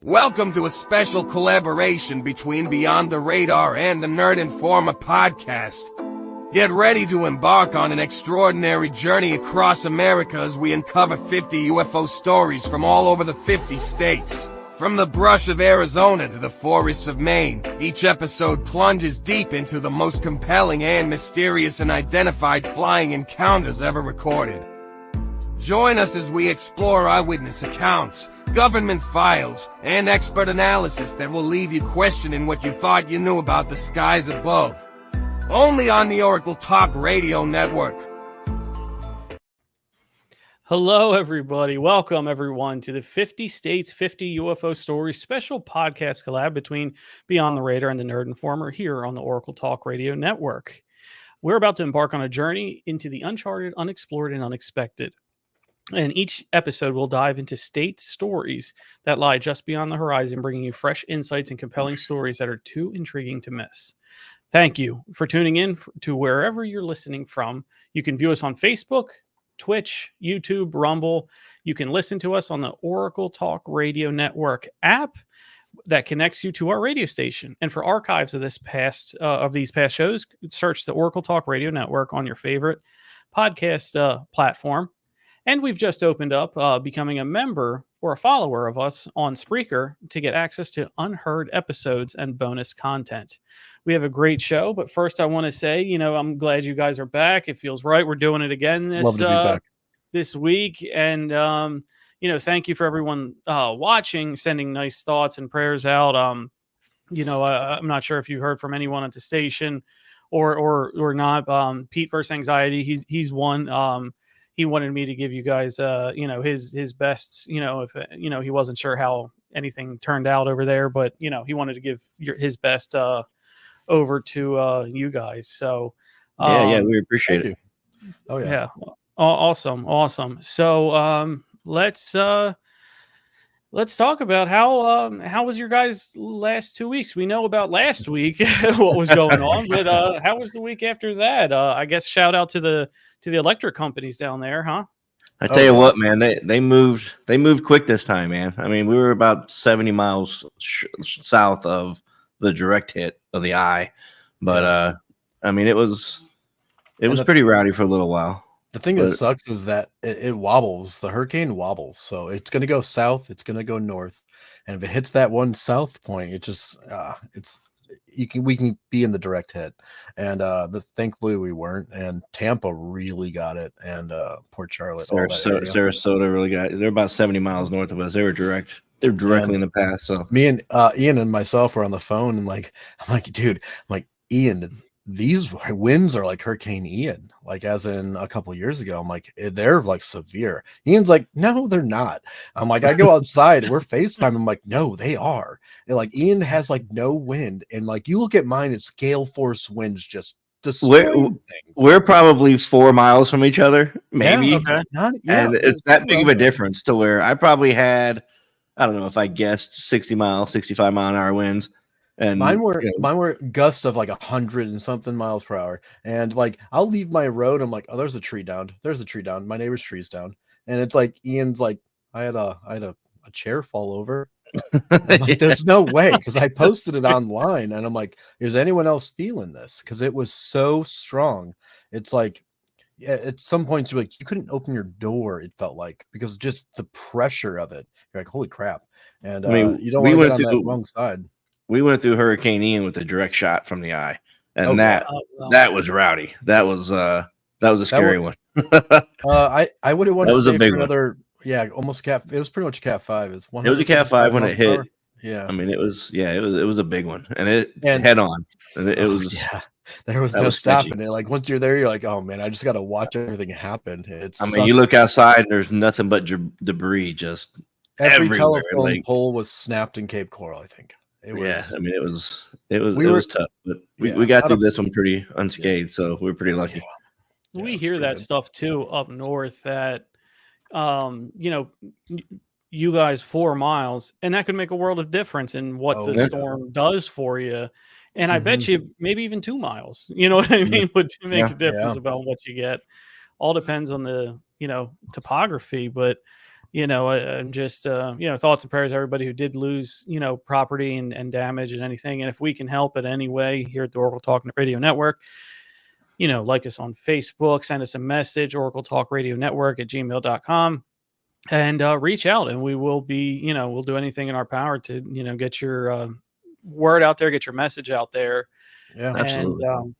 Welcome to a special collaboration between Beyond the Radar and the Nerd Informer podcast. Get ready to embark on an extraordinary journey across America as we uncover 50 UFO stories from all over the 50 states. From the brush of Arizona to the forests of Maine, each episode plunges deep into the most compelling and mysterious unidentified flying encounters ever recorded. Join us as we explore eyewitness accounts, government files, and expert analysis that will leave you questioning what you thought you knew about the skies above. Only on the Oracle Talk Radio Network. Hello, everybody. Welcome, everyone, to the 50 States, 50 UFO Stories special podcast collab between Beyond the Radar and the Nerd Informer here on the Oracle Talk Radio Network. We're about to embark on a journey into the uncharted, unexplored, and unexpected. And each episode will dive into state stories that lie just beyond the horizon, bringing you fresh insights and compelling stories that are too intriguing to miss. Thank you for tuning in to wherever you're listening from. You can view us on Facebook, Twitch, YouTube, Rumble. You can listen to us on the Oracle Talk Radio Network app that connects you to our radio station. And for archives of these past shows, search the Oracle Talk Radio Network on your favorite podcast platform. And we've just opened up becoming a member or a follower of us on Spreaker to get access to unheard episodes and bonus content. We have a great show, but first I want to say, I'm glad you guys are back. It feels right. We're doing it again this week. And, thank you for everyone watching, sending nice thoughts and prayers out. I'm not sure if you heard from anyone at the station or not. Pete vs. Anxiety, he's one. He wanted me to give you guys, his best, if, he wasn't sure how anything turned out over there, but, he wanted to give his best over to you guys. So, we appreciate it. Oh, yeah. Awesome. So, let's talk about how was your guys' last 2 weeks? We know about last week, what was going on, but how was the week after that? I guess shout out to the electric companies down there, huh? I tell you what, man, they moved quick this time, man. I mean, we were about 70 miles south of the direct hit of the eye, but I mean, it was pretty rowdy for a little while. The thing that sucks is that it wobbles. The hurricane wobbles, so it's going to go south. It's going to go north, and if it hits that one south point, it just we can be in the direct hit. And thankfully we weren't. And Tampa really got it, and Port Charlotte, Sarasota really got it. They're about 70 miles north of us. They're directly in the path. So me and Ian and myself were on the phone, and I'm like, Ian, these winds are like Hurricane Ian, like as in a couple years ago. I'm like, they're like severe. Ian's like, no, they're not. I'm like, I go outside, we're FaceTime. I'm like, no, they are. And like Ian has like no wind, and like you look at mine, it's gale force winds just destroying things. We're probably 4 miles from each other, maybe. Yeah, okay. And it's that big of a difference to where I probably had, I don't know if I guessed 65 mile an hour winds. And mine were gusts of like 100 and something miles per hour. And like I'll leave my road. I'm like, oh, there's a tree down. My neighbor's tree's down. And it's like Ian's like, I had a chair fall over. I'm like, there's no way, because I posted it online, and I'm like, is anyone else feeling this? Because it was so strong. It's like, yeah, at some points you're like, you couldn't open your door, it felt like, because just the pressure of it. You're like, holy crap. And I mean, you don't want to get on that wrong side. We went through Hurricane Ian with a direct shot from the eye, and that was rowdy. That was a scary one. I would have wanted to say big another, almost Cat. It was pretty much Cat 5. It was a Cat 5 when it hit. Yeah, I mean, it was a big one, and it head on. And it was there was no stopping it. Like once you're there, you're like, oh man, I just got to watch everything happen. You look outside, and there's nothing but debris just every everywhere. telephone pole was snapped in Cape Coral, I think. It was tough, but we got through this one pretty unscathed, so we're pretty lucky. Yeah, we hear that stuff too up north, that you guys 4 miles, and that could make a world of difference in what the storm does for you. And I bet you maybe even 2 miles, you know what I mean, would make a difference about what you get. All depends on the topography, but just thoughts and prayers to everybody who did lose property and damage and anything. And if we can help in any way here at the Oracle Talk Radio Network, like us on Facebook, send us a message, Oracle Talk Radio Network at gmail.com, and reach out, and we will be, we'll do anything in our power to, get your word out there, get your message out there. Yeah, absolutely. And,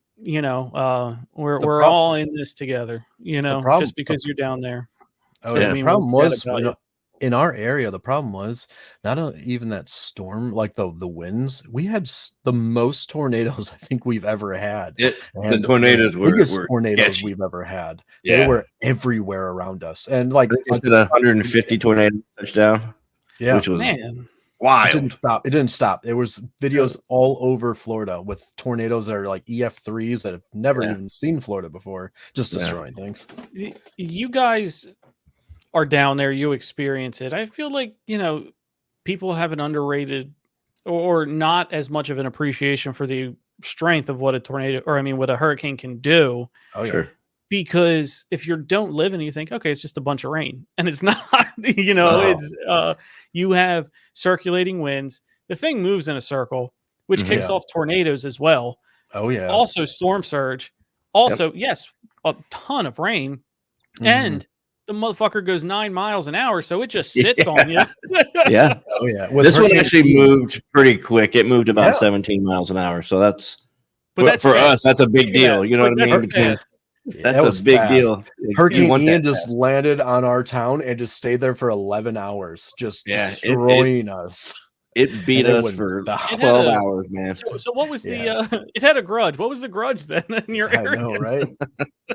we're all in this together, just because you're down there. Oh yeah, the problem was in our area. The problem was not even that storm, like the winds. We had the most tornadoes I think we've ever had. The tornadoes were biggest tornadoes we've ever had. Yeah. They were everywhere around us, and like 150 tornadoes touchdown. Yeah, which was wild. It didn't stop. There was videos all over Florida with tornadoes that are like EF3s that have never even seen Florida before, just destroying things. You guys are down there, you experience it. I feel like, people have an underrated or not as much of an appreciation for the strength of what a tornado, what a hurricane can do. Oh, yeah. Sure. Because if you don't live in it, you think, okay, it's just a bunch of rain. And it's not, it's you have circulating winds. The thing moves in a circle, which kicks off tornadoes as well. Oh, yeah. Also storm surge. Also, yes, a ton of rain. And the motherfucker goes 9 miles an hour, so it just sits on you. Yeah. Oh, yeah. This one actually moved pretty quick. It moved about 17 miles an hour. So that's for us, that's a big deal. You know what I mean? That's a big deal. Hurricane Ian just landed on our town and just stayed there for 11 hours, just destroying us. It beat us for 12 hours, man. So what was the it had a grudge. What was the grudge then in your area? I know, right?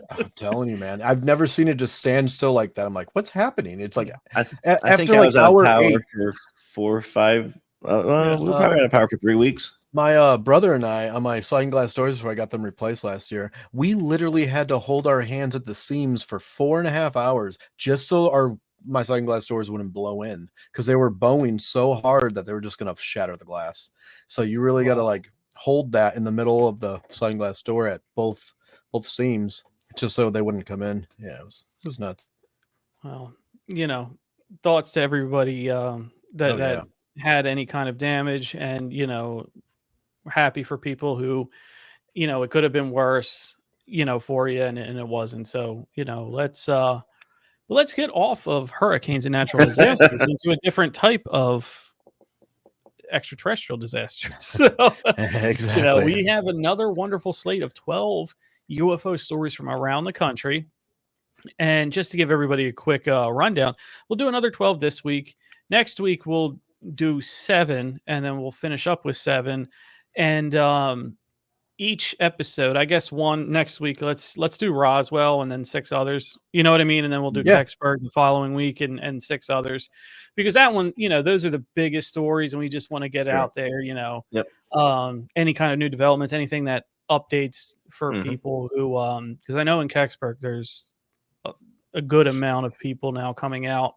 I'm telling you, man. I've never seen it just stand still like that. I'm like, what's happening? It's like I think I was out of power for 4 or 5. We probably had power for 3 weeks. My brother and I, on my sliding glass doors before I got them replaced last year, we literally had to hold our hands at the seams for 4.5 hours just so my sliding glass doors wouldn't blow in, because they were bowing so hard that they were just going to shatter the glass. So you really got to like hold that in the middle of the sliding glass door at both seams just so they wouldn't come in. Yeah, it was nuts. Well, thoughts to everybody that had any kind of damage, and we're happy for people who, it could have been worse, for you, and it wasn't. So, let's get off of hurricanes and natural disasters into a different type of extraterrestrial disasters. So, exactly. we have another wonderful slate of 12 UFO stories from around the country. And just to give everybody a quick rundown, we'll do another 12 this week. Next week, we'll do 7, and then we'll finish up with 7. And each episode, I guess one next week, let's do Roswell and then 6 others. You know what I mean? And then we'll do Kecksburg the following week and 6 others, because that one, those are the biggest stories, and we just want to get out there, any kind of new developments, anything that updates for people who, because I know in Kecksburg there's a good amount of people now coming out,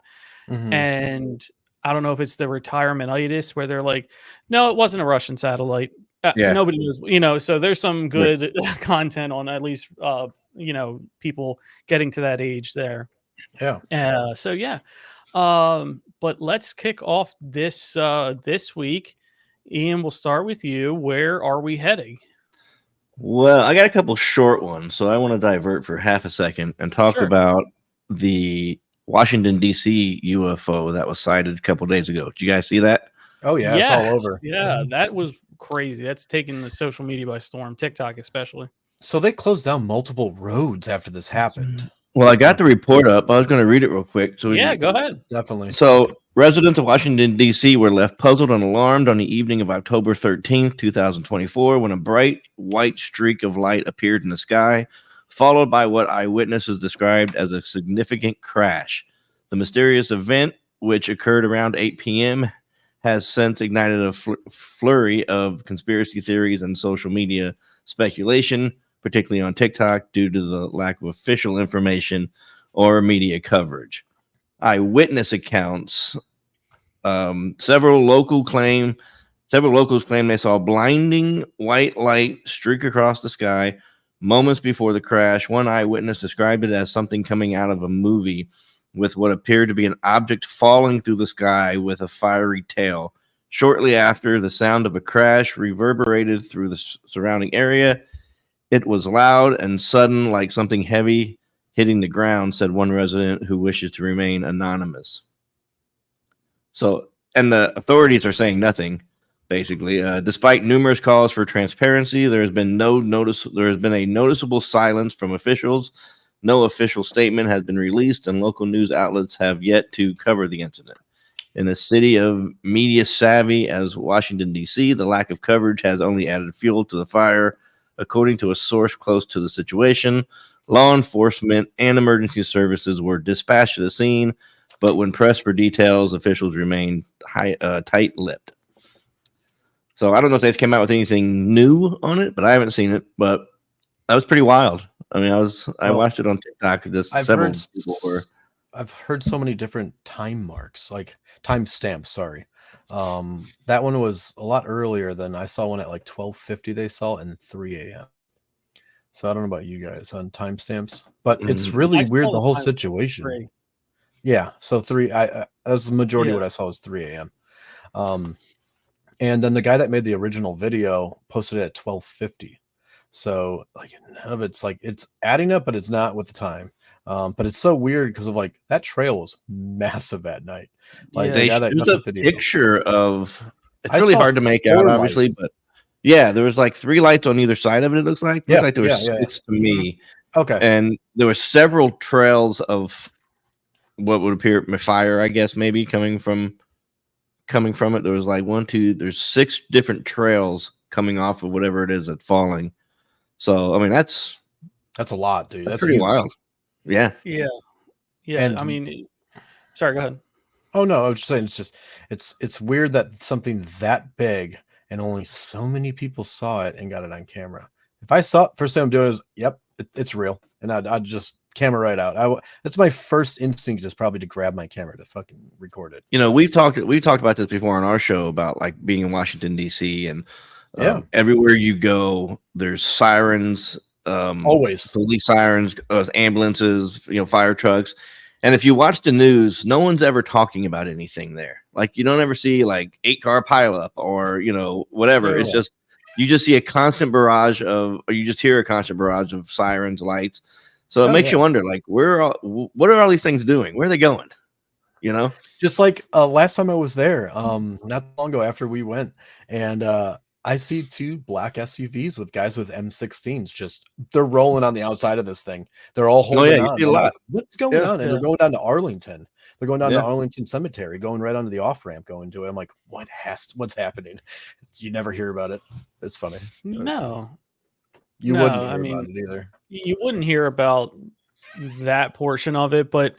and I don't know if it's the retirement-itis where they're like, no, it wasn't a Russian satellite. Nobody knows, so there's some good content on at least, people getting to that age there. Yeah. But let's kick off this week. Ian, we'll start with you. Where are we heading? Well, I got a couple short ones, so I want to divert for half a second and talk about the Washington, D.C. UFO that was sighted a couple days ago. Did you guys see that? Oh, yeah. It's all over. Yeah, that was crazy. That's taken the social media by storm, TikTok especially. So they closed down multiple roads after this happened. Well, I got the report up. I was going to read it real quick. So go ahead. Definitely. So residents of Washington, D.C. were left puzzled and alarmed on the evening of October 13th, 2024, when a bright white streak of light appeared in the sky, followed by what eyewitnesses described as a significant crash. The mysterious event, which occurred around 8 p.m., has since ignited a flurry of conspiracy theories and social media speculation, particularly on TikTok, due to the lack of official information or media coverage. Eyewitness accounts, several locals claim they saw blinding white light streak across the sky moments before the crash. One eyewitness described it as something coming out of a movie with what appeared to be an object falling through the sky with a fiery tail. Shortly after, the sound of a crash reverberated through the surrounding area. It was loud and sudden, like something heavy hitting the ground, said one resident who wishes to remain anonymous. So, and the authorities are saying nothing, basically. Despite numerous calls for transparency, there has been a noticeable silence from officials. No official statement has been released, and local news outlets have yet to cover the incident. In a city of media savvy as Washington, D.C., the lack of coverage has only added fuel to the fire. According to a source close to the situation, law enforcement and emergency services were dispatched to the scene, but when pressed for details, officials remained tight-lipped. So I don't know if they've come out with anything new on it, but I haven't seen it. But that was pretty wild. I mean, I watched it on TikTok. I've heard so many different time marks, like time stamps. Sorry, that one was a lot earlier than I saw one at like 12:50. They saw it and 3 a.m. So I don't know about you guys on timestamps, but it's really weird, the whole situation. Yeah, so 3. That was the majority of what I saw was 3 a.m. And then the guy that made the original video posted it at 12:50. So like none of it's like it's adding up, but it's not with the time. But it's so weird because of like that trail was massive at night. Like they showed a picture of. It's really hard to make out, obviously, but yeah, there was like 3 lights on either side of it. It looks like there was 6 to me. Okay, and there were several trails of what would appear fire, I guess, maybe coming from it. There was like 1, 2. There's 6 different trails coming off of whatever it is that's falling. So I mean, that's a lot, dude. That's pretty wild. Yeah. And I mean, sorry, go ahead. Oh no, I was just saying it's weird that something that big and only so many people saw it and got it on camera. If I saw it, first thing I'm doing is, yep, it's real, and I'd just camera right out. That's my first instinct, is probably to grab my camera to fucking record it. You know, we've talked about this before on our show about like being in Washington D.C. and everywhere you go, there's sirens. Always police sirens, ambulances, fire trucks. And if you watch the news, no one's ever talking about anything there. Like you don't ever see like 8-car pileup or whatever. It's just you just see a constant barrage of, or you just hear a constant barrage of sirens, lights. So it makes you wonder, like, what are all these things doing? Where are they going? Just like last time I was there, not long ago after we went, and I see 2 black SUVs with guys with M16s. Just they're rolling on the outside of this thing. They're all holding on. Like, what's going on? And they're going down to Arlington. They're going down to Arlington Cemetery, going right onto the off ramp, going to it. I'm like, what's happening? You never hear about it. It's funny. No, you wouldn't hear about it either. You wouldn't hear about that portion of it, but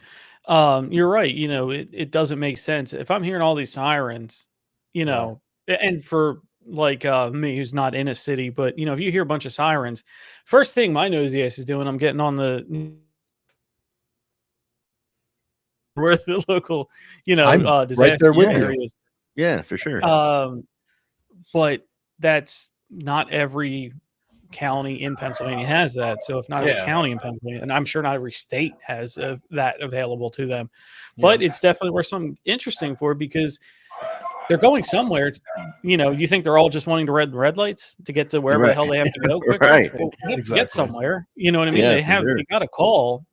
you're right. It doesn't make sense if I'm hearing all these sirens. And for like me, who's not in a city, but if you hear a bunch of sirens, first thing my nosy ass is doing, I'm getting on the where the local disaster right there with areas. Yeah, for sure. But that's not every county in Pennsylvania has that. So if not every county in Pennsylvania, and I'm sure not every state has that available to them, but it's definitely worth something interesting for, because they're going somewhere. You think they're all just wanting to red lights to get to wherever the hell they have to go quicker? Right. Well, get somewhere. You know what I mean? They got a call.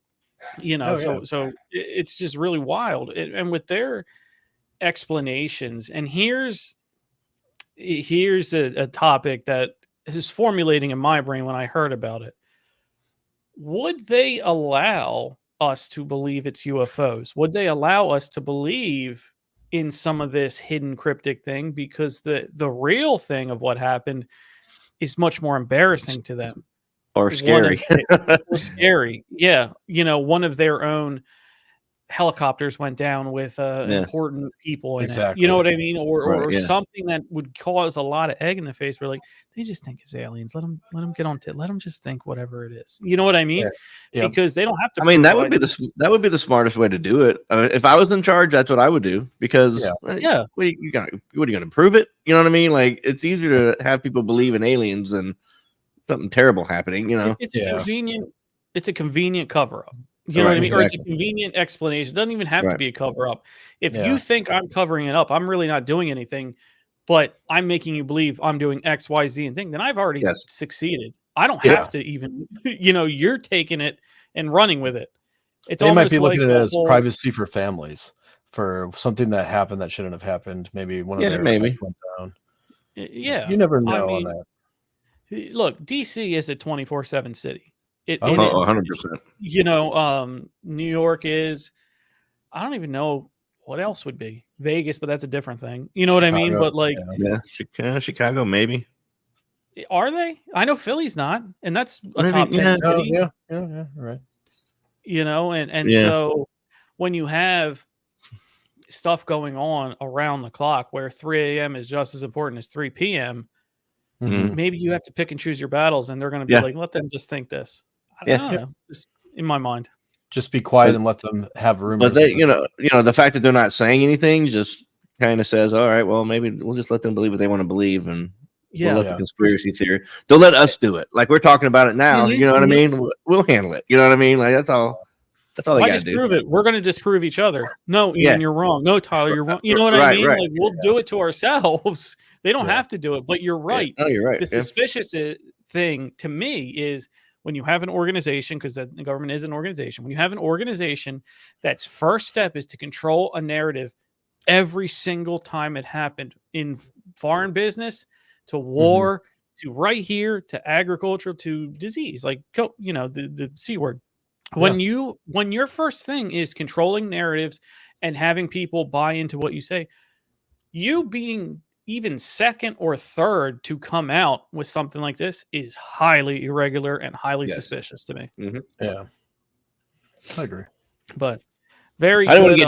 So it's just really wild. And with their explanations, and here's a topic that is formulating in my brain when I heard about it. Would they allow us to believe it's UFOs? Would they allow us to believe in some of this hidden cryptic thing? Because the real thing of what happened is much more embarrassing to them. Or scary. Or scary. Yeah. One of their own helicopters went down with important people in it. You know what I mean? Or something that would cause a lot of egg in the face. We're like, they just think it's aliens. Let them get on let them just think whatever it is. You know what I mean? Yeah. Because they don't have to. I mean, that would be the smartest way to do it. If I was in charge, that's what I would do. Because what are you going to prove it? You know what I mean? Like, it's easier to have people believe in aliens than something terrible happening. It's a convenient cover up. You know what I mean? Or it's a exactly. convenient explanation. It doesn't even have to be a cover up. If Yeah. you think I'm covering it up, I'm really not doing anything, but I'm making you believe I'm doing X, Y, Z and thing, then I've already Yes. succeeded. I don't Yeah. have to even, you're taking it and running with it. It's They might almost be like looking at it the as whole, privacy for families, for something that happened that shouldn't have happened. Maybe one of Yeah, their maybe. pets went down. yeah. You never I know on mean, that. look, DC is a 24/7 city. It Oh, it yeah. Oh, is. 100%. New York is. I don't even know what else would be Vegas, but that's a different thing. You know what I mean? Chicago. But like, Yeah. Yeah, Chicago, maybe. are they? I know Philly's not, and that's a Maybe, top 10 yeah. Oh, city. yeah. Right. And Yeah. so when you have stuff going on around the clock where 3 a.m. is just as important as 3 p.m., Mhm. maybe you have to pick and choose your battles, and they're going to be Yeah. like, let them just think this. I Yeah. don't know, just in my mind. Just be quiet But- and let them have rumors. But they, of it. the fact that they're not saying anything just kind of says, all right, well, maybe we'll just let them believe what they want to believe, and we'll let the Yeah. conspiracy theory. They'll let us do it. Like we're talking about it now. Mhm, You know what I mhm. mean? We'll handle it. You know what I mean? Like that's all. That's all they Why got to do. disprove it? We're going to disprove each other. No, Ian, Yeah. you're wrong. No, Tyler, you're wrong. You know what I Right, mean? right. Like we'll do it to ourselves. They don't Yeah. have to do it, but you're Yeah. right. No, you're right. The Yeah. suspicious thing to me is when you have an organization, because the government is an organization. When you have an organization that's first step is to control a narrative every single time it happened in foreign business to war to right here to agriculture to disease, like the C word. When your first thing is controlling narratives and having people buy into what you say, you being even second or third to come out with something like this is highly irregular and highly Yes. suspicious to me. Mm-hmm. Yeah. I agree. But very I don't want good. to get.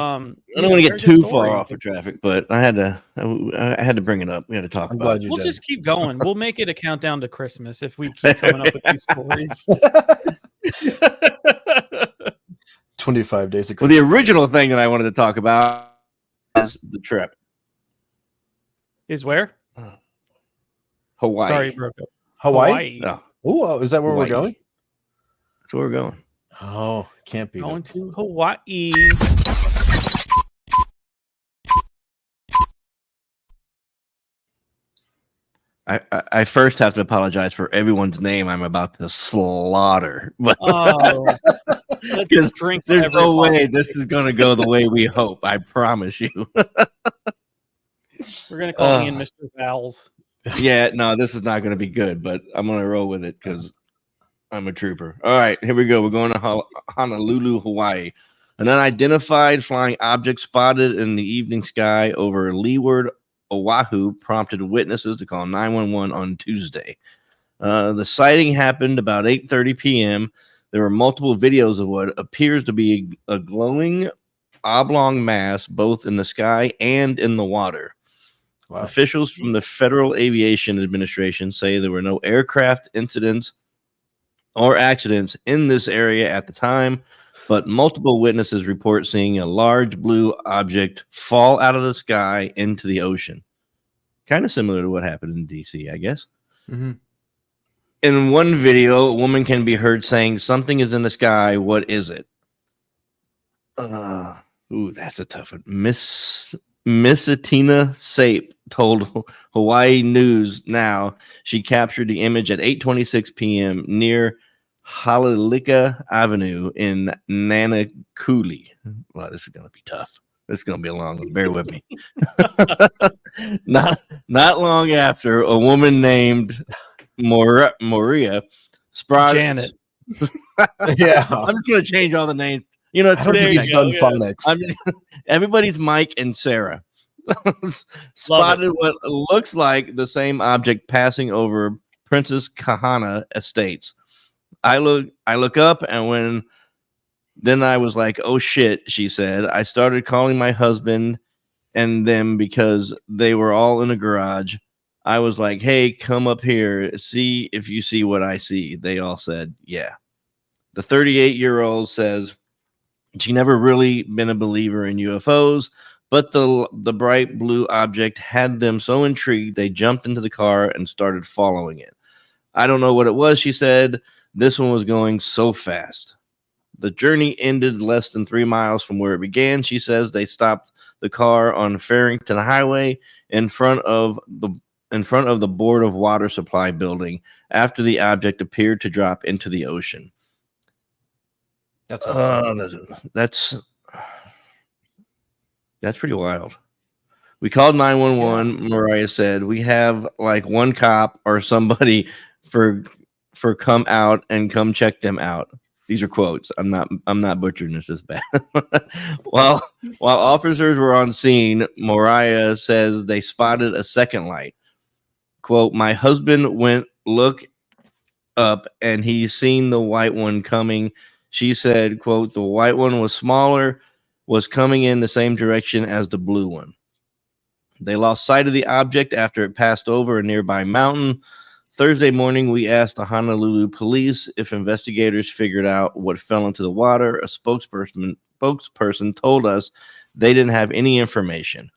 I don't want to get too far off of traffic, but I had to bring it up. We had to talk I'm about glad it. you We'll did. just keep going. We'll make it a countdown to Christmas if we keep coming up with these stories. 25 days ago. Well, the original thing that I wanted to talk about is the trip. Is where? Hawaii. Sorry, broke up. Hawaii? Oh, Oh, is that where Hawaii. we're going? That's where we're going. Oh, can't be. Going to Hawaii. I first have to apologize for everyone's name I'm about to slaughter, but Oh, let's drink. there's every no way possible- this is going to go the way we hope. I promise you. We're gonna call Ian Mr. Vowels. Yeah, no, this is not going to be good, but I'm going to roll with it because I'm a trooper. All right, here we go. We're going to Honolulu, Hawaii. An unidentified flying object spotted in the evening sky over leeward Oahu prompted witnesses to call 911 on Tuesday. The sighting happened about 8:30 p.m. There were multiple videos of what appears to be a glowing oblong mass both in the sky and in the water. Wow. Officials from the Federal Aviation Administration say there were no aircraft incidents or accidents in this area at the time, but multiple witnesses report seeing a large blue object fall out of the sky into the ocean. Kind of similar to what happened in DC, I guess. Mm-hmm. In one video, a woman can be heard saying, "Something is in the sky. What is it?" Ooh, that's a tough one. Miss Atina Sape told Hawaii News Now she captured the image at 8:26 p.m. near Halalika Avenue in Nanakuli. Wow, this is going to be tough. This is going to be a long one. Bear with me. Not long after, a woman named Maria sprouted. Janet. Yeah. I'm just going to change all the names. You know, it's I don't think you he's go, done yeah. phonics. Everybody's Mike and Sarah spotted what looks like the same object passing over Princess Kahana Estates. I look up, and then I was like, "Oh shit!" She said. I started calling my husband and them because they were all in a garage. I was like, "Hey, come up here, see if you see what I see." They all said, "Yeah." The 38-year-old says she never really been a believer in UFOs, but the bright blue object had them so intrigued they jumped into the car and started following it. I don't know what it was, she said. This one was going so fast. The journey ended less than 3 miles from where it began. She says they stopped the car on Farrington Highway in front of the Board of Water Supply building after the object appeared to drop into the ocean. That's awesome. That's pretty wild. We called 911. Mariah said we have like one cop or somebody for come out and come check them out. These are quotes. I'm not butchering this bad. while officers were on scene, Mariah says they spotted a second light. Quote, my husband went look up and he's seen the white one coming. She said, quote, the white one was smaller, was coming in the same direction as the blue one. They lost sight of the object after it passed over a nearby mountain. Thursday morning, we asked the Honolulu police if investigators figured out what fell into the water. A spokesperson told us they didn't have any information.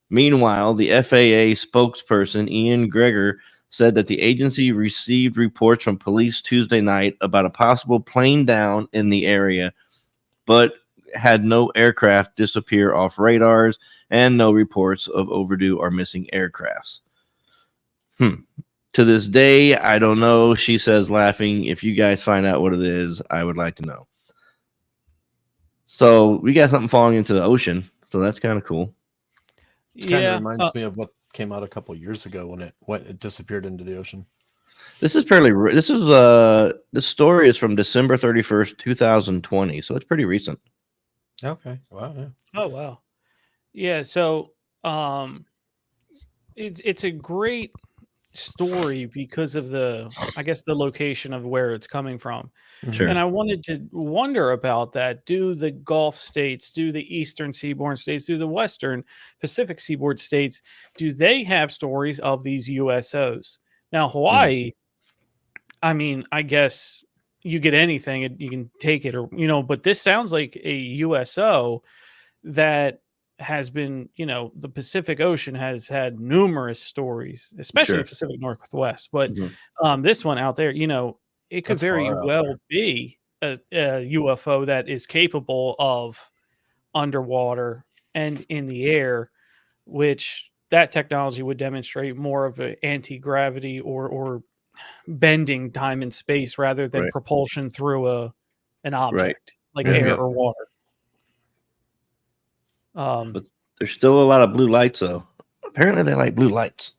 Meanwhile, the FAA spokesperson, Ian Greger, said that the agency received reports from police Tuesday night about a possible plane down in the area, but had no aircraft disappear off radars and no reports of overdue or missing aircrafts. To this day, I don't know, she says, laughing. If you guys find out what it is, I would like to know. So we got something falling into the ocean, so that's kind of cool. It kind of reminds me of what came out a couple years ago when it disappeared into the ocean. This story is from December 31st, 2020, so it's pretty recent. Okay. Wow. Yeah. Oh wow. Yeah. So it's a great story because of the location of where it's coming from. Sure. And I wanted to wonder about that. Do the Gulf states, do the Eastern Seaboard states, do the Western Pacific Seaboard states, do they have stories of these USOs? Now, Hawaii, I mean, I guess you get anything, you can take it, or, but this sounds like a USO that has been, the Pacific Ocean has had numerous stories, especially the Pacific Northwest. But this one out there, it could very well be a UFO that is capable of underwater and in the air, which that technology would demonstrate more of an anti-gravity or bending time and space rather than propulsion through an object like air or water. But there's still a lot of blue lights, though. Apparently, they like blue lights.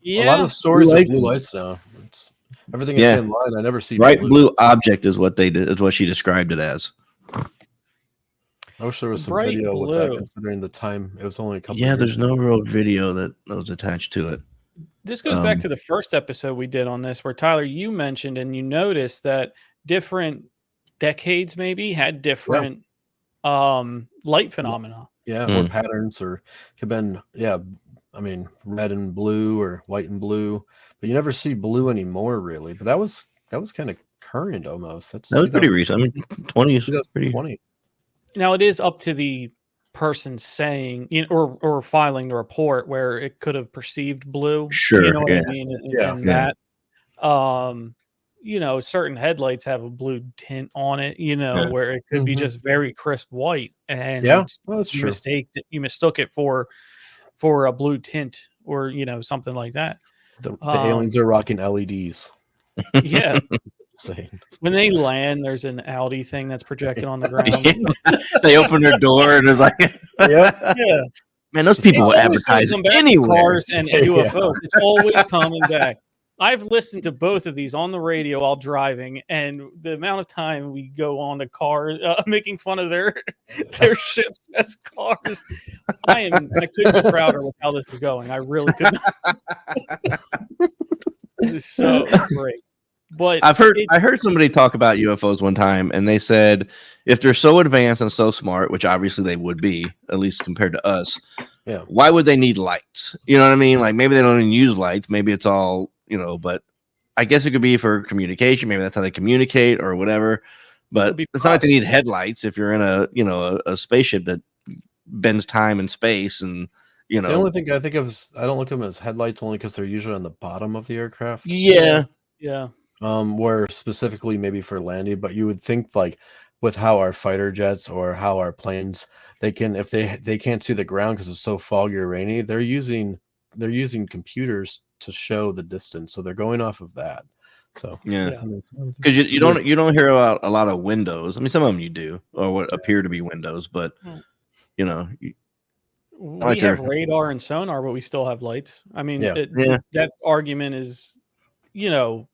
Yeah, a lot of stories of blue lights now. Everything is in line. I never see blue object is what they did. Is what she described it as. I wish there was some Bright video with blue. that, considering the time. It was only a couple. Yeah, years there's ago. no real video that was attached to it. This goes back to the first episode we did on this, where Tyler, you mentioned and you noticed that different decades maybe had different light phenomena. Yeah, or patterns, or could have been, I mean, red and blue or white and blue, but you never see blue anymore, really. But that was kind of current almost. That was pretty recent. I mean, 20 is pretty. 20. Now it is up to the person saying, or filing the report where it could have perceived blue. Sure, you know what I mean. And that, certain headlights have a blue tint on it. Where it could be just very crisp white, and that's you true. You mistook it for a blue tint, or something like that. The aliens are rocking LEDs. Yeah. Saying. When they land, there's an Audi thing that's projected on the ground. They open their door and there's like, yeah. Man, those people will advertise anywhere. Cars and UFOs. It's always coming back. I've listened to both of these on the radio while driving, and the amount of time we go on to cars, making fun of their ships as cars. I couldn't be prouder with how this is going. I really couldn't. This is so great. But I heard somebody talk about UFOs one time, and they said if they're so advanced and so smart, which obviously they would be, at least compared to us, why would they need lights? You know what I mean? Like maybe they don't even use lights. Maybe it's all, but I guess it could be for communication. Maybe that's how they communicate or whatever. But it's not like they need headlights if you're in a spaceship that bends time and space. And the only thing I think of is I don't look at them as headlights only because they're usually on the bottom of the aircraft. Yeah. Where specifically maybe for landing, but you would think like with how our fighter jets or how our planes, they can, if they can't see the ground because it's so foggy or rainy, they're using computers to show the distance, so they're going off of that. So Yeah. Yeah. Because It's you don't hear about a lot of windows. I mean, some of them you do, or what appear to be windows, but Hmm. you know, I We like have to, radar and sonar, but we still have lights. I mean, Yeah. yeah. that argument is, you know,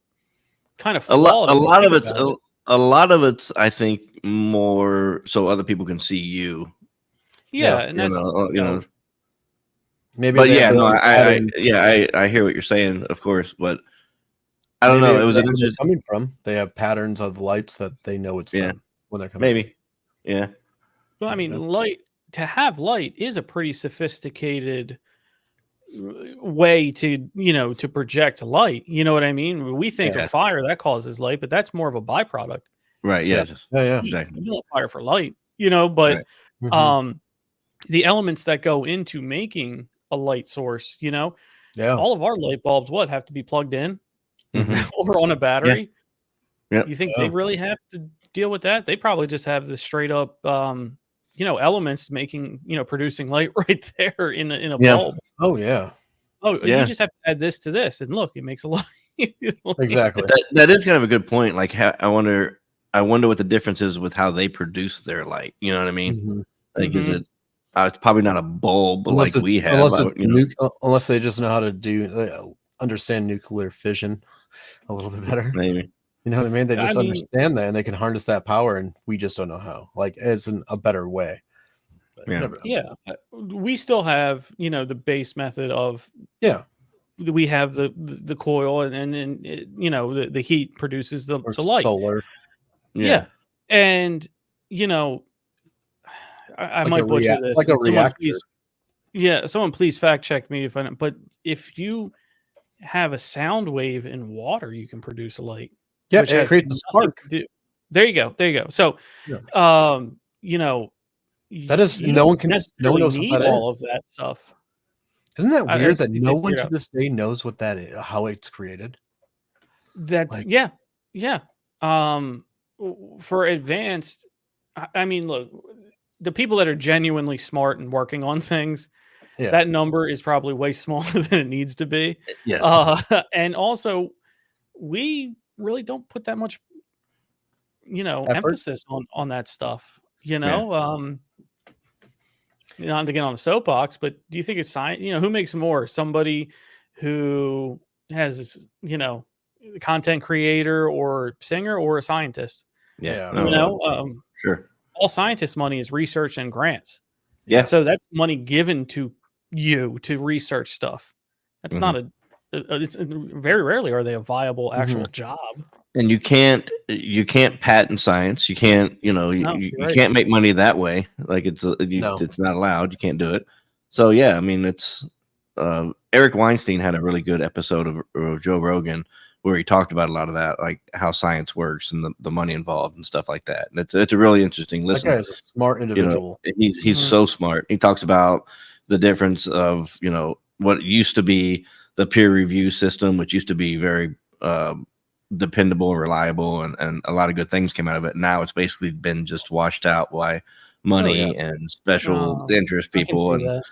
kind of A lot, flawed a if you lot of think it's about it. a lot of it's, I think, more so other people can see you. Yeah, Yeah. and that's You know. Maybe But they have yeah, their no, own patterns. I hear what you're saying, of course, but I don't Maybe know. if It was they an know where they're interesting, coming from, they have patterns of lights that they know it's yeah, them when they're coming in. maybe, yeah, well, I mean, Yeah. light is a pretty sophisticated way to, to project light. You know what I mean? We think of yeah, fire that causes light, but that's more of a byproduct. right, yeah, Yeah. just Yeah. Heat. exactly, You don't fire for light, but right, Mhm. um the elements that go into making a light source, Yeah. all of our light bulbs have to be plugged in hmm or on a yeah, battery. yep, You think they Yeah. really have to deal with that? They probably just have the straight up elements making, producing light right there in a yeah, bulb. Oh yeah. Oh, you yeah. just have to add this to this, and look, it makes a light. Exactly. That is kind of a good point. Like, I wonder what the difference is with how they produce their light. You know what I mean? Mhm. Like, is Mhm. it? It's probably not a bulb like we have. Unless they just know how to understand nuclear fission a little bit better. Maybe. You know what I mean? They I just mean, understand that and they can harness that power, and we just don't know how. Like it's a better way. But you Yeah. never know. yeah, we still have, the base method of Yeah. we have the coil, and the heat produces Or the light. solar, Yeah. Yeah, and you know, I like a might butcher this, like a and reactor. someone please fact check me if I don't. But if you have a sound wave in water, you can produce a light, Yeah, which it has creates a nothing spark. to do. There you go. There you go. So, Yeah. you know, That is you don't no one necessarily knows what need that all of is. that stuff. Isn't that I weird that think they no one figured to out this day knows what that is, how it's created? that's Like, yeah. Um, for advanced, I mean, look, the people that are genuinely smart and working on things, yeah. that number is probably way smaller than it needs to be. Yes. And also, we really don't put that much, Effort. emphasis on that stuff. Yeah. Not to get on a soapbox, but do you think it's science? Who makes more? Somebody who has, a content creator or singer, or a scientist? Yeah. Yeah. No. Sure. All scientist money is research and grants. Yeah. So that's money given to you to research stuff. That's not Mhm. it's very rarely are they a viable actual Mhm. job. And you can't patent science. You can't, No, you you're right. can't make money that way. Like No. it's not allowed. You can't do it. So yeah, I mean, it's Eric Weinstein had a really good episode of Joe Rogan where he talked about a lot of that, like how science works and the money involved and stuff like that. And it's a really interesting That guy listen. is a smart individual. He's Mhm. so smart. He talks about the difference of what used to be the peer review system, which used to be very dependable and reliable, and a lot of good things came out of it. Now it's basically been just washed out by Oh yeah. money and special interest I can people see and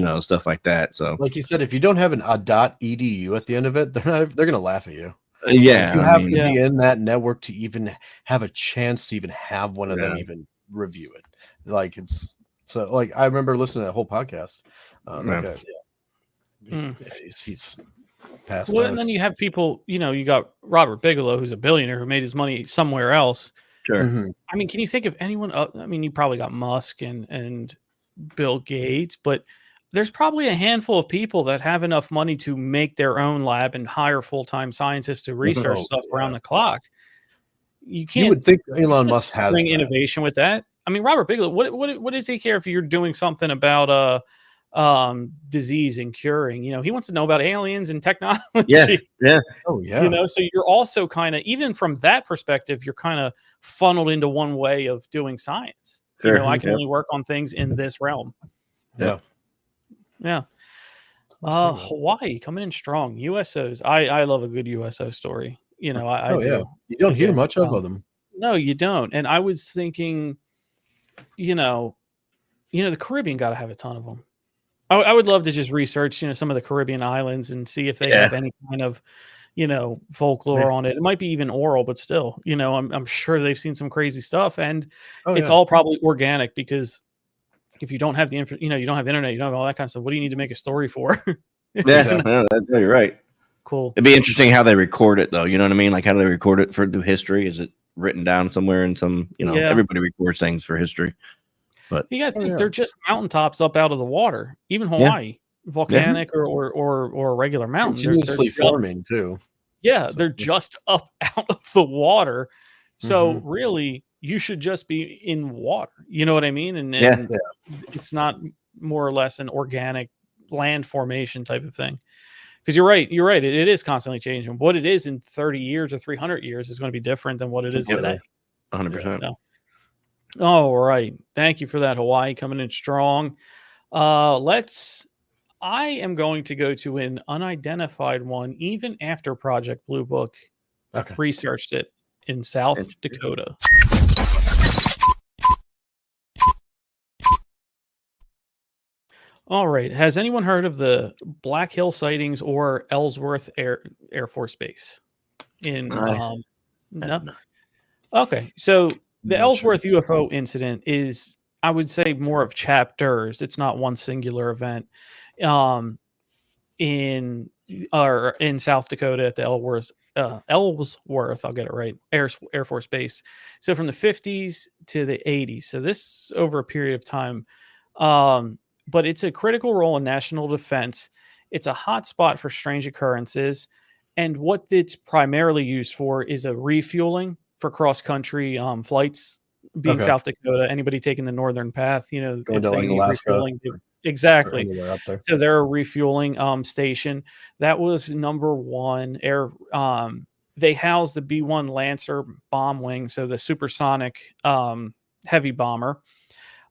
that. stuff like that. So Like you said, if you don't have an .edu at the end of it, they're gonna laugh at you. Like yeah, you I have to mean, Yeah. be in that network to even have a chance to even have one of them yeah, even review it. Like it's so like I remember listening to that whole podcast. That yeah, guy, yeah, Mm. he's past Well, and then us. you have people, you got Robert Bigelow, who's a billionaire who made his money somewhere else. sure, Mhm. I mean, can you think of anyone? I mean, you probably got Musk and Bill Gates, but there's probably a handful of people that have enough money to make their own lab and hire full-time scientists to research Oh stuff yeah. around the clock. You You can't would think you Elon can't Musk has spring that. innovation with that. I mean, Robert Bigelow, what does he care if you're doing something about disease and curing? He wants to know about aliens and yeah, technology. yeah, Oh yeah. So you're also kind of, even from that perspective, you're kind of funneled into one way of doing science. sure, I can yep, only work on things in this realm. Yeah. Yeah. That's true, though. Hawaii coming in strong. USOs. I love a good USO story. I Oh yeah. do. You don't I hear do. much of them. No, you don't. And I was thinking, the Caribbean got to have a ton of them. I would love to just research, some of the Caribbean islands and see if they have any kind of, folklore on it. It might be even oral, but still, I'm sure they've seen some crazy stuff, and it's all probably organic, because if you don't have you don't have internet, you don't have all that kind of stuff. What do you need to make a story for? You're right. Cool. It'd be interesting how they record it, though. You know what I mean? Like, how do they record it through history? Is it written down somewhere in some? Everybody records things for history. But you got to think they're just mountaintops up out of the water. Even Hawaii, volcanic or a regular mountain, continuously forming too. Yeah, they're just up out of the water. So really, you should just be in water. You know what I mean? And it's not more or less an organic land formation type of thing. Because you're right. It is constantly changing. What it is in 30 years or 300 years is going to be different than what it is today. 100%. All right. Thank you for that, Hawaii, coming in strong. I am going to go to an unidentified one, even after Project Blue Book researched it, in South Dakota. All right. Has anyone heard of the Black Hill sightings or Ellsworth Air Force Base? No. Okay. So the Ellsworth UFO incident is, I would say, more of chapters. It's not one singular event. In South Dakota at the Ellsworth, I'll get it right, Air Force Base. So from the 50s to the 80s. So this is over a period of time. But it's a critical role in national defense. It's a hot spot for strange occurrences. And what it's primarily used for is a refueling for cross-country flights. Being South Dakota, anybody taking the northern path, going to like Alaska. Exactly. So they're a refueling station. That was number one. They housed the B-1 Lancer bomb wing, so the supersonic heavy bomber.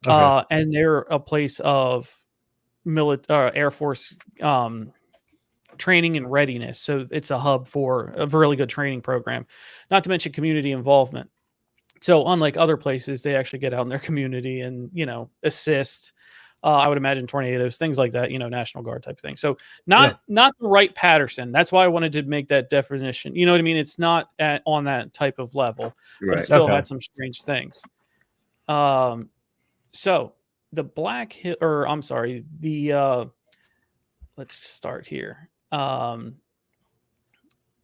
And they're a place of Air Force training and readiness. So it's a hub for a really good training program, not to mention community involvement. So unlike other places, they actually get out in their community and, assist. I would imagine tornadoes, things like that, National Guard type thing. So not the right Patterson. That's why I wanted to make that definition. You know what I mean? It's not on that type of level, but it still had some strange things. So the Black Hill, let's start here.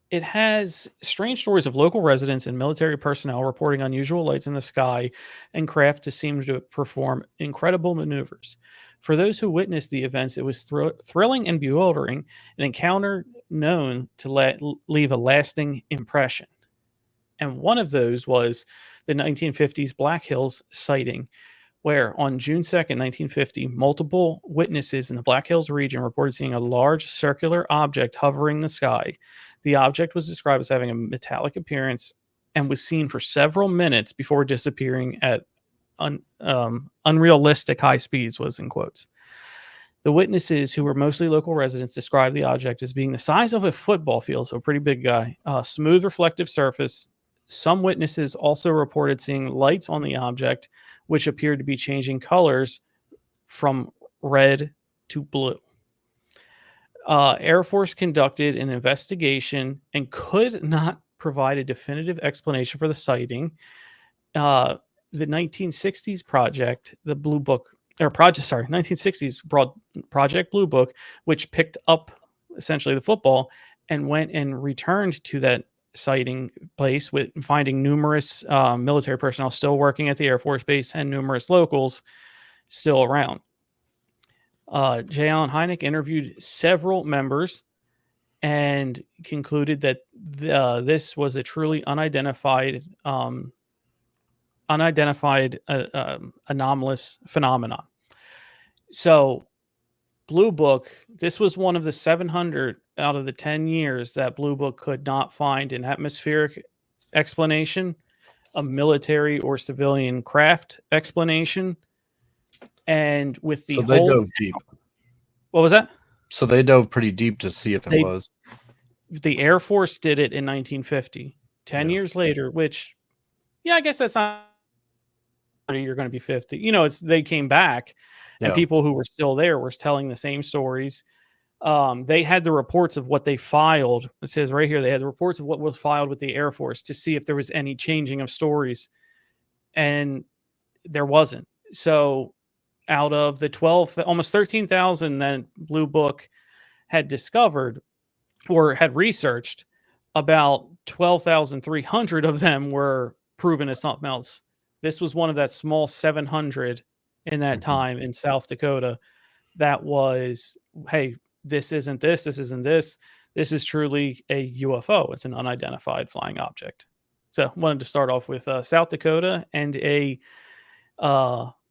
It has strange stories of local residents and military personnel reporting unusual lights in the sky and craft to seem to perform incredible maneuvers. For those who witnessed the events, it was thrilling and bewildering, an encounter known to leave a lasting impression. And one of those was the 1950s Black Hills sighting, where on June 2nd, 1950, multiple witnesses in the Black Hills region reported seeing a large circular object hovering in the sky. The object was described as having a metallic appearance and was seen for several minutes before disappearing at unrealistic high speeds, was in quotes. The witnesses, who were mostly local residents, described the object as being the size of a football field, so a pretty big guy, smooth reflective surface. Some witnesses also reported seeing lights on the object, which appeared to be changing colors from red to blue. Air Force conducted an investigation and could not provide a definitive explanation for the sighting. The 1960s project, the Blue Book, 1960s Project Blue Book, which picked up essentially the football and went and returned to that sighting place, with finding numerous military personnel still working at the Air Force Base and numerous locals still around. J. Allen Hynek interviewed several members and concluded that this was a truly unidentified anomalous phenomenon. So Blue Book, this was one of the 700 out of the 10 years that Blue Book could not find an atmospheric explanation, a military or civilian craft explanation. And with the they dove deep. What was that? So they dove pretty deep to see if it was. The Air Force did it in 1950. 10 years later, which, yeah, I guess that's not. You're going to be 50. You know, they came back, and Yeah. people who were still there were telling the same stories. They had the reports of what they filed. It says right here they had the reports of what was filed with the Air Force to see if there was any changing of stories, and there wasn't. So, out of the 12, almost 13,000 that Blue Book had discovered or had researched, about 12,300 of them were proven as something else. This was one of that small 700 in that time in South Dakota that was, hey, this isn't this, this isn't this. This is truly a UFO. It's an unidentified flying object. So wanted to start off with South Dakota, and a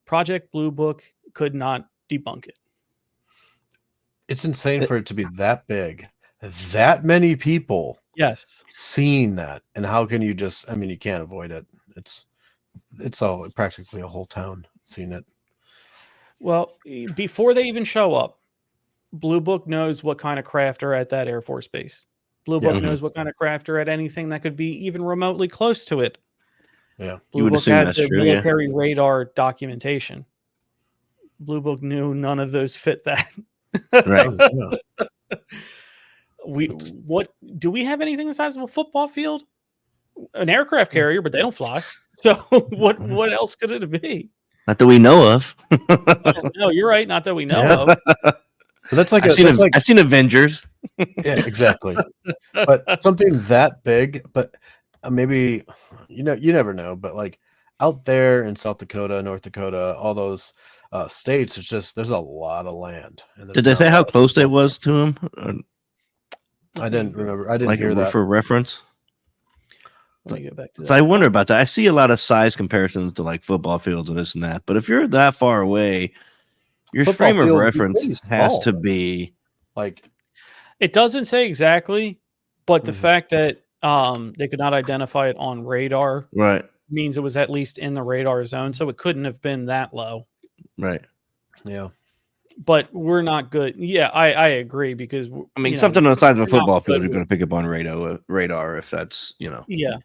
Project Blue Book could not debunk it. It's insane for it to be that big. That many people Yes. seeing that. And how can you just, I mean, you can't avoid it. It's all practically a whole town seeing it. Well, before they even show up, Blue Book knows what kind of craft are at that Air Force base. Blue Book knows what kind of craft are at anything that could be even remotely close to it. Yeah. Blue Book had the military radar documentation. Blue Book knew none of those fit that. Right. What do we have anything the size of a football field? An aircraft carrier, but they don't fly. So what else could it be? Not that we know of. No, you're right. Not that we know of. So that's like I've seen Avengers. Yeah, exactly. But something that big, but maybe you never know. But like out there in South Dakota, North Dakota, all those states, it's just there's a lot of land. And Did they say how close it was to him? I didn't remember. I didn't hear that for reference. Let me get back to that. So I wonder about that. I see a lot of size comparisons to like football fields and this and that. But if you're that far away, your frame of reference has to be like. It doesn't say exactly, but the fact that they could not identify it on radar, right, means it was at least in the radar zone. So it couldn't have been that low. Right. Yeah. But we're not good. Yeah, I agree, because I mean, something on the size of a football field you're going to pick up on radar if that's, Yeah.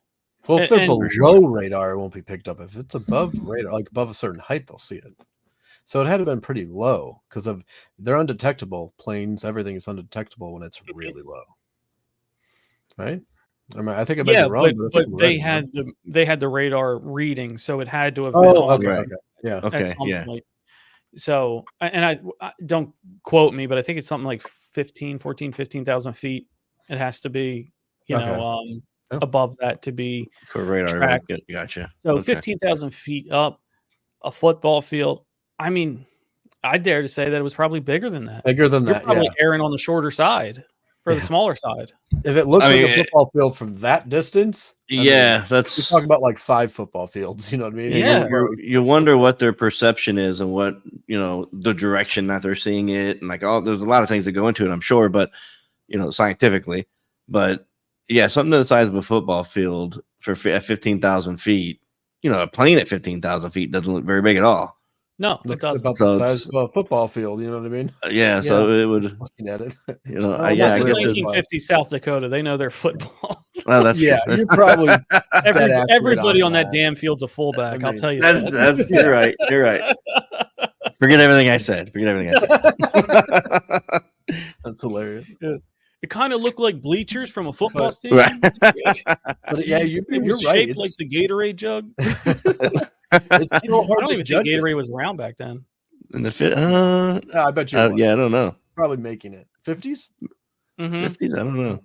Well, if they're below radar, it won't be picked up. If it's above radar, like above a certain height, they'll see it. So it had to been pretty low because they're undetectable. Planes, everything is undetectable when it's really low. Right? I mean, I think I might be wrong, but they had the radar reading, so it had to have been okay. Yeah. at some point. So, and I don't quote me, but I think it's something like 15,000 feet. It has to be, above that to be for radar. Tracked. Gotcha. So 15,000 feet up, a football field. I mean, I dare to say that it was probably bigger than that. Bigger than You're that, probably erring on the shorter side or the smaller side. If it looks like a football field from that distance, that's you're talking about like 5 football fields. You know what I mean? Yeah. You wonder what their perception is and what the direction that they're seeing it, and like there's a lot of things that go into it, I'm sure, but scientifically, but yeah, something the size of a football field at 15,000 feet. A plane at 15,000 feet doesn't look very big at all. No, it doesn't. About the size of a football field. You know what I mean? So it would. Looking at it, this is 1950 South Dakota. They know their football. Well, that's you're probably everybody on that damn field's a fullback. I'll tell you. That's you're right. You're right. Forget everything I said. That's hilarious. Yeah. It kind of looked like bleachers from a football stadium. Right. But yeah, you're right. Shaped like the Gatorade jug. It's so hard I don't even think Gatorade was around back then. In the fit, I bet you. Yeah, I don't know. Probably making it 50s. 50s. I don't know.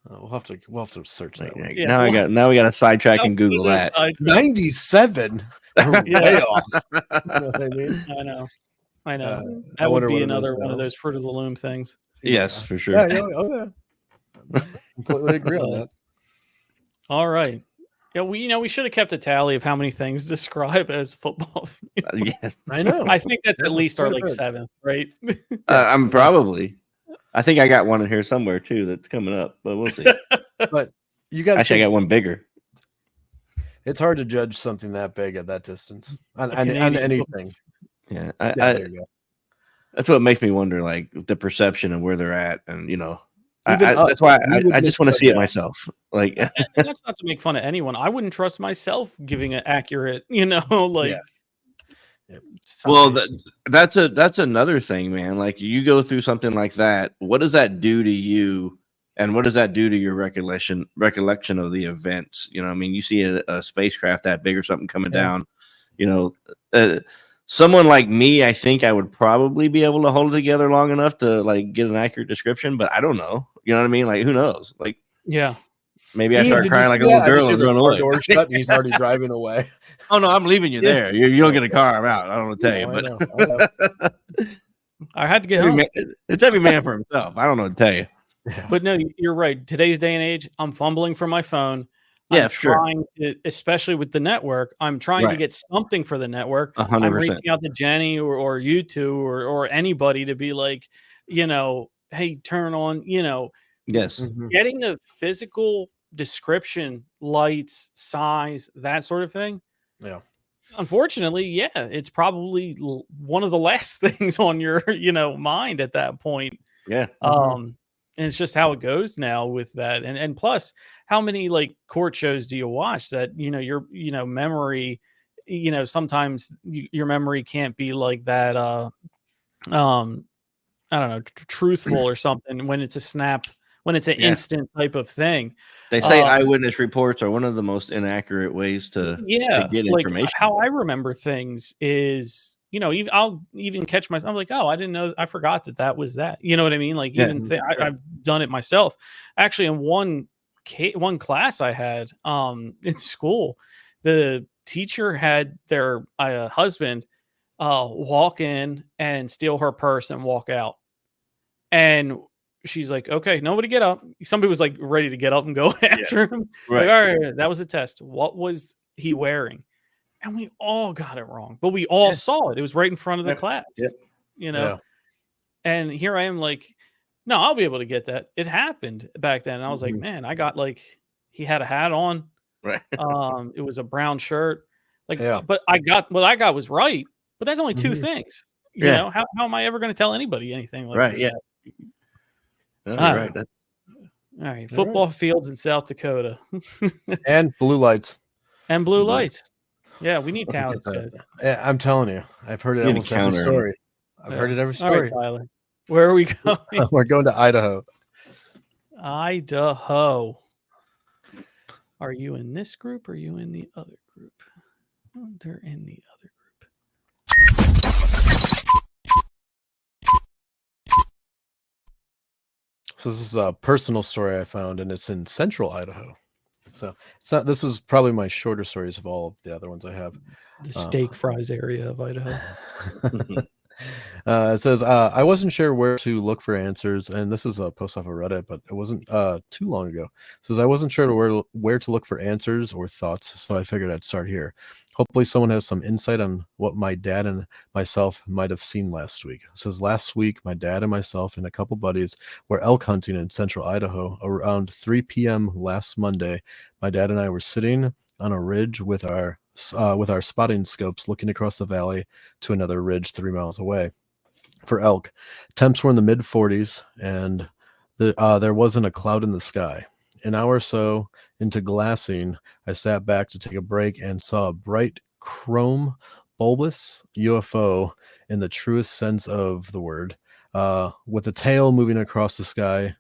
We'll have to search that. Yeah, now we got to sidetrack and Google that. 97. Way off. You know what I mean? I know. That would be another one of those Fruit of the Loom things. Yes, for sure. Yeah. Completely agree on that. All right. Yeah, we should have kept a tally of how many things describe as football. Yes, I know. I think that's at least our seventh, right? I'm probably. I think I got one in here somewhere too that's coming up, but we'll see. But you got I got one bigger. It's hard to judge something that big at that distance on anything. Yeah, there you go. That's what makes me wonder, like the perception and where they're at, and Even us, that's why we would I just want to misjudge see it that. myself. Like, And that's not to make fun of anyone. I wouldn't trust myself giving an accurate, like Yeah. well, size. that's another thing, man. Like you go through something like that. What does that do to you? And what does that do to your recollection of the events? You know, I mean, you see a spacecraft that big or something coming Yeah. down. You know, someone like me, I think I would probably be able to hold it together long enough to like get an accurate description. But I don't know. You know what I mean? Like, who knows? Like, Yeah. maybe I Ian, start did you crying see like a that? little I just girl hear and the run car away. door shut, and he's already driving away. Oh no, I'm leaving you Yeah. there. You don't get a Okay. car. I'm out. I don't want to tell you, Oh, but I know. I had to get every home. it's every man for himself. I don't know what to tell you. Yeah. But no, you're right. Today's day and age, I'm fumbling for my phone. Yeah, I'm sure. trying to, especially with the network, I'm trying to Right. get something for the network. 100%. I'm reaching out to Jenny or you two or anybody to be like, hey, turn on, Yes. Mhm. getting a physical description, lights, size, that sort of thing. Yeah. Unfortunately, yeah, it's probably one of the last things on your, mind at that point. Yeah. And it's just how it goes now with that. And plus, how many like court shows do you watch that, your, memory, sometimes your memory can't be like that, um, I don't know, truthful or something when it's a snap, when it's an Yeah. instant type of thing. They say Um, eyewitness reports are one of the most inaccurate ways to Yeah, get like, information. how I remember things is, I'll even catch myself, I'm like, "Oh, I didn't know, I forgot that was that." You know what I mean? Like, Yeah. even I've done it myself. Actually, in one class I had, in school, the teacher had their, husband, walk in and steal her purse and walk out. And she's like, "Okay, nobody get up." Somebody was, like, ready to get up and go after him. Like, Right. "Alright, that was a test. What was he wearing?" And we all got it wrong, but we all Yeah. saw it. It was right in front of the Yep. class, Yep. you know? Yeah. And here I am like, "No, I'll be able to get that." It happened back then, and I was like, Mhm. "Man, I got, like," he had a hat on, Right. it was a brown shirt, like, Yeah. but what I got was right, but that's only 2 Mhm. things, Yeah. How am I ever gonna tell anybody anything like Right. Yeah. that? No, I you're don't right. know. Alright, All right. football fields in South Dakota. And blue lights. And blue lights. Yeah, we need talents, guys. Yeah, I'm telling you, I've heard it You need to almost every counter 'em. story. I've Yeah. heard it every All right, story. Tyler. Where are we going? We're going to Idaho. Idaho. Are you in this group or are you in the other group? Oh, they're in the other group. So this is a personal story I found, and it's in central Idaho. So it's not. This is probably my shorter stories of all of the other ones I have. The steak fries area of Idaho. It says, I wasn't sure where to look for answers, and this is a post off of Reddit, but it wasn't too long ago. It says, I wasn't sure where to look for answers or thoughts, so I figured I'd start here. Hopefully someone has some insight on what my dad and myself might have seen last week. It says, last week, my dad and myself and a couple buddies were elk hunting in central Idaho around 3 p.m. last Monday. My dad and I were sitting on a ridge with our spotting scopes looking across the valley to another ridge 3 miles away for elk. Temps were in the mid 40s, and there wasn't a cloud in the sky. An hour or so into glassing, I sat back to take a break and saw a bright chrome bulbous UFO in the truest sense of the word, with a tail moving across the sky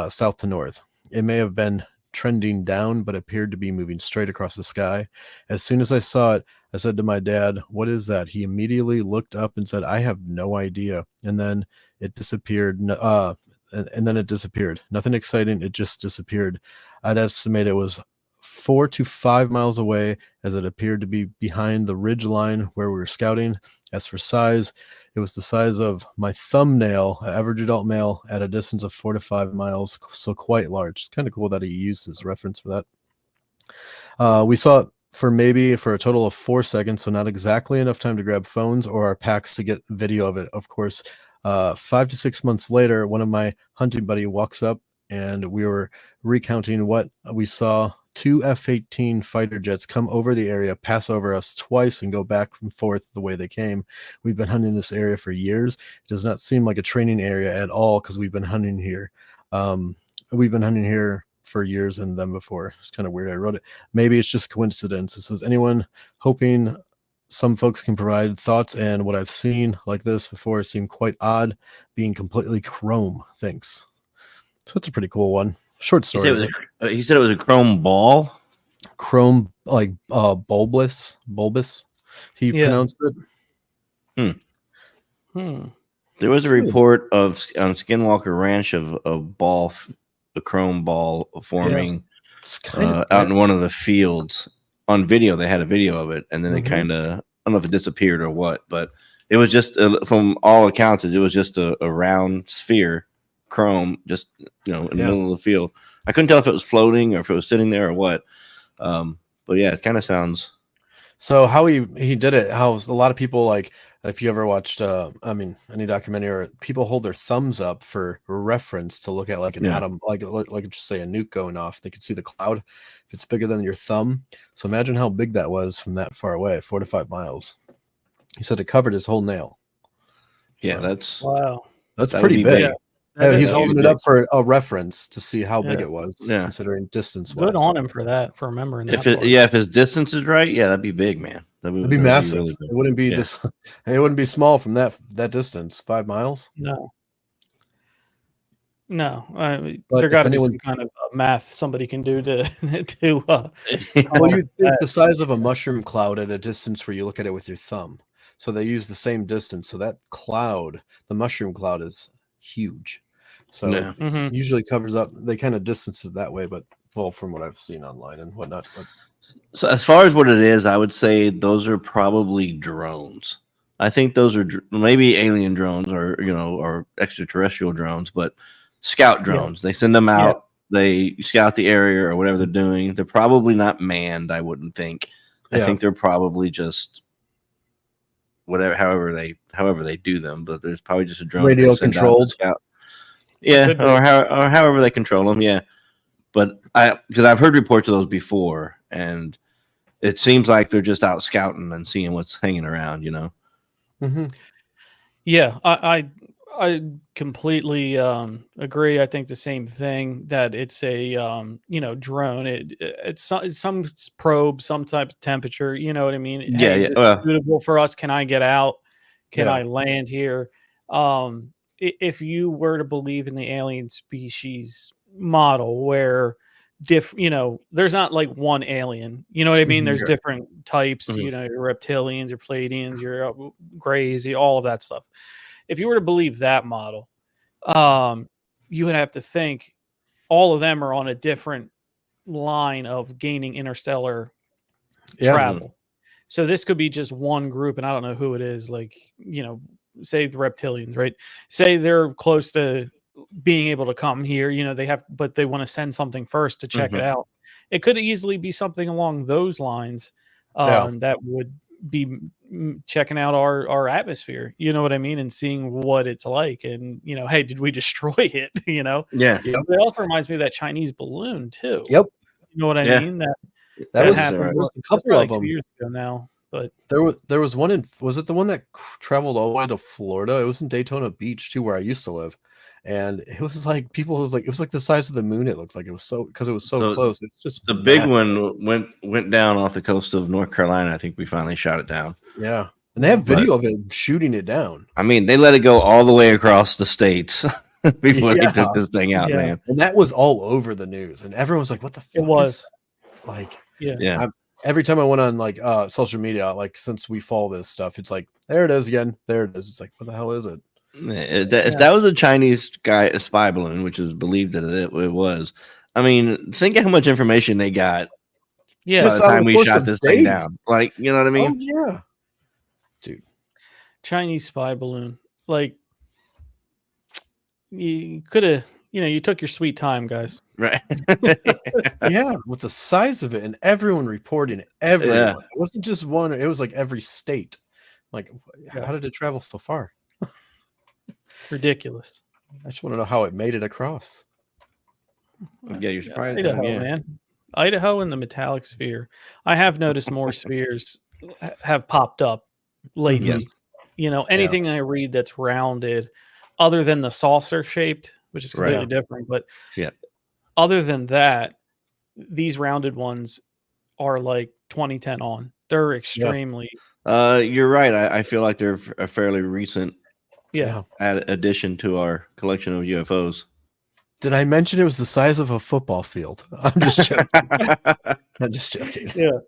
south to north. It may have been trending down, but appeared to be moving straight across the sky. As soon as I saw it, I said to my dad, "What is that?" He immediately looked up and said, "I have no idea." And then it disappeared. And then it disappeared. Nothing exciting. It just disappeared. I'd estimate it was 4 to 5 miles away, as it appeared to be behind the ridge line where we were scouting. As for size, it was the size of my thumbnail, an average adult male, at a distance of 4 to 5 miles, so quite large. It's kind of cool that he used his reference for that. We saw it for a total of 4 seconds, so not exactly enough time to grab phones or our packs to get video of it. Of course, 5 to 6 months later, one of my hunting buddy walks up, and we were recounting what we saw. 2 F-18 fighter jets come over the area, pass over us twice, and go back and forth the way they came. We've been hunting this area for years. It does not seem like a training area at all because we've been hunting here We've been hunting here for years and them before. It's kind of weird. I wrote it. Maybe it's just coincidence. It says, anyone hoping some folks can provide thoughts, and what I've seen like this before seemed quite odd, being completely chrome. Thanks. So it's a pretty cool one. Short story. He said it was a chrome ball. Chrome, like bulbous. He pronounced it. There was a report on Skinwalker Ranch of a chrome ball forming out in one of the fields. On video, they had a video of it, and then it kind of, I don't know if it disappeared or what, but it was just, from all accounts, it was just a round sphere, chrome, just, in the middle of the field. I couldn't tell if it was floating or if it was sitting there or what. But yeah, it kind of sounds. So how he did it, how a lot of people, like, if you ever watched, any documentary, or people hold their thumbs up for reference to look at like an atom, like just say a nuke going off. They could see the cloud if it's bigger than your thumb. So imagine how big that was from that far away, 4 to 5 miles. He said it covered his whole nail. Yeah, so, that's pretty big. He's holding it up for a reference to see how big it was, considering distance. Good on him for that, for remembering that. If his distance is right, that'd be big, man. That'd be massive. Really, it wouldn't be just. It wouldn't be small from that distance. 5 miles. No. There got to be some kind of math somebody can do to. Well, you think the size of a mushroom cloud at a distance where you look at it with your thumb. So they use the same distance. So that cloud, the mushroom cloud, is huge. So it usually covers up. They kind of distance it that way, but from what I've seen online and whatnot. So as far as what it is, I would say those are probably drones. I think those are maybe alien drones or extraterrestrial drones, but scout drones. They send them out. They scout the area or whatever they're doing. They're probably not manned, I wouldn't think. I think they're probably just however they do them, but there's probably just a drone radio controlled. Or however they control them. Yeah, but because I've heard reports of those before, and it seems like they're just out scouting and seeing what's hanging around. Yeah, I completely agree. I think the same thing, that it's a drone. It's some probe, some type of temperature. You know what I mean? Is this suitable for us? Can I get out? Can I land here? If you were to believe in the alien species model, where there's not like one alien. You know what I mean? There's different types. Your reptilians, your Pleiadians, your Greys, all of that stuff. If you were to believe that model, you would have to think all of them are on a different line of gaining interstellar travel. So this could be just one group, and I don't know who it is. Like, say the reptilians, right? Say they're close to being able to come here. But they want to send something first to check it out. It could easily be something along those lines that would be checking out our atmosphere, you know what I mean, and seeing what it's like, and hey, did we destroy it? It also reminds me of that Chinese balloon too. You know what I mean, that happened a couple of them 2 years ago now, but there was one was it the one that traveled all the way to Florida? It was in Daytona Beach too, where I used to live. And it was like it was like the size of the moon. It looks like it was so close. It's just the big one went down off the coast of North Carolina. I think we finally shot it down. Yeah, and they have video of it shooting it down. I mean, they let it go all the way across the states before they took this thing out, man. And that was all over the news, and everyone's like, "What the fuck?" It was every time I went on like social media, like since we follow this stuff, it's like there it is again. There it is. It's like, what the hell is it? If that was a Chinese a spy balloon, which is believed that it was, I mean, think how much information they got. Yeah, by the time we shot this thing down, like, you know what I mean? Oh yeah, dude. Chinese spy balloon, like, you could have, you took your sweet time, guys. Right? Yeah, with the size of it and everyone reporting it, everyone. It wasn't just one. It was like every state. Like, how did it travel so far? Ridiculous. I just want to know how it made it across. Yeah, you're surprised. Idaho, man. Idaho and the metallic sphere. I have noticed more spheres have popped up lately. Anything I read that's rounded, other than the saucer shaped, which is Right. completely different. But Yeah. other than that, these rounded ones are like 2010 on. They're extremely You're right. I feel like they're a fairly recent yeah. addition to our collection of UFOs. Did I mention it was the size of a football field? I'm just joking. I'm just joking. Yeah.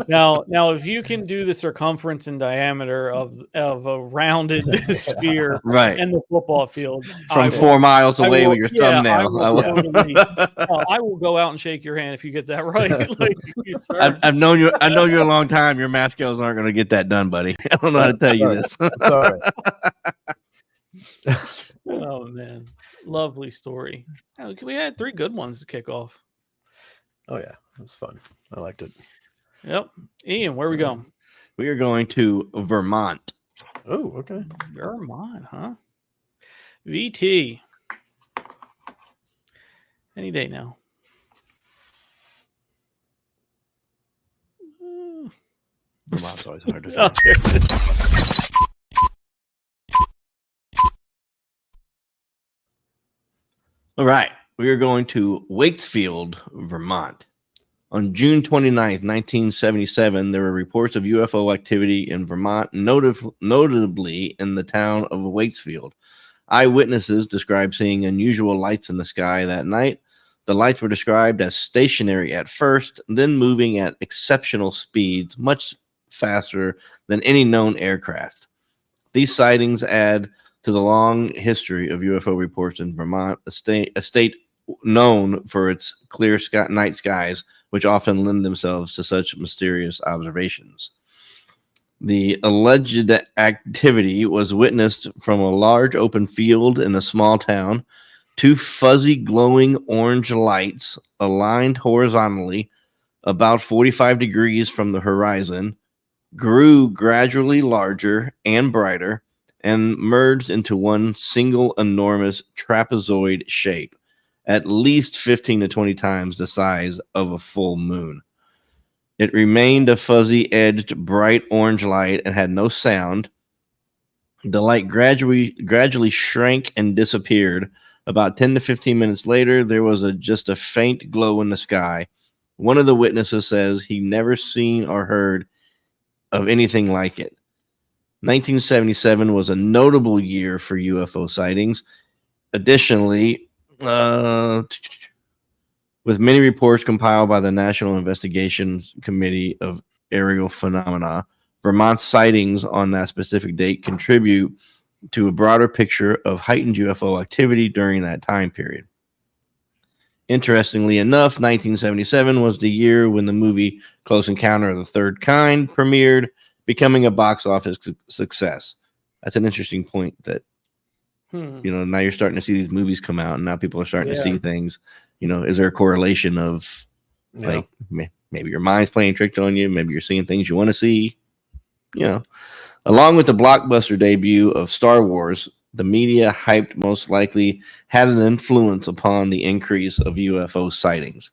Now, if you can do the circumference and diameter of a rounded sphere Right. in the football field From I 4 miles I away will- with your yeah, thumbnail. I will totally. I will go out and shake your hand if you get that right. Like, sir. I've known you. I know you a long time. Your math skills aren't going to get that done, buddy. I don't know how to tell you this. It's all right. Oh man, lovely story. We had 3 good ones to kick off. Oh yeah, it was fun. I liked it. Yep. Ian, where we going? We are going to Vermont. Oh, okay. Vermont, huh? VT. Any day now. Vermont's always hard to Oh, find. there it is. All right. We are going to Waitsfield, Vermont. On June 29th, 1977, there were reports of UFO activity in Vermont, notably in the town of Waitsfield. Eyewitnesses described seeing unusual lights in the sky that night. The lights were described as stationary at first, then moving at exceptional speeds, much faster than any known aircraft. These sightings add to the long history of UFO reports in Vermont, a state known for its clear night skies, which often lend themselves to such mysterious observations. The alleged activity was witnessed from a large open field in a small town. 2 fuzzy, glowing orange lights aligned horizontally about 45 degrees from the horizon, grew gradually larger and brighter, and merged into one single enormous trapezoid shape, at least 15 to 20 times the size of a full moon. It remained a fuzzy-edged, bright orange light and had no sound. The light gradually shrank and disappeared. About 10 to 15 minutes later, there was just a faint glow in the sky. One of the witnesses says he never seen or heard of anything like it. 1977 was a notable year for UFO sightings. Additionally, with many reports compiled by the National Investigations Committee of Aerial Phenomena, Vermont's sightings on that specific date contribute to a broader picture of heightened UFO activity during that time period. Interestingly enough, 1977 was the year when the movie Close Encounter of the Third Kind premiered, becoming a box office success. That's an interesting point that, now you're starting to see these movies come out and now people are starting to see things. Is there a correlation of like maybe your mind's playing tricks on you? Maybe you're seeing things you want to see, Along with the blockbuster debut of Star Wars, the media hyped most likely had an influence upon the increase of UFO sightings.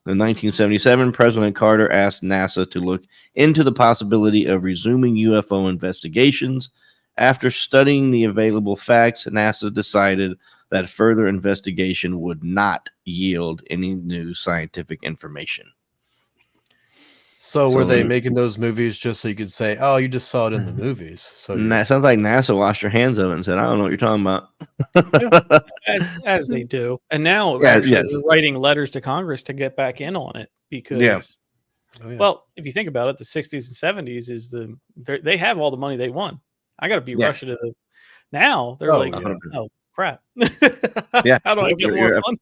In 1977, President Carter asked NASA to look into the possibility of resuming UFO investigations. After studying the available facts, NASA decided that further investigation would not yield any new scientific information. So were they making those movies just so you could say, "Oh, you just saw it in the movies"? So that sounds like NASA washed their hands of it and said, "I don't know what you're talking about." as they do, and now they're writing letters to Congress to get back in on it because, well, if you think about it, the 60s and 70s they have all the money they won. I got to be Russia to the now. They're oh crap, how do I get more fun?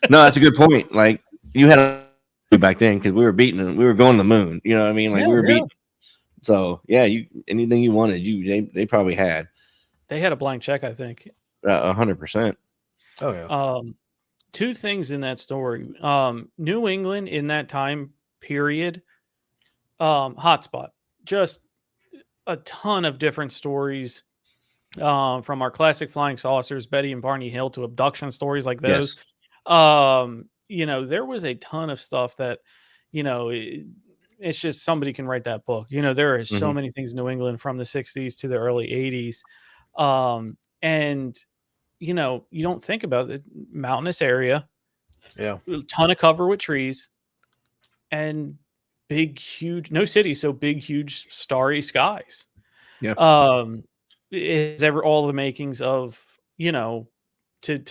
No, that's a good point. Like you had back then because we were beating them. We were going to the moon. You know what I mean? Like we were beating. So anything you wanted, they probably had. They had a blank check, I think. 100%. Oh yeah. 2 things in that story. New England in that time period, hotspot. Just a ton of different stories. From our classic flying saucers, Betty and Barney Hill, to abduction stories like those. There was a ton of stuff that, it's just somebody can write that book. There are so many things in New England from the 60s to the early 80s. And you don't think about it. Mountainous area, Yeah. a ton of cover with trees, and big, huge, no city, so big, huge, starry skies. Yeah. It has all the makings of, to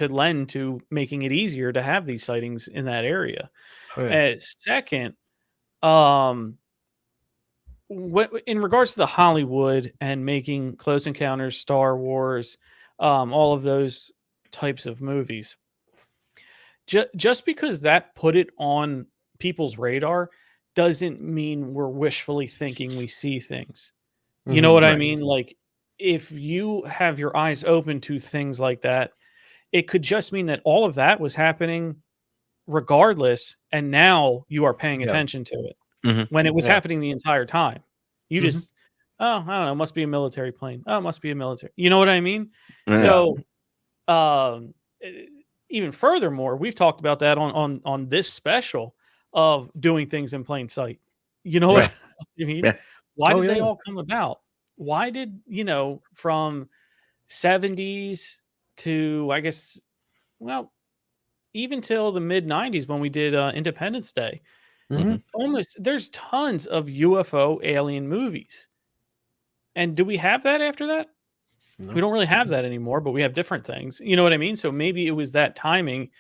lend to making it easier to have these sightings in that area. Oh, yeah. Second, um, in regards to the Hollywood and making Close Encounters, Star Wars, all of those types of movies, just because that put it on people's radar doesn't mean we're wishfully thinking we see things. You know what I Right. mean? Like, if you have your eyes open to things like that, it could just mean that all of that was happening regardless, and now you are paying Yeah. attention to it Mhm. when it was Yeah. happening the entire time. You just, oh, I don't know, must be a military plane. Oh, it must be a military. You know what I mean? Yeah. So, um, even furthermore, we've talked about that on this special of doing things in plain sight. You know Yeah. what I mean? Yeah. Why Oh, did they yeah. all come about? Why did, from 70s to, I guess, well, even till the mid 90s when we did Independence Day, Mhm. there's tons of UFO alien movies. And do we have that after that? No. We don't really have that anymore, but we have different things. You know what I mean? So maybe it was that timing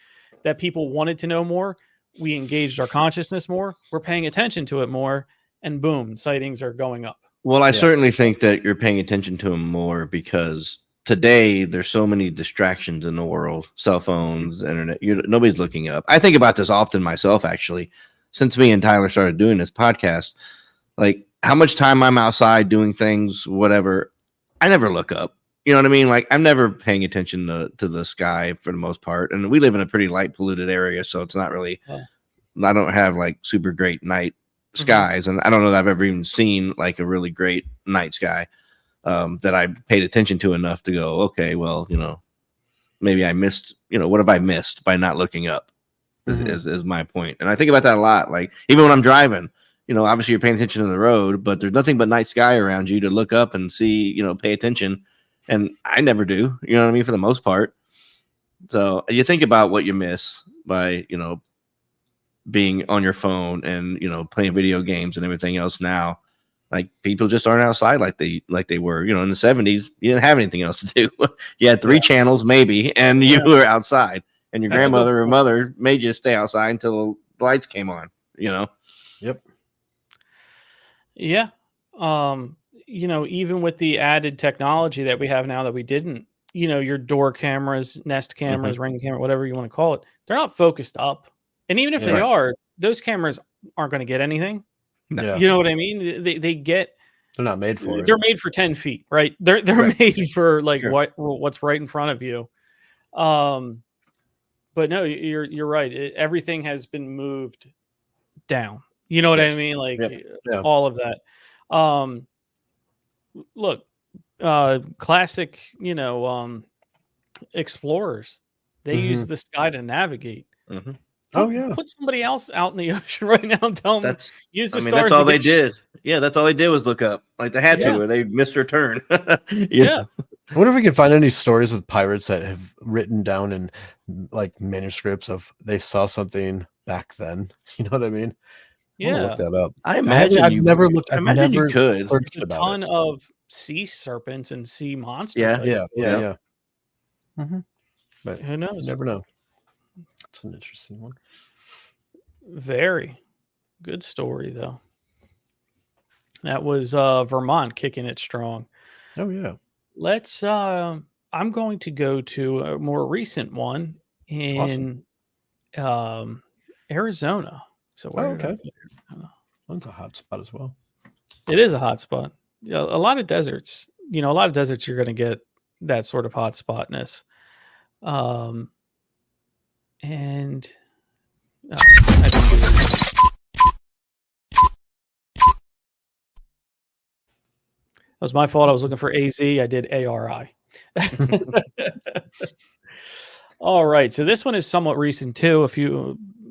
that people wanted to know more. We engaged our consciousness more. We're paying attention to it more. And boom, sightings are going up. Well, I Yes. certainly think that you're paying attention to them more because today there's so many distractions in the world, cell phones, internet. Nobody's looking up. I think about this often myself, actually, since me and Tyler started doing this podcast. Like how much time I'm outside doing things, whatever. I never look up. You know what I mean? Like I'm never paying attention to the sky for the most part. And we live in a pretty light polluted area, so it's not really. Wow. I don't have like super great night skies, and I don't know that I've ever even seen like a really great night sky that I paid attention to enough to go, okay, well, maybe I missed. What have I missed by not looking up? Is my point, and I think about that a lot. Like even when I'm driving, obviously you're paying attention to the road, but there's nothing but night sky around you to look up and see, pay attention, and I never do. You know what I mean? For the most part. So you think about what you miss by, being on your phone and playing video games and everything else now. Like people just aren't outside like they were. In the 70s, you didn't have anything else to do. You had three channels maybe, and you were outside. And your That's a good grandmother or point. mother made you stay outside until the lights came on. Yep. Yeah. Even with the added technology that we have now that we didn't, your door cameras, Nest cameras, Ring camera, whatever you want to call it, they're not focused up. And even if Yeah. they Right. are, those cameras aren't going to get anything. No. You know what I mean? They get, They're not made for it. they're made for 10 feet, right? They're Right. made for like Sure. what's right in front of you. But no, you're right. Everything has been moved down. You know what I Yes. mean? Like Yeah. all of that. Look, classic, explorers. They use the sky to navigate. Mm-hmm. Oh, yeah. Put somebody else out in the ocean right now and tell them use the stars. That's all to they get you. did. Yeah, that's all they did was look up. Like they had Yeah. to, or they missed their turn. Yeah. I wonder if we can find any stories with pirates that have written down in like manuscripts of they saw something back then. You know what I mean? I wanna Yeah. look that up. I imagine I've you never looked. I I've imagine you never could. searched There's a about ton it. of sea serpents and sea monster Yeah. type. Yeah. But Who you knows? never know. That's an interesting one. Very good story though. That was Vermont kicking it strong. Oh yeah. Let's I'm going to go to a more recent one in Arizona. So where did I okay. put Arizona? That's a hot spot as well. It is a hot spot. Yeah, a lot of deserts. A lot of deserts you're going to get that sort of hot spotness. And I didn't do this. That was my fault. I was looking for AZ. I did ARI. All right. So this one is somewhat recent too.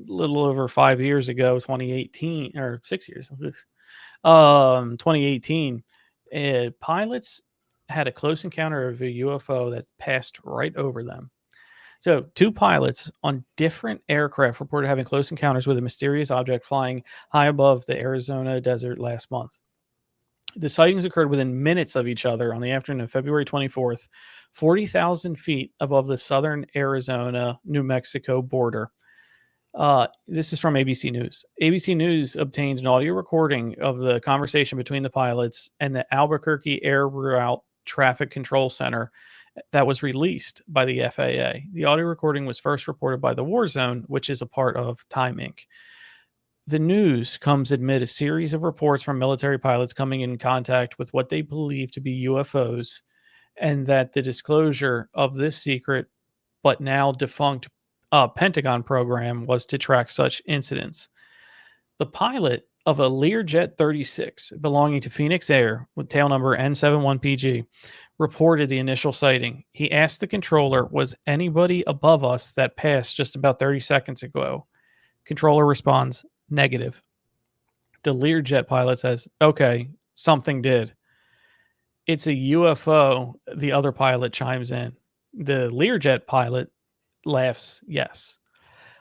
Little over 5 years ago, 2018 or 6 years. 2018. Pilots had a close encounter of a UFO that passed right over them. So, 2 pilots on different aircraft reported having close encounters with a mysterious object flying high above the Arizona desert last month. The sightings occurred within minutes of each other on the afternoon of February 24th, 40,000 feet above the southern Arizona New Mexico border. This is from ABC News. ABC News obtained an audio recording of the conversation between the pilots and the Albuquerque Air Route Traffic Control Center that was released by the FAA. The audio recording was first reported by the War Zone, which is a part of Time Inc. The news comes amid a series of reports from military pilots coming in contact with what they believe to be UFOs, and that the disclosure of this secret but now defunct Pentagon program was to track such incidents. The pilot of a Learjet 36 belonging to Phoenix Air with tail number N71PG reported the initial sighting. He asked the controller, "Was anybody above us that passed just about 30 seconds ago?" Controller responds, "Negative." The Learjet pilot says, "Okay, something did." "It's a UFO," the other pilot chimes in. The Learjet pilot laughs, "Yes."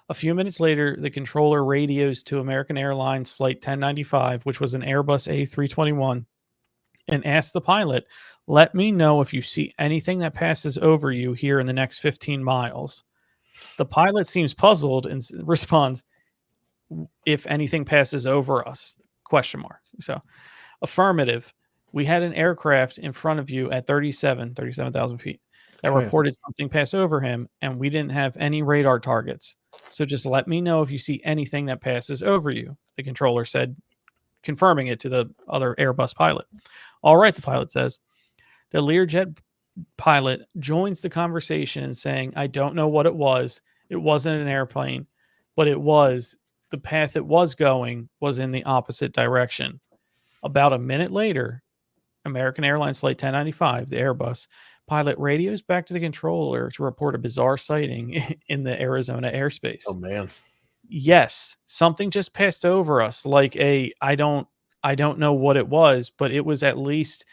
A few minutes later, the controller radios to American Airlines Flight 1095, which was an Airbus A321, and asks the pilot, "Let me know if you see anything that passes over you here in the next 15 miles." The pilot seems puzzled and responds, "If anything passes over us?" Question mark. So, affirmative. "We had an aircraft in front of you at 37,000 feet that Oh, yeah. reported something pass over him, and we didn't have any radar targets. So just let me know if you see anything that passes over you," the controller said, confirming it to the other Airbus pilot. "All right," the pilot says. The Learjet pilot joins the conversation and saying, "I don't know what it was. It wasn't an airplane, but the path it was going was in the opposite direction." About a minute later, American Airlines Flight 1095, the Airbus, pilot radios back to the controller to report a bizarre sighting in the Arizona airspace. Oh man. "Yes, something just passed over us, like I don't know what it was, but it was at least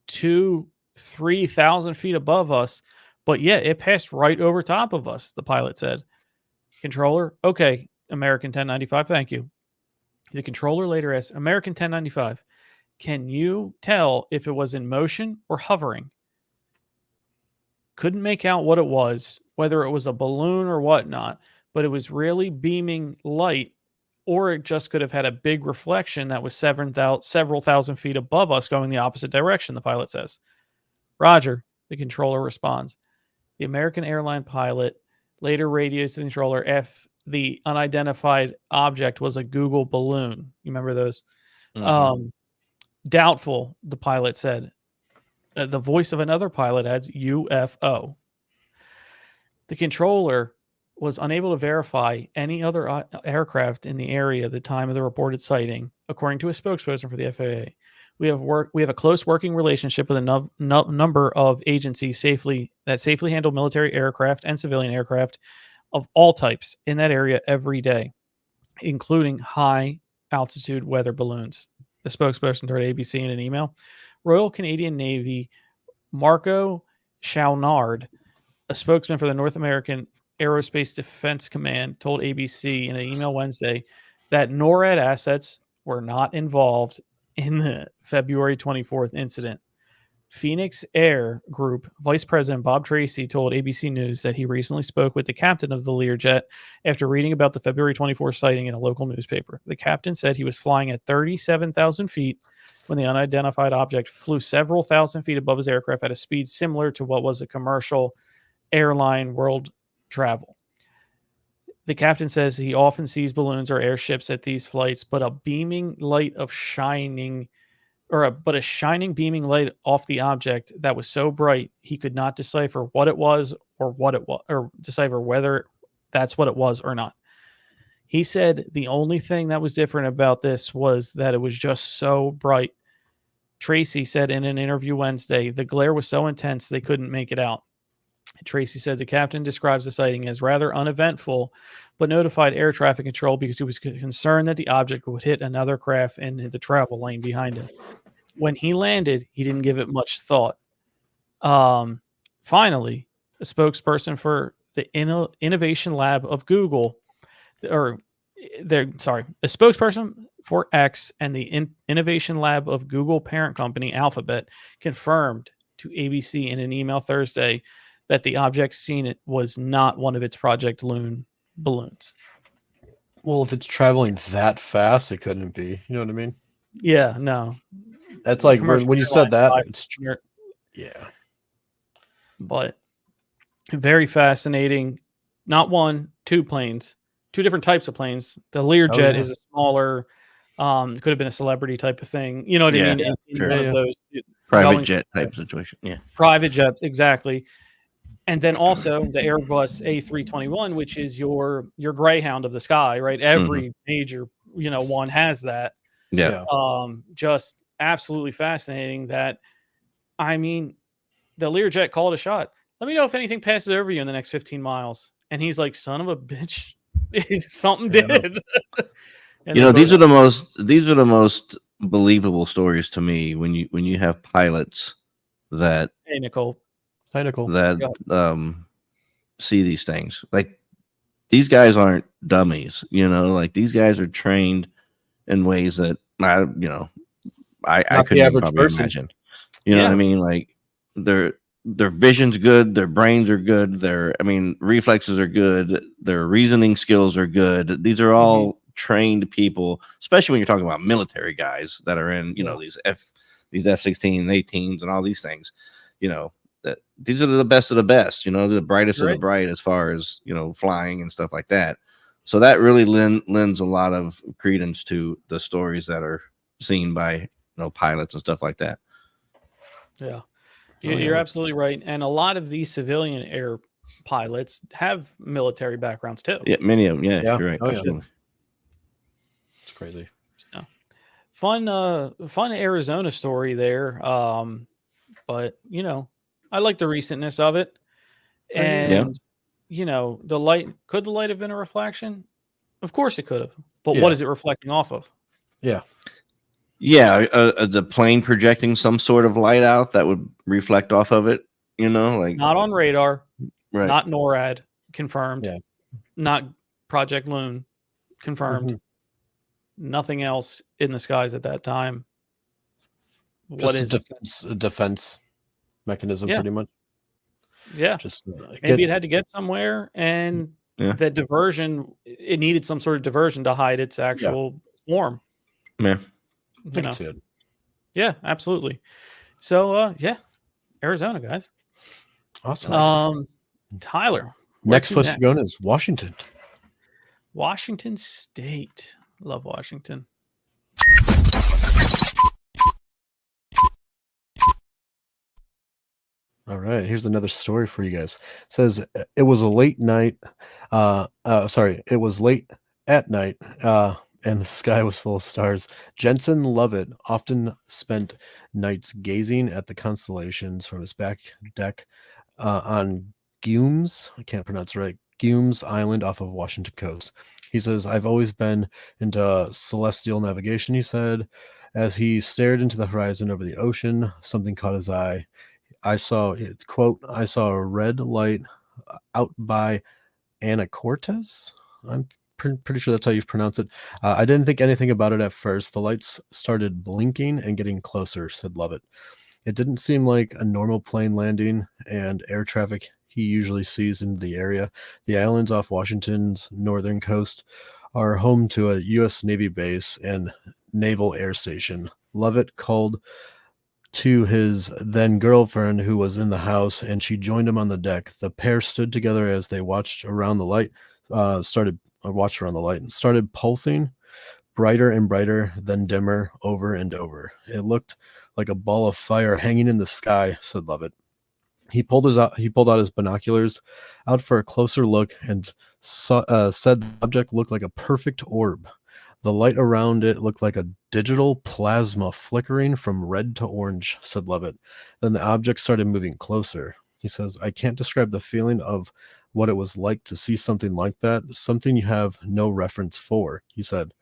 3,000 feet above us. But yeah, it passed right over top of us," the pilot said. Controller, "Okay, American 1095, thank you." The controller later asked, "American 1095, can you tell if it was in motion or hovering?" Couldn't make out what it was, whether it was a balloon or whatnot, but it was really beaming light, or it just could have had a big reflection that was several thousand feet above us going the opposite direction, the pilot says. "Roger," the controller responds. The American airline pilot later radios to the controller if the unidentified object was a Google balloon. You remember those? Mhm. Doubtful, the pilot said. The voice of another pilot adds UFO. The controller was unable to verify any other aircraft in the area at the time of the reported sighting, according to a spokesperson for the FAA. We have a close working relationship with a number of agencies that safely handle military aircraft and civilian aircraft of all types in that area every day, including high altitude weather balloons, the spokesperson told ABC in an email. Royal Canadian Navy Marco Chouinard, a spokesman for the North American Aerospace Defense Command, told ABC in an email Wednesday that NORAD assets were not involved in the February 24th incident. Phoenix Air Group Vice President Bob Tracy told ABC News that he recently spoke with the captain of the Learjet after reading about the February 24th sighting in a local newspaper. The captain said he was flying at 37,000 feet when the unidentified object flew several thousand feet above his aircraft at a speed similar to what was a commercial airline world travel. The captain says he often sees balloons or airships at these flights, but a shining beaming light off the object that was so bright he could not decipher what it was or decipher whether that's what it was or not. He said the only thing that was different about this was that it was just so bright. Tracy said in an interview Wednesday, the glare was so intense they couldn't make it out. Tracy said the captain describes the sighting as rather uneventful, but notified air traffic control because he was concerned that the object would hit another craft in the travel lane behind him. When he landed, he didn't give it much thought. Finally, a spokesperson for the Innovation Lab of Google, or a spokesperson for X and the Innovation Lab of Google parent company Alphabet confirmed to ABC in an email Thursday that the object seen was not one of its Project Loon balloons. Well, if it's traveling that fast, it couldn't be. You know what I mean? Yeah, no. That's like Commercial when you said that, airlines it's yeah. but very fascinating. Not one, two planes, two different types of planes. The Learjet yeah. is a smaller, could have been a celebrity type of thing. You know what I Yeah, mean? In sure. one Yeah. of those Private going jet for type situation. Yeah. private jets, exactly. And then also the Airbus A321, which is your Greyhound of the sky, right? Every major, one has that. Yeah. Just absolutely fascinating that, I mean, the Learjet called a shot. Let me know if anything passes over you in the next 15 miles. And he's like, son of a bitch. Something Yeah. did. And You they know, both, these are the most believable stories to me when you have pilots that hey, Nicole. Technical. that Yeah. see these things. Like, these guys aren't dummies, like these guys are trained in ways that I Not the couldn't even average probably person. imagine. You know what I Yeah. mean? Like, their vision's good, their brains are good, their reflexes are good, their reasoning skills are good. These are all trained people, especially when you're talking about military guys that are in, Yeah. these F-16 and 18s and all these things. That these are the best of the best, the brightest of the Right. bright as far as, flying and stuff like that. So that really lends a lot of credence to the stories that are seen by, pilots and stuff like that. Yeah. Oh, yeah. You're absolutely right. And a lot of these civilian air pilots have military backgrounds too. Yeah, many of them. Yeah, Yeah. you're right. Oh, yeah. Absolutely. It's crazy. So fun Arizona story there. But I like the recentness of it. And the light, could the light have been a reflection? Of course it could have. But what Yeah. is it reflecting off of? Yeah. Yeah, the plane projecting some sort of light out that would reflect off of it. Like, Not on radar, right. not NORAD, confirmed. Yeah. Not Project Loon, confirmed. Mhm. Nothing else in the skies at that time. What Just is it? a defense mechanism, Yeah. pretty much. Yeah. Just Maybe it had to get somewhere, and Yeah. that diversion, it needed some sort of diversion to hide its actual form. Yeah. You know? see it. Yeah, absolutely. So, Arizona, guys. Awesome. Tyler, Next place to go is Washington. Washington State. Love Washington. All right, here's another story for you guys. It says it was a late night. It was late at night, and the sky was full of stars. Jensen Lovett often spent nights gazing at the constellations from his back deck on Gumes. I can't pronounce it right. Gumes Island off of Washington coast. He says, "I've always been into celestial navigation," he said. As he stared into the horizon over the ocean, something caught his eye. I saw a red light out by Anacortes. I'm pretty sure that's how you pronounce it. I didn't think anything about it at first. The lights started blinking and getting closer," said Lovett. "It didn't seem like a normal plane landing and air traffic he usually sees in the area. The islands off Washington's northern coast are home to a U.S. Navy base and naval air station." Lovett called to his then girlfriend, who was in the house, and she joined him on the deck. The pair stood together as they watched around the light. Watched around the light and started pulsing, brighter and brighter, then dimmer, over and over. "It looked like a ball of fire hanging in the sky," said Lovett. He pulled out his binoculars out for a closer look and said the object looked like a perfect orb. "The light around it looked like a digital plasma flickering from red to orange," said Lovett. Then the object started moving closer. He says, "I can't describe the feeling of what it was like to see something like that, something you have no reference for," he said.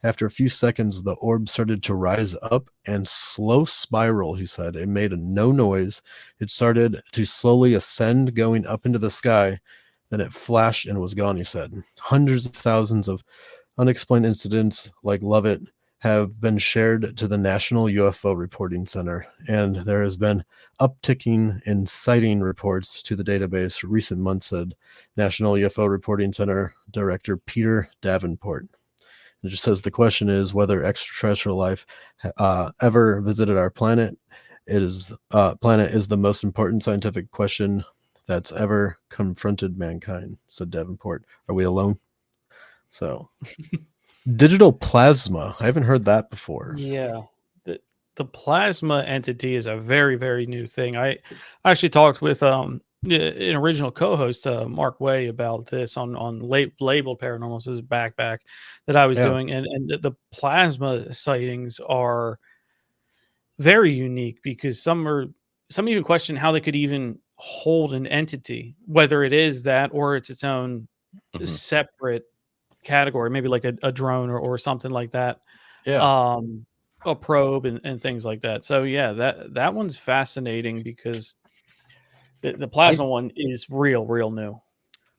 After a few seconds, the orb started to rise up and slow spiral, he said. It made no noise. It started to slowly ascend, going up into the sky. Then it flashed and was gone, he said. Hundreds of thousands of unexplained incidents like Lovett have been shared to the National UFO Reporting Center, and there has been upticking in sighting reports to the database recent months, said National UFO Reporting Center Director Peter Davenport. It just says the question is whether extraterrestrial life ever visited our planet. Planet is the most important scientific question that's ever confronted mankind, said Davenport. Are we alone? So, digital plasma. I haven't heard that before. Yeah. The plasma entity is a very, very new thing. I actually talked with an original co-host, Mark Way, about this on labeled paranormal. This is back that I was doing, and the plasma sightings are very unique because some even question how they could even hold an entity, whether it is that or it's its own separate category, maybe like a drone or something like that. Yeah. A probe and things like that. So yeah, that one's fascinating because the plasma one is real new.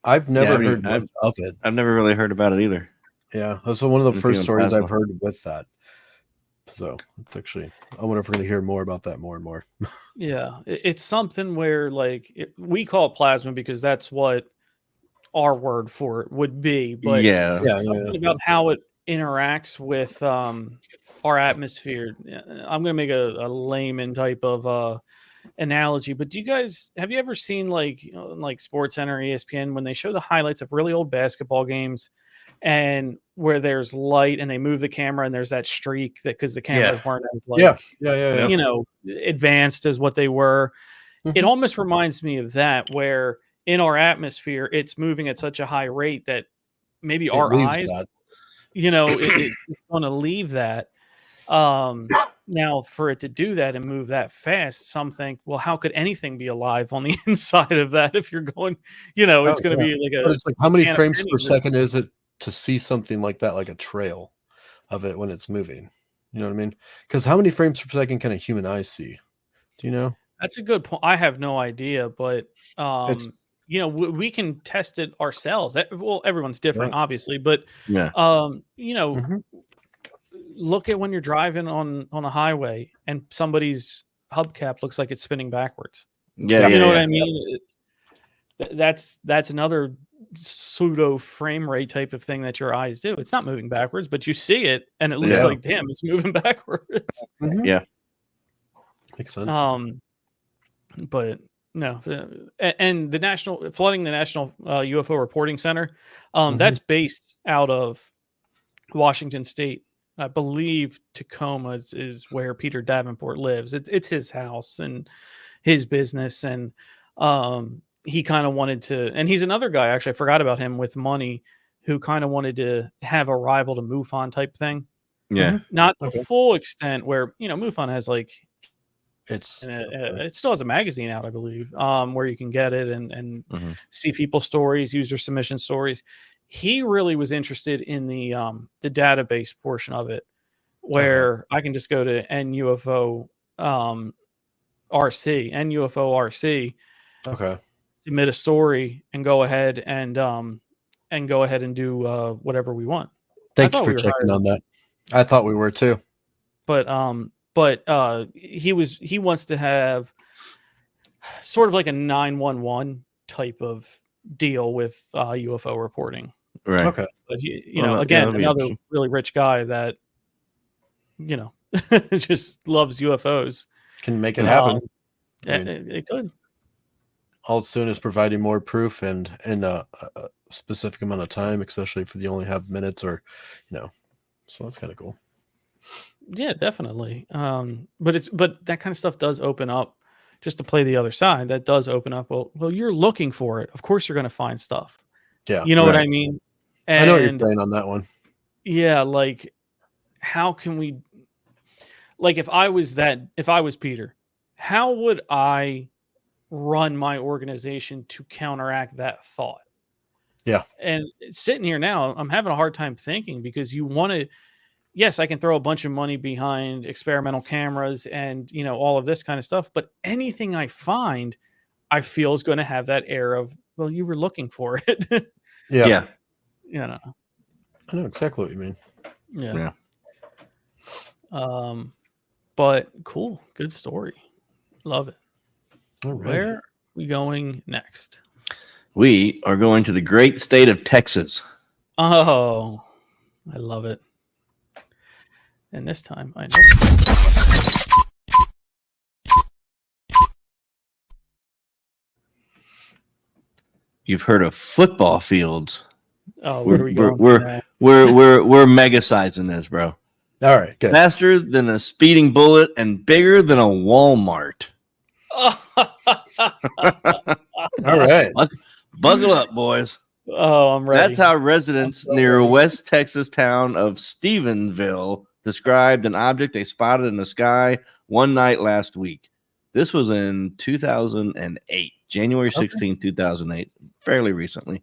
I've never heard much of it. I've never really heard about it either. Yeah, that's one of the Anything first on stories plasma. I've heard with that. So it's actually, I wonder if we're going to hear more about that more and more. Yeah, it's something where like we call it plasma because that's what our word for it would be, but something about how it interacts with our atmosphere. I'm going to make a layman type of analogy, but have you ever seen like like Sports Center, ESPN, when they show the highlights of really old basketball games and where there's light and they move the camera and there's that streak that because the cameras weren't as like you know, advanced as what they were. It almost reminds me of that, where in our atmosphere it's moving at such a high rate that maybe our eyes, you know, it's going to leave that. Now for it to do that and move that fast, some think, well, how could anything be alive on the inside of that if you're going, you know, it's going to be like But it's like how many frames per second is it to see something like that, like a trail of it when it's moving? You know what I mean? Because how many frames per second can a human eye see? Do you know? That's a good point. I have no idea, but you know, we can test it ourselves. Well, everyone's different, obviously, but you know, look at when you're driving on the highway and somebody's hubcap looks like it's spinning backwards. You know what I mean? That's another pseudo frame rate type of thing that your eyes do. It's not moving backwards, but you see it and it looks like, damn, it's moving backwards. Yeah. Makes sense. But no, and the National UFO Reporting Center, that's based out of Washington State. I believe Tacoma is where Peter Davenport lives. It's his house and his business, and he kind of wanted to. And he's another guy. Actually, I forgot about him with money, who kind of wanted to have a rival to MUFON type thing. Yeah, not the full extent where MUFON has like. it still has a magazine out, I believe, where you can get it and see people's stories, user submission stories. He really was interested in the database portion of it, where I can just go to NUFO RC, submit a story, and go ahead and do whatever we want. Thank you for checking on that. I thought we were too. But he wants to have sort of like a 911 type of deal with UFO reporting. Right. Okay. But another really rich guy that just loves UFOs. Can make it happen. It could. All as soon as providing more proof and in a specific amount of time, especially if you only have minutes or, so that's kind of cool. Yeah, definitely. But that kind of stuff does open up, just to play the other side. That does open up. Well, you're looking for it. Of course, you're going to find stuff. Yeah, you know what I mean. And I know what you're saying on that one. Yeah, like how can we? Like if I was Peter, how would I run my organization to counteract that thought? Yeah. And sitting here now, I'm having a hard time thinking because you want to. yes, I can throw a bunch of money behind experimental cameras and, all of this kind of stuff, but anything I find, I feel is going to have that air of, well, you were looking for it. Yeah. You know. I know exactly what you mean. Yeah. But cool. Good story. Love it. All right. Where are we going next? We are going to the great state of Texas. Oh, I love it. And this time I know. You've heard of football fields. Oh, where are we going? We're mega sizing this, bro. All right, good. Faster than a speeding bullet and bigger than a Walmart. All right. Buckle up, boys. Oh, I'm ready. That's how residents near West Texas town of Stephenville described an object they spotted in the sky one night last week. This was in 2008, January 16, 2008, fairly recently.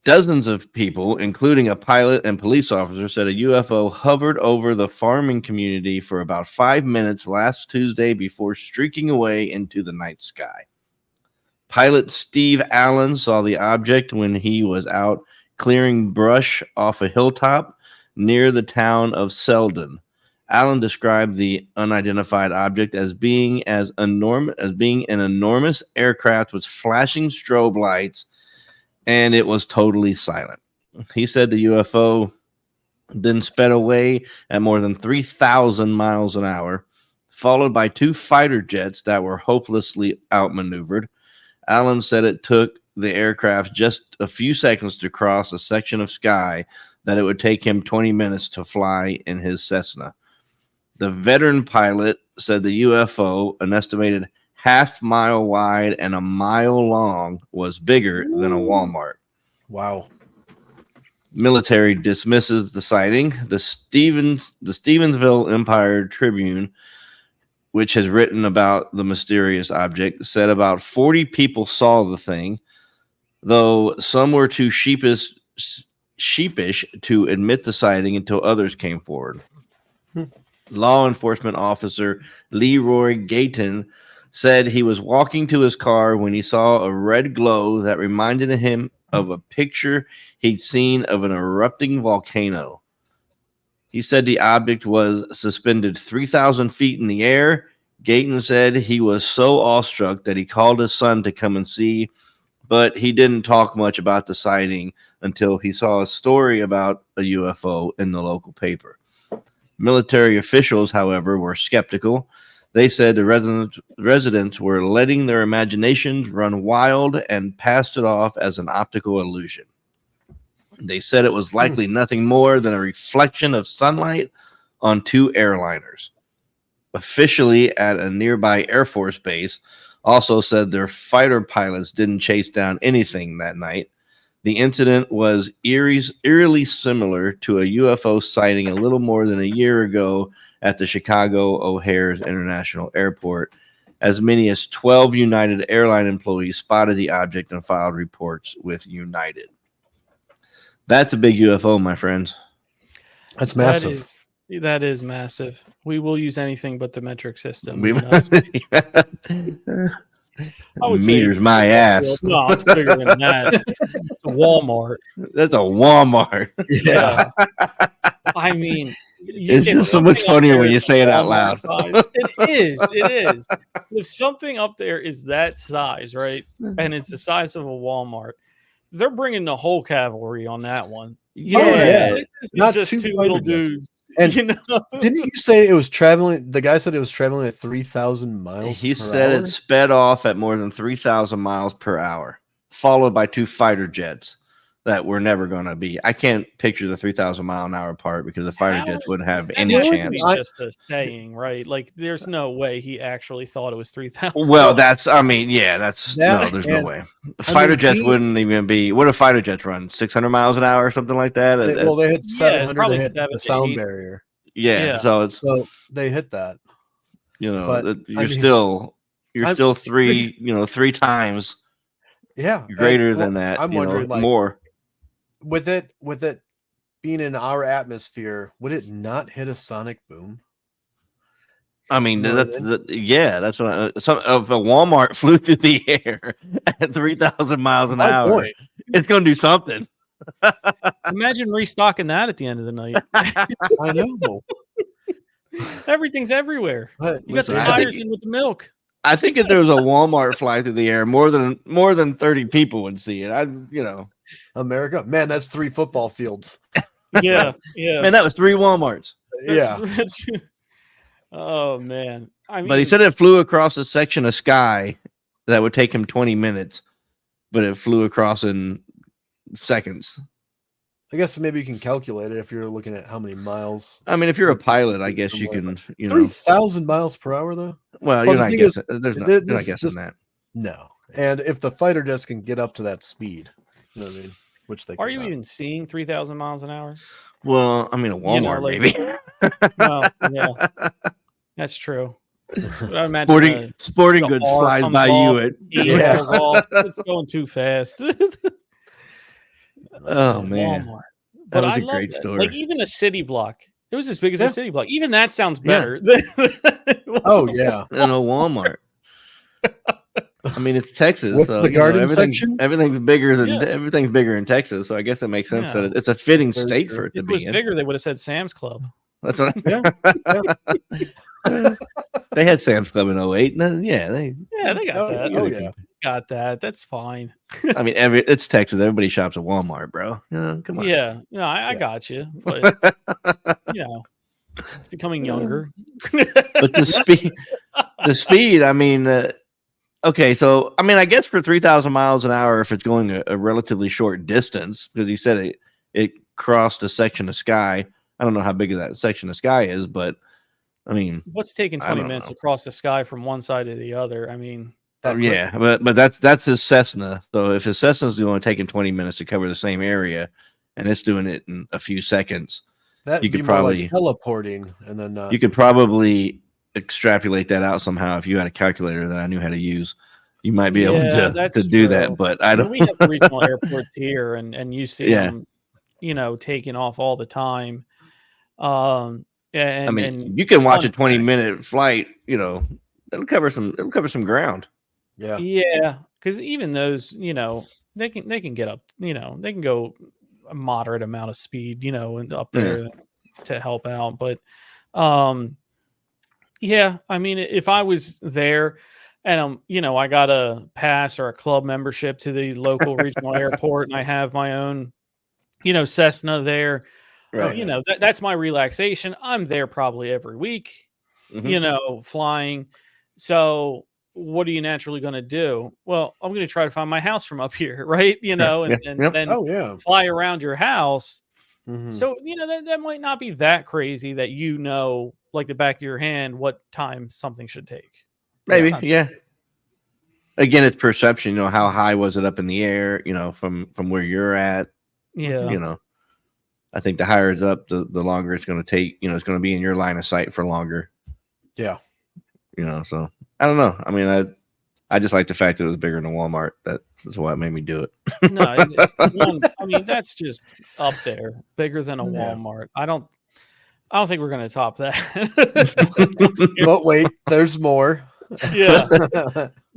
Dozens of people, including a pilot and police officer, said a UFO hovered over the farming community for about 5 minutes last Tuesday before streaking away into the night sky. Pilot Steve Allen saw the object when he was out clearing brush off a hilltop near the town of Selden. Allen described the unidentified object as being an enormous aircraft with flashing strobe lights, and it was totally silent. He said the UFO then sped away at more than 3,000 miles an hour, followed by 2 fighter jets that were hopelessly outmaneuvered. Allen said it took the aircraft just a few seconds to cross a section of sky that it would take him 20 minutes to fly in his Cessna. The veteran pilot said the UFO, an estimated half-mile wide and a mile long, was bigger than a Walmart. Wow. Military dismisses the sighting. The Stevensville Empire Tribune, which has written about the mysterious object, said about 40 people saw the thing, though some were too sheepish to admit the sighting until others came forward. Law enforcement officer Leroy Gayton said he was walking to his car when he saw a red glow that reminded him of a picture he'd seen of an erupting volcano. He said the object was suspended 3,000 feet in the air. Gayton said he was so awestruck that he called his son to come and see, but he didn't talk much about the sighting until he saw a story about a UFO in the local paper. Military officials, however, were skeptical. They said the residents were letting their imaginations run wild and passed it off as an optical illusion. They said it was likely nothing more than a reflection of sunlight on 2 airliners. Officially at a nearby Air Force base also said their fighter pilots didn't chase down anything that night. The incident was eerily similar to a UFO sighting a little more than a year ago at the Chicago O'Hare International Airport. As many as 12 United Airline employees spotted the object and filed reports with United. That's a big UFO, my friends. That's massive. That is massive. We will use anything but the metric system. I would say Meters my ass. No, it's bigger than that. It's a Walmart. That's a Walmart. Yeah. I mean, it's just so much funnier when you say it out loud. It is. It is. If something up there is that size, right, and it's the size of a Walmart, they're bringing the whole cavalry on that one. Yeah. This is just 2 little dudes. And didn't you say it was traveling? The guy said it was traveling at 3,000 miles. He said it sped off at more than 3,000 miles per hour, followed by 2 fighter jets that were never going to be. I can't picture the 3,000 mile an hour part because the fighter jets wouldn't have any chance. Just a saying, right? Like, there's no way he actually thought it was 3,000. Well, there's no way. Fighter jets wouldn't even be. What if fighter jets run 600 miles an hour or something like that? They hit 700 to hit the sound barrier. Yeah, so they hit that. You're still 3 times. Yeah, greater than that. I'm wondering, more with it being in our atmosphere, would it not hit a sonic boom? I mean, You know what I that's what. If a Walmart flew through the air at 3,000 miles an My hour, point. it's going to do something. Imagine restocking that at the end of the night. I know. Everything's everywhere. But You got the listen, I tires think- in with the milk. I think if there was a Walmart fly through the air, more than 30 people would see it. America, man, that's 3 football fields. Yeah, yeah. Man, that was 3 Walmarts. That's- oh man. I mean, But he said it flew across a section of sky that would take him 20 minutes, but it flew across in seconds. I guess maybe you can calculate it if you're looking at how many miles. I mean, if you're a pilot, I guess you can, 3,000 miles per hour, though. Well, Well, you're the not thing is, guessing. You're not guessing that. No. And if the fighter jets can get up to that speed, you know what I mean? Which they are you cannot. even seeing 3,000 miles an hour? Well, I mean, a Walmart, like- maybe. Well, yeah, that's true. But I imagine sporting the goods R flies comes by off, you. Yeah. falls off. It's going too fast. Oh man, Walmart. that But was I a love great that. story. Like even a city block. It was as big as Yeah. a city block. Even that sounds Yeah. better. than it was Oh, a- yeah. And a Walmart. I mean, it's Texas, With so the garden everything's, section? everything's bigger than Yeah. everything's bigger in Texas. So I guess it makes sense Yeah. that it's a fitting Very state true. for it to If it be was in. bigger, they would have said Sam's Club. That's what Yeah. they had Sam's Club in 08. Yeah, Yeah, they got Oh, that. oh, yeah. Got that. That's fine. I mean, it's Texas. Everybody shops at Walmart, bro. Come on. Yeah. No, I Yeah. got you. But it's becoming younger. But the speed. I mean, okay. So I mean, I guess for 3,000 miles an hour, if it's going a relatively short distance, because he said it crossed a section of sky. I don't know how big of that section of sky is, but I mean, What's taking I 20 don't minutes know. to cross the sky from one side to the other? I mean, yeah, but that's his Cessna. So if his Cessna's going to take him 20 minutes to cover the same area, and it's doing it in a few seconds, That You you could could probably probably- teleporting and then you could probably extrapolate that out somehow if you had a calculator that I knew how to use. You might be able Yeah, to that's do true. that, but I don't. we have regional airports here, and you see Yeah. them, taking off all the time. And I mean, and you can watch fun a 20-minute fact- flight. It'll cover some ground. yeah. Yeah, because even those, they can get up, they can go a moderate amount of speed, and up there to help out. But yeah, I mean, if I was there and I got a pass or a club membership to the local regional airport, and I have my own, Cessna there, Right. that's my relaxation. I'm there probably every week, Mhm. flying. So what are you naturally going to do? Well, I'm going to try to find my house from up here, right? And Yeah. Yep. then Oh, yeah. fly around your house. Mhm. So, that might not be that crazy that like the back of your hand, what time something should take. Maybe, It's not- yeah. Again, it's perception. How high was it up in the air? From where you're at. Yeah. I think the higher it's up, the longer it's going to take. It's going to be in your line of sight for longer. Yeah. So I don't know. I mean, I just like the fact that it was bigger than Walmart. That's what made me do it. No, I mean, that's just up there, bigger than a Yeah. Walmart. I don't think we're going to top that. But wait, there's more. Yeah.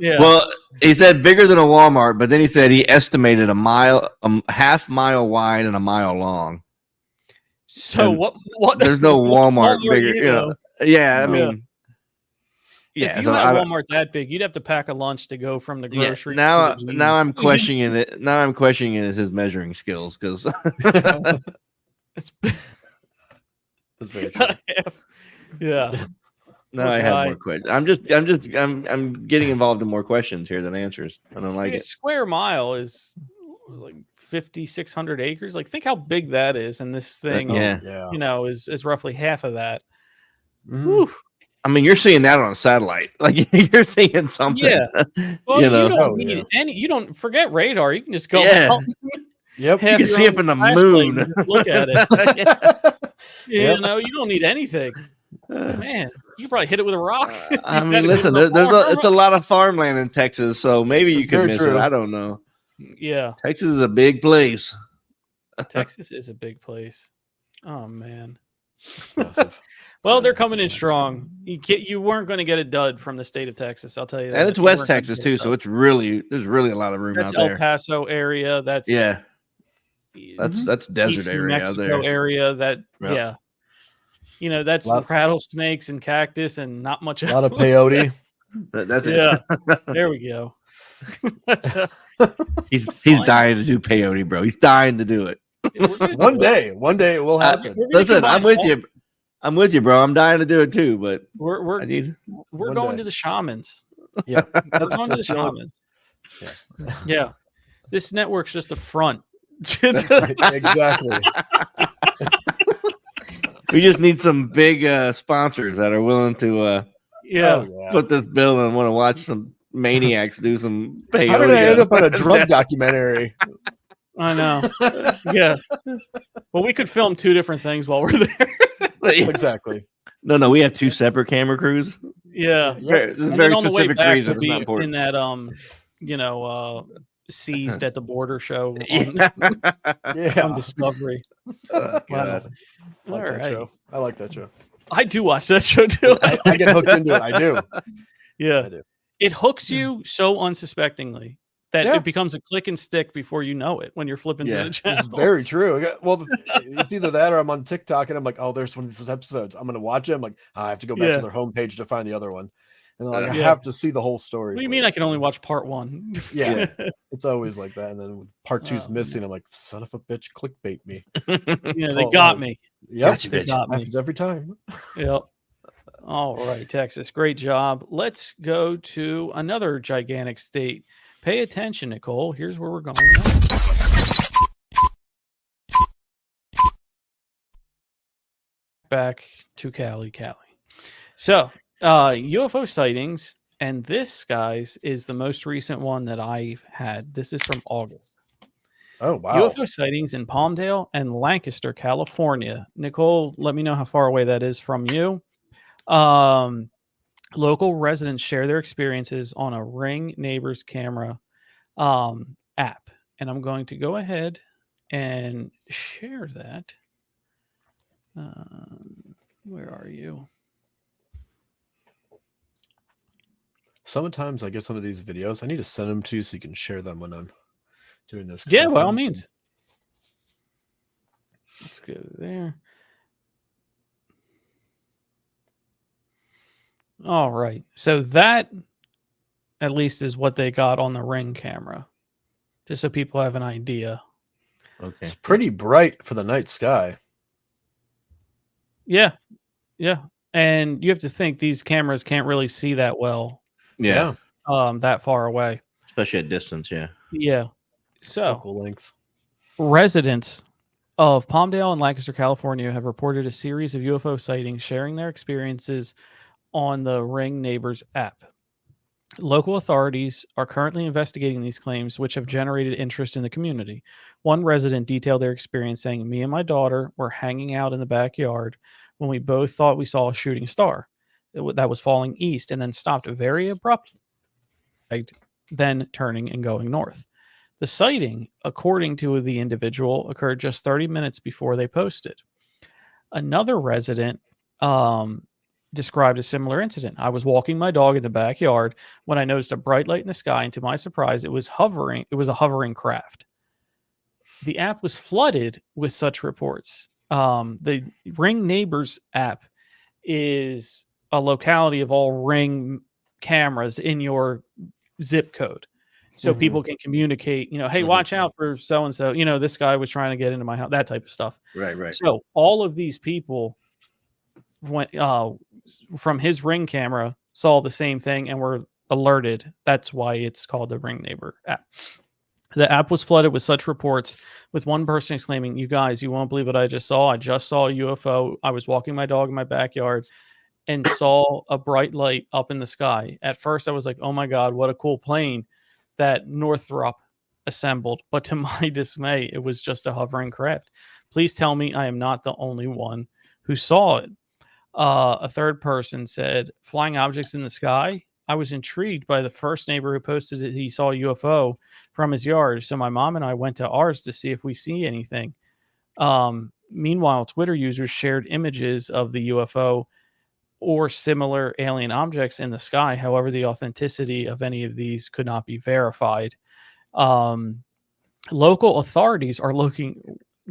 Yeah. Well, he said bigger than a Walmart, but then he said he estimated a half mile wide and a mile long. So and what? There's no Walmart bigger. you Yeah, I Yeah. mean, If you so had Walmart that big, you'd have to pack a lunch to go from the grocery. now to the now I'm jeans. questioning it. Now I'm questioning his measuring skills because It's That's very true. yeah. now Poor I have guy. more questions. I'm getting involved in more questions here than answers. I don't like a it. square mile is like 5,600 acres. Like, think how big that is, and this thing, Yeah. Yeah. is roughly half of that. Mhm. Whew. I mean, you're seeing that on a satellite. Like you're seeing something. Yeah. Well, You know. don't Oh, need yeah. any. You don't forget radar. You can just go. Yeah. out, Yep. have You can your see it own from the flashlight moon. and just look at it. Yep. You don't need anything. Man, you could probably hit it with a rock. I You mean, gotta go listen, to the farm. it's a lot of farmland in Texas, so maybe you It's could very miss true. it. I don't know. Yeah, Texas is a big place. Texas is a big place. Oh man. It's massive. Well, they're coming in strong. You weren't going to get a dud from the state of Texas. I'll tell you that. And it's You West weren't gonna Texas get a too, dud. so there's really a lot of room That's out El there. Paso area. That's Yeah, that's desert East New area out Mexico there. area. That Yep. yeah. That's Lot- rattlesnakes and cactus and not much A lot of else. peyote. That's Yeah. it. There we go. He's fine. dying to do peyote, bro. He's dying to do it. One day it will happen. We're gonna Listen, I'm combine with all- you. I'm with you, bro. I'm dying to do it too, but We're I need. we're One going day. to the shamans. Yeah, We're going to the shamans. Yeah. This network's just a front. exactly. We just need some big sponsors that are willing to Yeah. Oh, yeah. put this bill and want to watch some maniacs do some peyote. How did I end up on a drug documentary? I know. Yeah. Well, we could film two different things while we're there. Exactly. No, we have two separate camera crews. Yeah. This is And very then on the way specific back, reason. we'll It's not be in important. that seized at the border show on, Yeah. Yeah. on Discovery. Oh, Wow. God. I like All that right. show. I like that show. I do watch that show too. I get hooked into it. I do. Yeah. I do. It hooks you so unsuspectingly that Yeah. it becomes a click and stick before you know it when you're flipping Yeah. through the This channels. is very true. Well, it's either that or I'm on TikTok and I'm like, oh, there's one of these episodes. I'm going to watch it. I'm like, I have to go back Yeah. to their homepage to find the other one. And I Yeah. have to see the whole story. What do you for mean this. I can only watch part one? Yeah. It's always like that. And then when part two's Oh, missing, I'm like, son of a bitch, clickbait me. Yeah, That's they all it got was. me. Yep. Gotcha, They bitch. got me. Happens every time. Yep. All right, Texas. Great job. Let's go to another gigantic state. Pay attention, Nicole. Here's where we're going next. Back to Cali. So, UFO sightings, and this, guys, is the most recent one that I've had. This is from August. Oh, wow. UFO sightings in Palmdale and Lancaster, California. Nicole, let me know how far away that is from you. Local residents share their experiences on a Ring Neighbors camera app. And I'm going to go ahead and share that. Where are you? Sometimes I get some of these videos. I need to send them to you so you can share them when I'm doing this. 'cause Yeah, I by all found means. some- Let's go there. All right. So that at least is what they got on the Ring camera. Just so people have an idea. Okay. It's pretty bright for the night sky. Yeah. Yeah. And you have to think these cameras can't really see that well Yeah. that far away. Especially at distance. Yeah. Yeah. So Focal length. residents of Palmdale and Lancaster, California have reported a series of UFO sightings, sharing their experiences on the Ring Neighbors app. Local authorities are currently investigating these claims, which have generated interest in the community. One resident detailed their experience saying, "Me and my daughter were hanging out in the backyard when we both thought we saw a shooting star that was falling east and then stopped very abruptly, then turning and going north. The sighting, according to the individual, occurred just 30 minutes before they posted." Another resident described a similar incident. "I was walking my dog in the backyard when I noticed a bright light in the sky, and to my surprise, it was hovering. It was a hovering craft." The app was flooded with such reports. The Ring Neighbors app is a locality of all Ring cameras in your zip code. So Mhm. people can communicate, hey, watch out for so-and-so, this guy was trying to get into my house, that type of stuff. Right. So all of these people went from his Ring camera, saw the same thing and were alerted. That's why it's called the Ring Neighbor app. The app was flooded with such reports, with one person exclaiming, "You guys, you won't believe what I just saw. I just saw a UFO. I was walking my dog in my backyard and saw a bright light up in the sky. At first, I was like, oh my God, what a cool plane that Northrop assembled. But to my dismay, it was just a hovering craft. Please tell me I am not the only one who saw it." A third person said, "Flying objects in the sky. I was intrigued by the first neighbor who posted that he saw a UFO from his yard. So my mom and I went to ours to see if we see anything. Meanwhile, Twitter users shared images of the UFO or similar alien objects in the sky. However, the authenticity of any of these could not be verified. Local authorities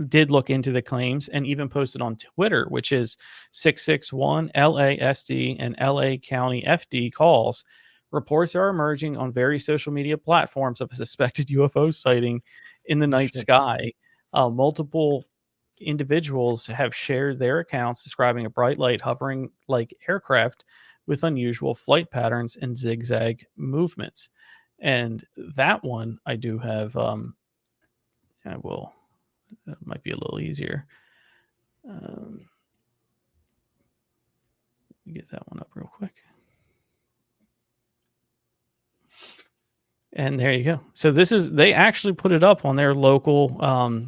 did look into the claims and even posted on Twitter, which is 661 LASD and LA County FD calls. Reports are emerging on various social media platforms of a suspected UFO sighting in the night sky. Multiple individuals have shared their accounts describing a bright light hovering like aircraft with unusual flight patterns and zigzag movements. And that one I do have. It might be a little easier. Get that one up real quick. And there you go. So they actually put it up on their local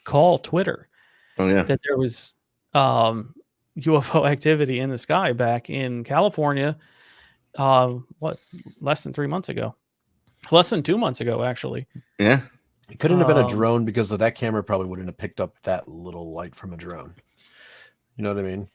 call Twitter. Oh yeah. That there was UFO activity in the sky back in California. Less than 3 months ago? Less than 2 months ago, actually. Yeah. It couldn't have been a drone because of that camera probably wouldn't have picked up that little light from a drone. You know what I mean?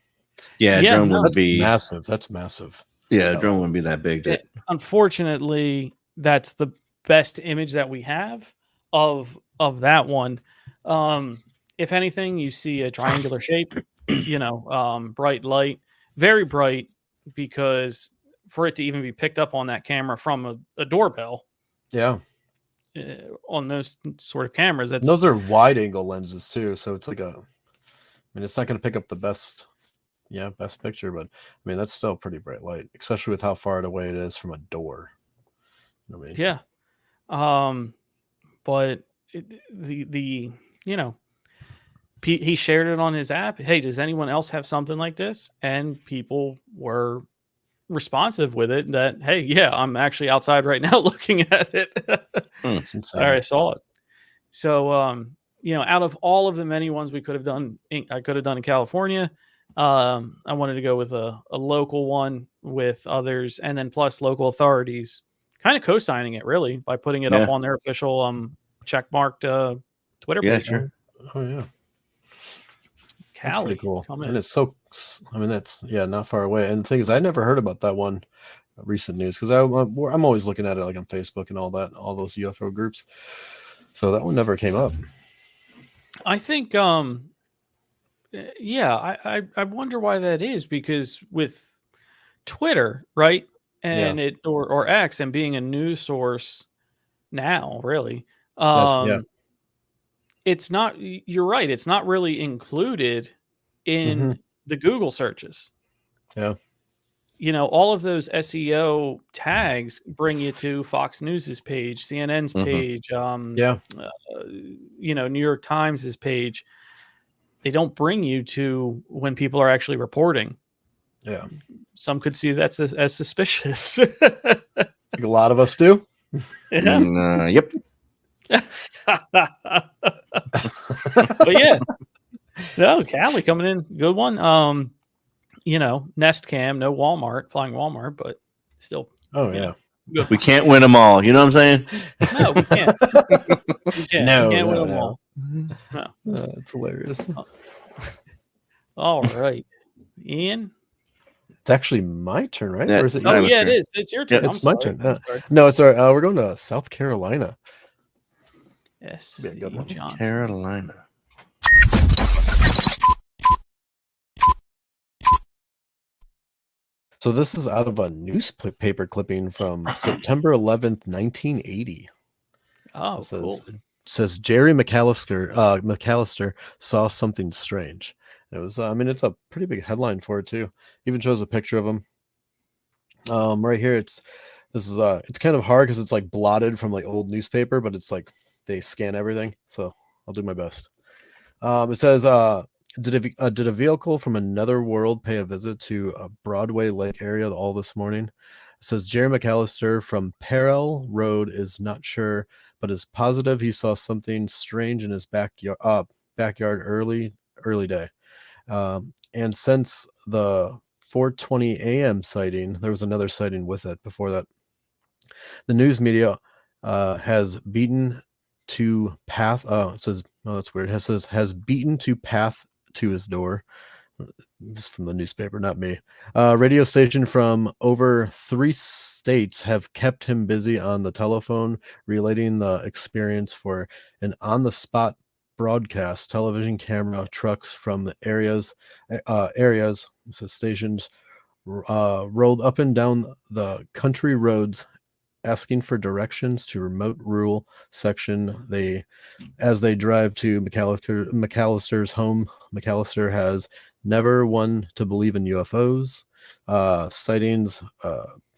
Yeah, drone wouldn't be massive. That's massive. Yeah, drone wouldn't be that big. Unfortunately, that's the best image that we have of that one. If anything, you see a triangular shape, bright light, very bright, because for it to even be picked up on that camera from a doorbell. Yeah. On those sort of cameras, those are wide angle lenses too. So it's like it's not going to pick up the best picture, but I mean, that's still pretty bright light, especially with how far away it is from a door. You know what I mean? Yeah. But he shared it on his app. Hey, does anyone else have something like this? And people were responsive with it that, hey, yeah, I'm actually outside right now looking at it. I saw it. So, out of all of the many ones we could have done, I could have done in California. I wanted to go with a local one with others, and then plus local authorities kind of co-signing it really by putting it up on their official checkmarked Twitter page. Sure. Oh yeah. Cali, that's pretty cool. And it's that's not far away. And the thing is, I never heard about that one recent news because I'm always looking at it like on Facebook and all those UFO groups. So that one never came up. I think, I wonder why that is, because with Twitter, right, and or X, and being a news source now, really, it's not. You're right. It's not really included in the Google searches. Yeah. All of those SEO tags bring you to Fox News's page, CNN's page, New York Times's page. They don't bring you to when people are actually reporting. Yeah. Some could see that's as suspicious. A lot of us do. Yep. But yeah. No, Cali coming in. Good one. Nest Cam, no Walmart, flying Walmart, but still. Oh, yeah. We can't win them all. You know what I'm saying? No, we can't. We can't win them all. No. That's hilarious. All right. Ian? It's actually my turn, right? Yeah. Or is it it is. It's your turn. It's my turn. No, sorry. We're going to South Carolina. Yes. Carolina. So this is out of a newspaper clipping from September 11th, 1980. Oh, cool. It says Jerry McAllister saw something strange. It was, it's a pretty big headline for it too. Even shows a picture of him. Right here, it's kind of hard because it's like blotted from like old newspaper, but it's like they scan everything. So I'll do my best. It says, did a vehicle from another world pay a visit to a Broadway Lake area all this morning? It says Jerry McAllister from Parrell Road is not sure, but is positive he saw something strange in his backyard early day. And since the 4:20 a.m. sighting, there was another sighting with it before that. The news media has beaten to path. It says Oh, that's weird. It says has beaten to path to his door. This is from the newspaper, not me. Radio station from over 3 states have kept him busy on the telephone, relating the experience for an on-the-spot broadcast. Television camera trucks from the areas, it says stations, rolled up and down the country roads, asking for directions to remote rural section. As they drive to McAllister's home, McAllister has never one to believe in UFOs. Sightings.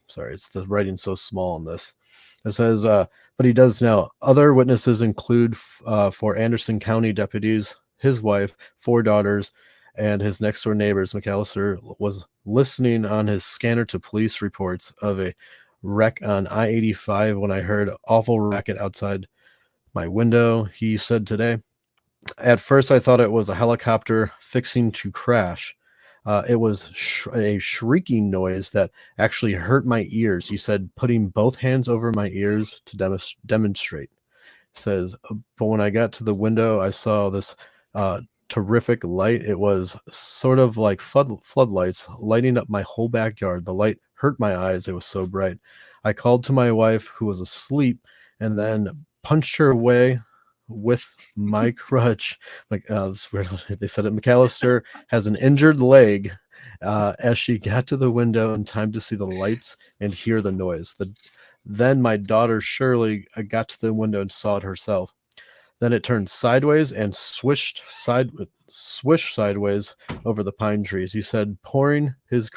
Sorry, it's the writing so small on this. It says, but he does now. Other witnesses include for Anderson County deputies, his wife, 4 daughters, and his next door neighbors. McAllister was listening on his scanner to police reports of a wreck on I-85 when I heard awful racket outside my window, he said today. At first, I thought it was a helicopter fixing to crash. It was a shrieking noise that actually hurt my ears. He said, putting both hands over my ears to demonstrate. He says, but when I got to the window, I saw this terrific light. It was sort of like floodlights lighting up my whole backyard. The light hurt my eyes. It was so bright. I called to my wife, who was asleep, and then punched her away with my crutch. Like this weird. They said it. McAllister has an injured leg. As she got to the window in time to see the lights and hear the noise. Then my daughter Shirley got to the window and saw it herself. Then it turned sideways and swished sideways over the pine trees. He said, pointing. It's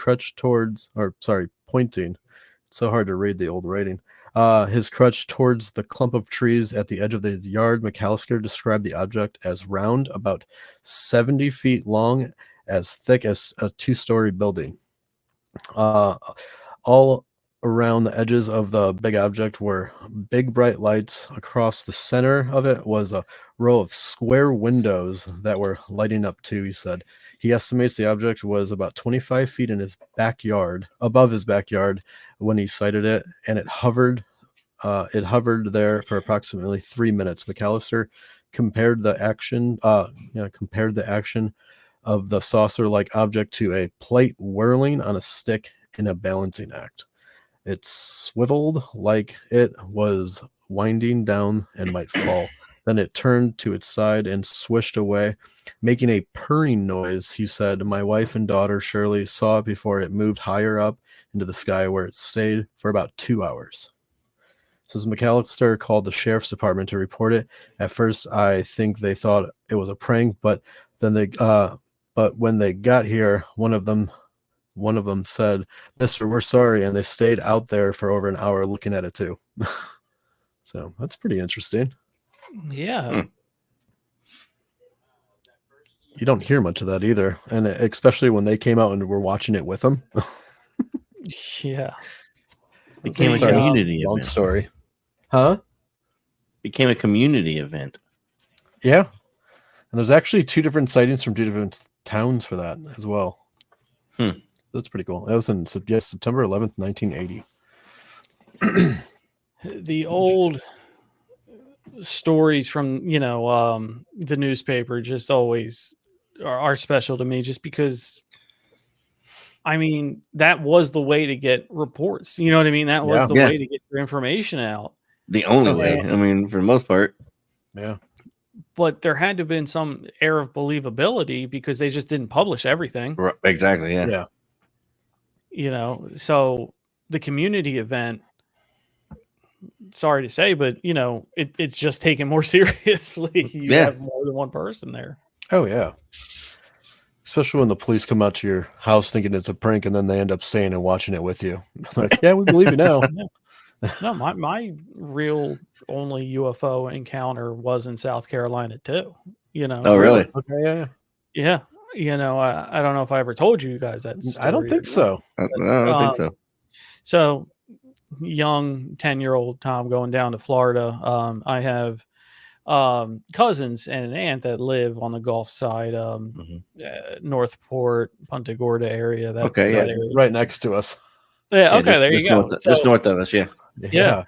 so hard to read the old writing. His crutch towards the clump of trees at the edge of the yard. McAllister described the object as round, about 70 feet long, as thick as a 2-story building. All around the edges of the big object were big bright lights. Across the center of it was a row of square windows that were lighting up too, he said. He estimates the object was about 25 feet in his backyard, above his backyard, when he sighted it, and it hovered there for approximately 3 minutes. McAllister compared the action of the saucer-like object to a plate whirling on a stick in a balancing act. It swiveled like it was winding down and might fall. Then it turned to its side and swished away, making a purring noise. He said, my wife and daughter Shirley saw it before it moved higher up into the sky, where it stayed for about 2 hours. Says McAllister called the sheriff's department to report it. At first, I think they thought it was a prank, but then when they got here, one of them said, "Mister, we're sorry," and they stayed out there for over an hour looking at it too. So that's pretty interesting. Yeah. You don't hear much of that either, and especially when they came out and were watching it with them. Yeah. Became a community long event. story. Huh? Became a community event. Yeah. And there's actually 2 different sightings from 2 different towns for that as well. That's pretty cool. That was in September 11th, 1980. The old stories from, the newspaper just always are special to me, just because, I mean, that was the way to get reports. You know what I mean? That was the way to get your information out. The only way. I mean, for the most part. Yeah. But there had to have been some air of believability, because they just didn't publish everything. Right, exactly. Yeah. So the community event, sorry to say, but it's just taken more seriously. You have more than one person there. Oh yeah. Especially when the police come out to your house thinking it's a prank, and then they end up saying and watching it with you. Like, yeah, we believe you now. No, my real only UFO encounter was in South Carolina too. Oh, really? Okay, yeah. I don't know if I ever told you guys that story. I don't think so. I don't think so. So, young 10-year-old Tom going down to Florida. I have cousins and an aunt that live on the Gulf side, Northport, Punta Gorda area. That area. Right next to us. Yeah. Okay. There you go. Just north of us. Yeah. Yeah.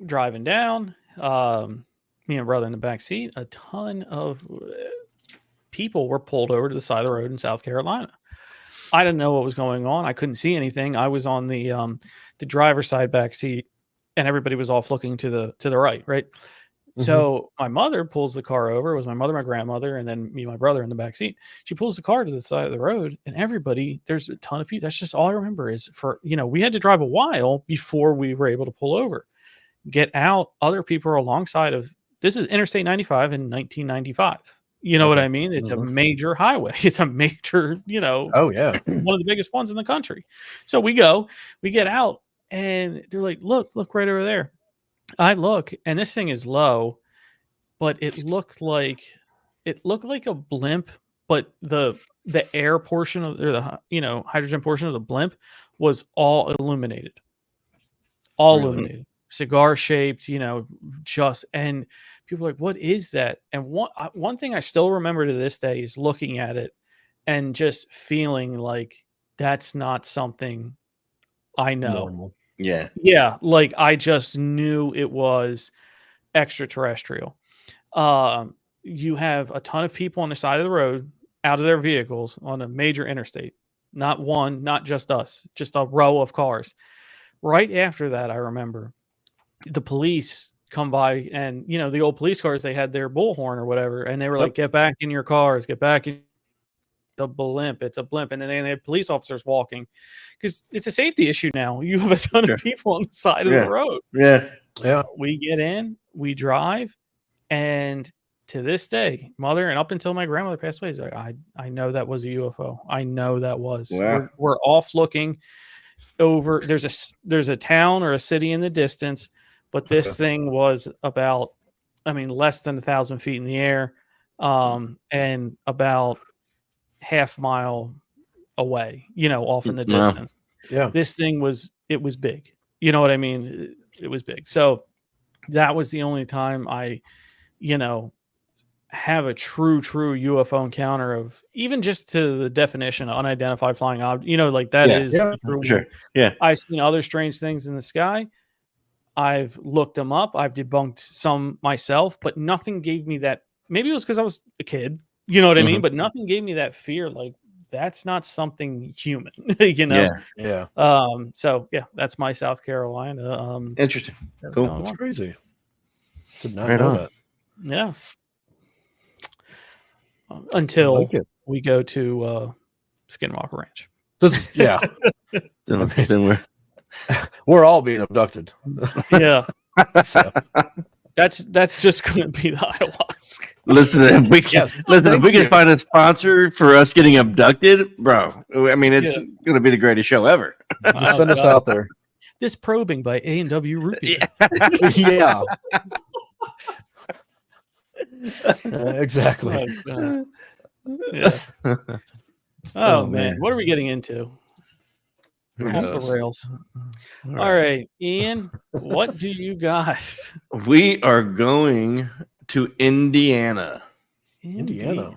Driving down, Me and brother in the back seat, a ton of people were pulled over to the side of the road in South Carolina. I didn't know what was going on. I couldn't see anything. I was on the driver's side back seat, and everybody was off looking to the right, right? So my mother pulls the car over. It was my mother, my grandmother, and then me and my brother in the back seat. She pulls the car to the side of the road, and everybody, there's a ton of people. That's just all I remember is we had to drive a while before we were able to pull over. Get out. Other people are alongside of, this is Interstate 95 in 1995. You know what I mean? It's a major highway. It's a major, Oh yeah. one of the biggest ones in the country. So we get out, and they're like, look right over there. I look, and this thing is low, but it looked like a blimp, but the air portion of, or the hydrogen portion of the blimp was all illuminated. Illuminated. Cigar shaped, just, and people are like, what is that? And one thing I still remember to this day is looking at it and just feeling like that's not something I know. Normal. Yeah. Yeah, like I just knew it was extraterrestrial. You have a ton of people on the side of the road out of their vehicles on a major interstate. Not one, not just us, just a row of cars. Right after that, I remember the police come by, and the old police cars, they had their bullhorn or whatever, and they were like, get back in your cars, get back in the blimp. It's a blimp. And then they had police officers walking because it's a safety issue now. You have a ton of people on the side of the road. Yeah. We get in, we drive, and to this day, mother, and up until my grandmother passed away, like, I know that was a UFO. I know that was. Wow. We're off looking over. There's a town or a city in the distance, but this thing was about, less than 1,000 feet in the air, and about half mile away, off in the distance. Yeah. This thing was big. You know what I mean? It was big. So that was the only time I, have a true UFO encounter of, even just to the definition of unidentified flying object, like that is the true one. Sure. Yeah. I've seen other strange things in the sky. I've looked them up. I've debunked some myself, but nothing gave me that. Maybe it was because I was a kid, you know what I mean? But nothing gave me that fear. Like, that's not something human, Yeah. So yeah, that's my South Carolina. Interesting. Cool. That's crazy. Did not Right know on. that. Yeah. Until like it. we go to Skinwalker Ranch. Then We're all being abducted. Yeah. So, That's just going to be the ayahuasca. listen, if we can find a sponsor for us getting abducted, bro. It's going to be the greatest show ever. just send us out there. This probing by A&W Root Beer. Yeah. Exactly. Yeah. Oh man, what are we getting into? Off the rails. All right, Ian, what do you got? We are going to Indiana. Indiana.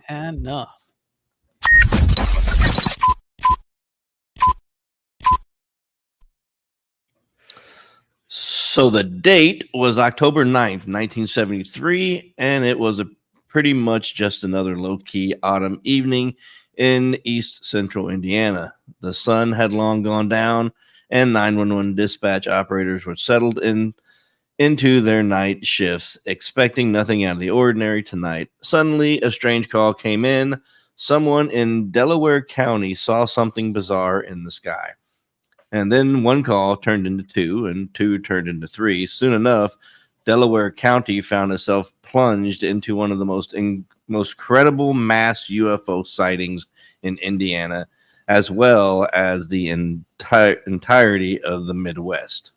So the date was October 9th, 1973, and it was pretty much just another low-key autumn evening in east central Indiana. The sun had long gone down, and 911 dispatch operators were settled into their night shifts, expecting nothing out of the ordinary tonight. Suddenly, a strange call came in. Someone in Delaware County saw something bizarre in the sky. And then one call turned into two, and two turned into three. Soon enough, Delaware County found itself plunged into one of the most credible mass UFO sightings in Indiana, as well as the entirety of the Midwest.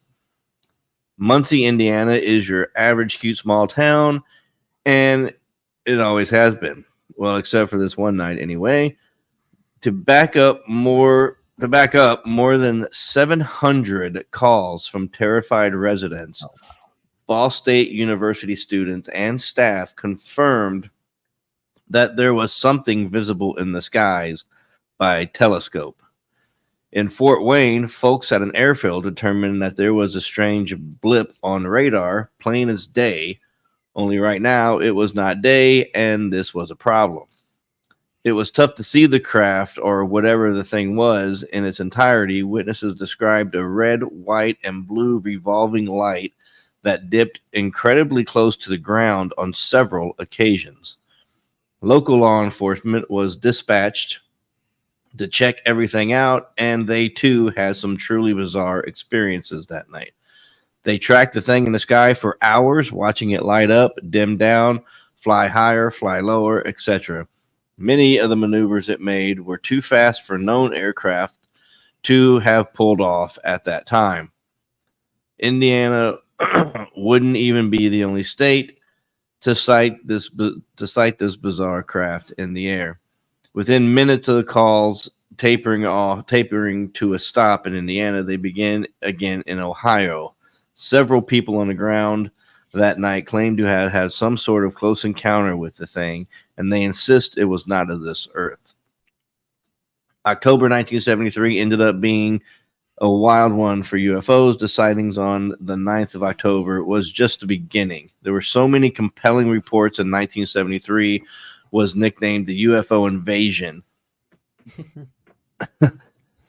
Muncie, Indiana is your average cute small town, and it always has been. Well, except for this one night anyway. To back up more than 700 calls from terrified residents, Ball State University students and staff confirmed that there was something visible in the skies by telescope. In Fort Wayne, folks at an airfield determined that there was a strange blip on radar, plain as day, only right now it was not day, and this was a problem. It was tough to see the craft or whatever the thing was in its entirety. Witnesses described a red, white, and blue revolving light that dipped incredibly close to the ground on several occasions. Local law enforcement was dispatched to check everything out, and they too had some truly bizarre experiences that night. They tracked the thing in the sky for hours, watching it light up, dim down, fly higher, fly lower, etc. Many of the maneuvers it made were too fast for known aircraft to have pulled off at that time. Indiana wouldn't even be the only state to cite this bizarre craft in the air. Within minutes of the calls tapering to a stop in Indiana, they began again in Ohio. Several people on the ground that night claimed to have had some sort of close encounter with the thing, and they insist it was not of this earth. October 1973 ended up being a wild one for UFOs. The sightings on the 9th of October was just the beginning. There were so many compelling reports in 1973 was nicknamed the UFO invasion.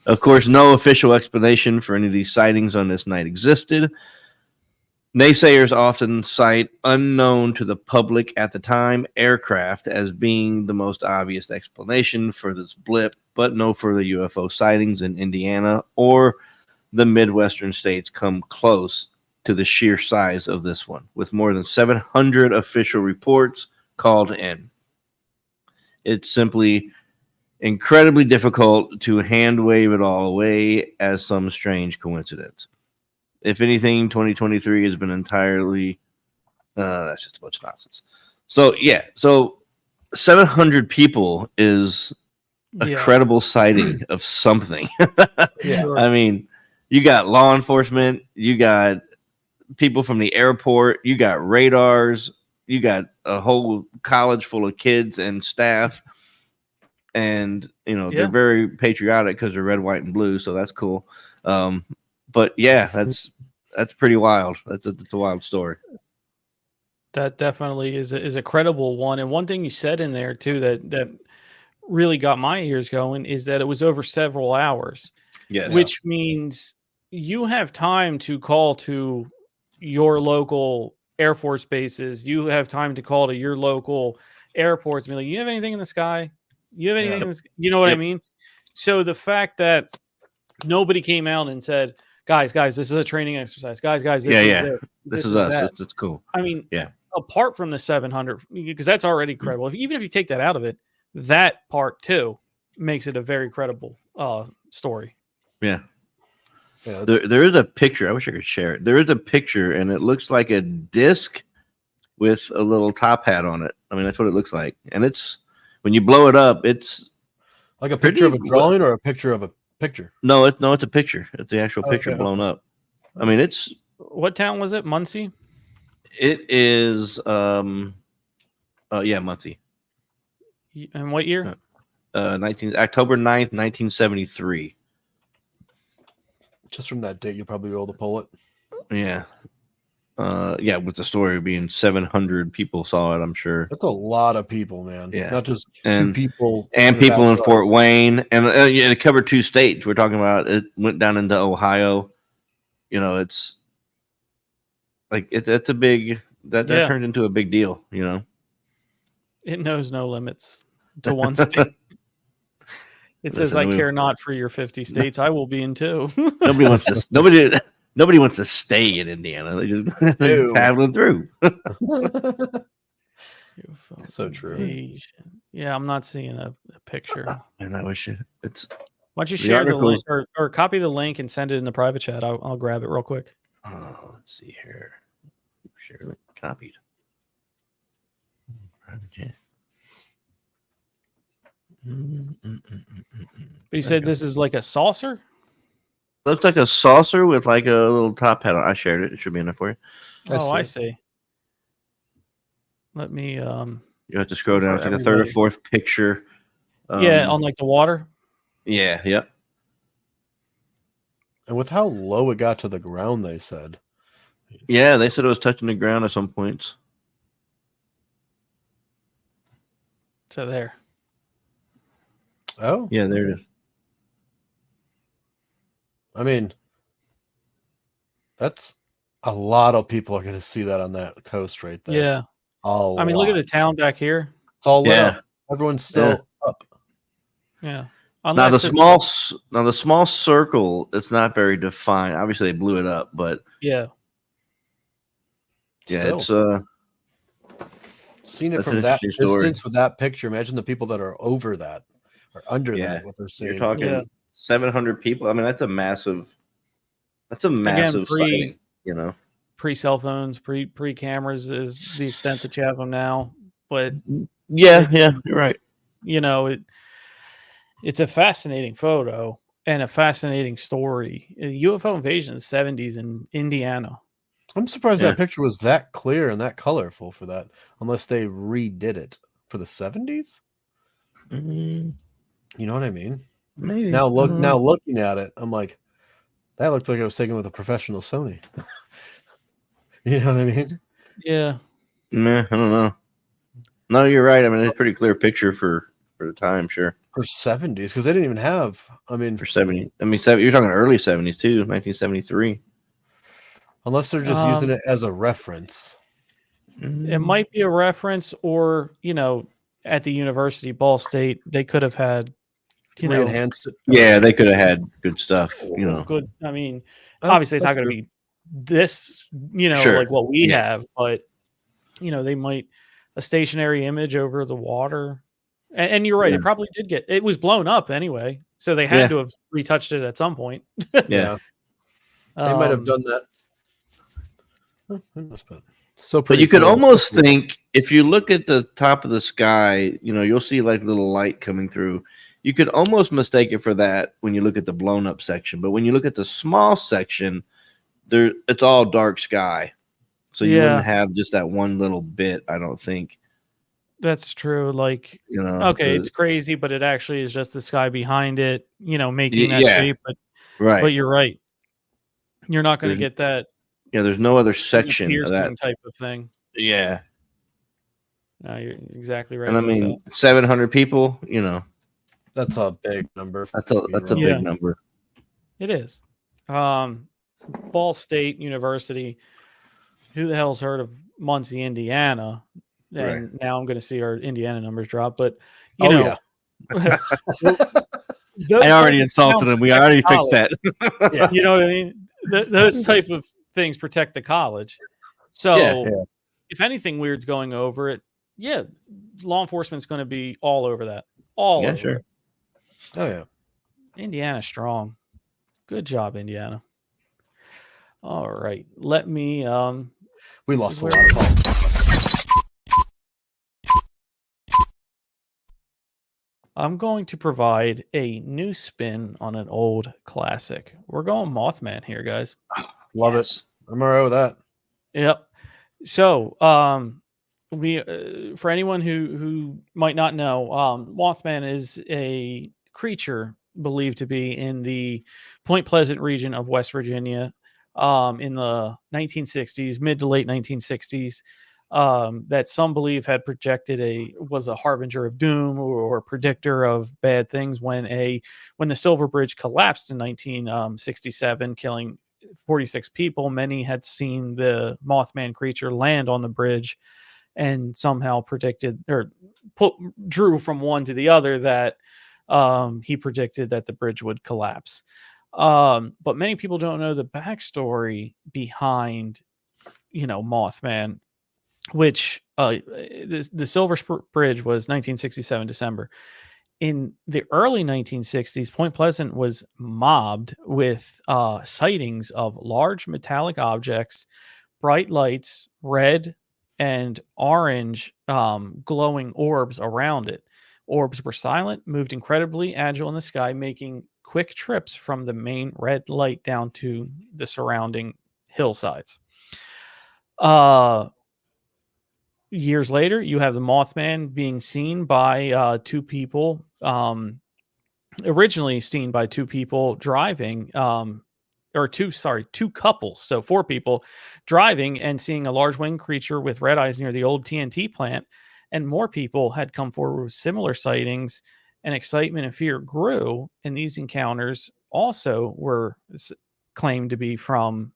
Of course, no official explanation for any of these sightings on this night existed. Naysayers often cite unknown to the public at the time aircraft as being the most obvious explanation for this blip, but no further UFO sightings in Indiana or the Midwestern states come close to the sheer size of this one, with more than 700 official reports called in. It's simply incredibly difficult to hand wave it all away as some strange coincidence. If anything, 2023 has been entirely that's just a bunch of nonsense. So yeah, so 700 people is a credible sighting of something. Sure. I mean, you got law enforcement, you got people from the airport, you got radars, you got a whole college full of kids and staff. And they're very patriotic because they're red, white, and blue, so that's cool. But yeah, that's pretty wild. That's a wild story. That definitely is a credible one. And one thing you said in there too that really got my ears going is that it was over several hours. Yes. Which means you have time to call to your local Air Force bases. You have time to call to your local airports and be like, you have anything in the sky? You have anything in the sky? You know what I mean? So the fact that nobody came out and said, guys, this is a training exercise. Guys, this is us. that. It's cool. I mean, apart from the 700, because that's already credible. Even if you take that out of it, that part too makes it a very credible story. Yeah. There is a picture. I wish I could share it. There is a picture, and it looks like a disc with a little top hat on it. I mean, that's what it looks like. And it's when you blow it up, it's like a picture of a drawing or a picture of a picture. No, it's a picture. It's the actual picture blown up. I mean, it's what town was it? Muncie. It is Muncie. And what year? October 9th, 1973. Just from that date, you'll probably be able to pull it. Yeah. With the story being 700 people saw it, I'm sure. That's a lot of people, man. Yeah. Not just two people. And people in Fort Wayne. And it covered 2 states. We're talking about it went down into Ohio. It's like that's a big that turned into a big deal, It knows no limits to one state. It says, "I care not for your 50 states. I will be in 2." Nobody wants to stay in Indiana. They're just paddling through. So true. Invasion. Yeah, I'm not seeing a picture. And I wish it's. Why don't you share the link or copy the link and send it in the private chat? I'll grab it real quick. Oh, let's see here. Share link copied. Private chat. But you said this is like a saucer? Looks like a saucer with like a little top hat on. I shared it. It should be enough for you. I see. Let me you have to scroll down. It's like the 3rd or 4th picture. On like the water. Yeah, yep. And with how low it got to the ground, they said. Yeah, they said it was touching the ground at some points. So there. Oh, Yeah, there it is. I mean, that's a lot of people are going to see that on that coast right there. Yeah. I I mean, look at the town back here. It's all lit Yeah. up. Everyone's still up. Yeah. Now Unless the small circle, it's not very defined. Obviously, they blew it up, but yeah. yeah, Still. it's Seen it that's from an that interesting story. distance with that picture. Imagine the people that are over that or under that, what they're seeing. You're talking Yeah. 700 people. I mean, that's a massive Again, sighting. You know. pre cell phones, pre cameras is the extent that you have them now. But Yeah, it's- you're right. you know, it's a fascinating photo and a fascinating story. A UFO invasion in the 70s in Indiana. I'm surprised Yeah. that picture was that clear and that colorful for that, unless they redid it for the 70s. Mm, You know what I mean? maybe. Now I don't know. looking at it, I'm like, that looks like it was taken with a professional Sony. You know what I mean? Yeah. Meh, I don't know. No, you're right. I mean, it's a pretty clear picture for the time, sure. For 70s, because they didn't even have. I mean, For 70. I mean, you're talking early 70s too, 1973. unless they're just using it as a reference. It might be a reference, or at the University, Ball State, they could have had Re-enhanced it. Yeah, they could have had good stuff, good. I mean, Oh, obviously, it's not that's going to true. be this, Sure. like what we Yeah. have, but they might a stationary image over the water. And you're right, Yeah. it probably did it was blown up anyway, so they had to have retouched it at some point. Yeah. They might have done that. But you could almost think, if you look at the top of the sky, you'll see like little light coming through. You could almost mistake it for that when you look at the blown up section. But when you look at the small section, it's all dark sky. So you wouldn't have just that one little bit, I don't think. That's true. Like, okay, it's crazy, but it actually is just the sky behind it, making that shape. But you're right. You're not going to get that. Yeah, there's no other section of that type of thing. Yeah. No, you're exactly right. And I mean, 700 people, that's a big number. That's a big number. It is. Ball State University. Who the hell's heard of Muncie, Indiana? And now I'm going to see our Indiana numbers drop. But you know, I already insulted him. We already fixed that. Yeah. You know what I mean? Those type of things protect the college. So if anything weird's going over it, law enforcement's going to be all over that. All over sure. it. Oh yeah. Indiana strong. Good job, Indiana. All right. Let me we lost a lot of calls. I'm going to provide a new spin on an old classic. We're going Mothman here, guys. Love it. I'm all right with that. Yep. So, we for anyone who might not know, Mothman is a creature believed to be in the Point Pleasant region of West Virginia, in the 1960s, mid to late 1960s. That some believe had was a harbinger of doom or predictor of bad things when the Silver Bridge collapsed in 1967, killing 46 people. Many had seen the Mothman creature land on the bridge and somehow predicted or drew from one to the other that he predicted that the bridge would collapse. But many people don't know the backstory behind, Mothman, which the Silver Bridge was 1967 December. In the early 1960s, Point Pleasant was mobbed with sightings of large metallic objects, bright lights, red and orange glowing orbs around it. Orbs were silent, moved incredibly agile in the sky, making quick trips from the main red light down to the surrounding hillsides. Years later, you have the Mothman being seen by two people, originally seen by two people driving two couples, so 4 people driving and seeing a large winged creature with red eyes near the old TNT plant. And more people had come forward with similar sightings, and excitement and fear grew. And these encounters also were claimed to be from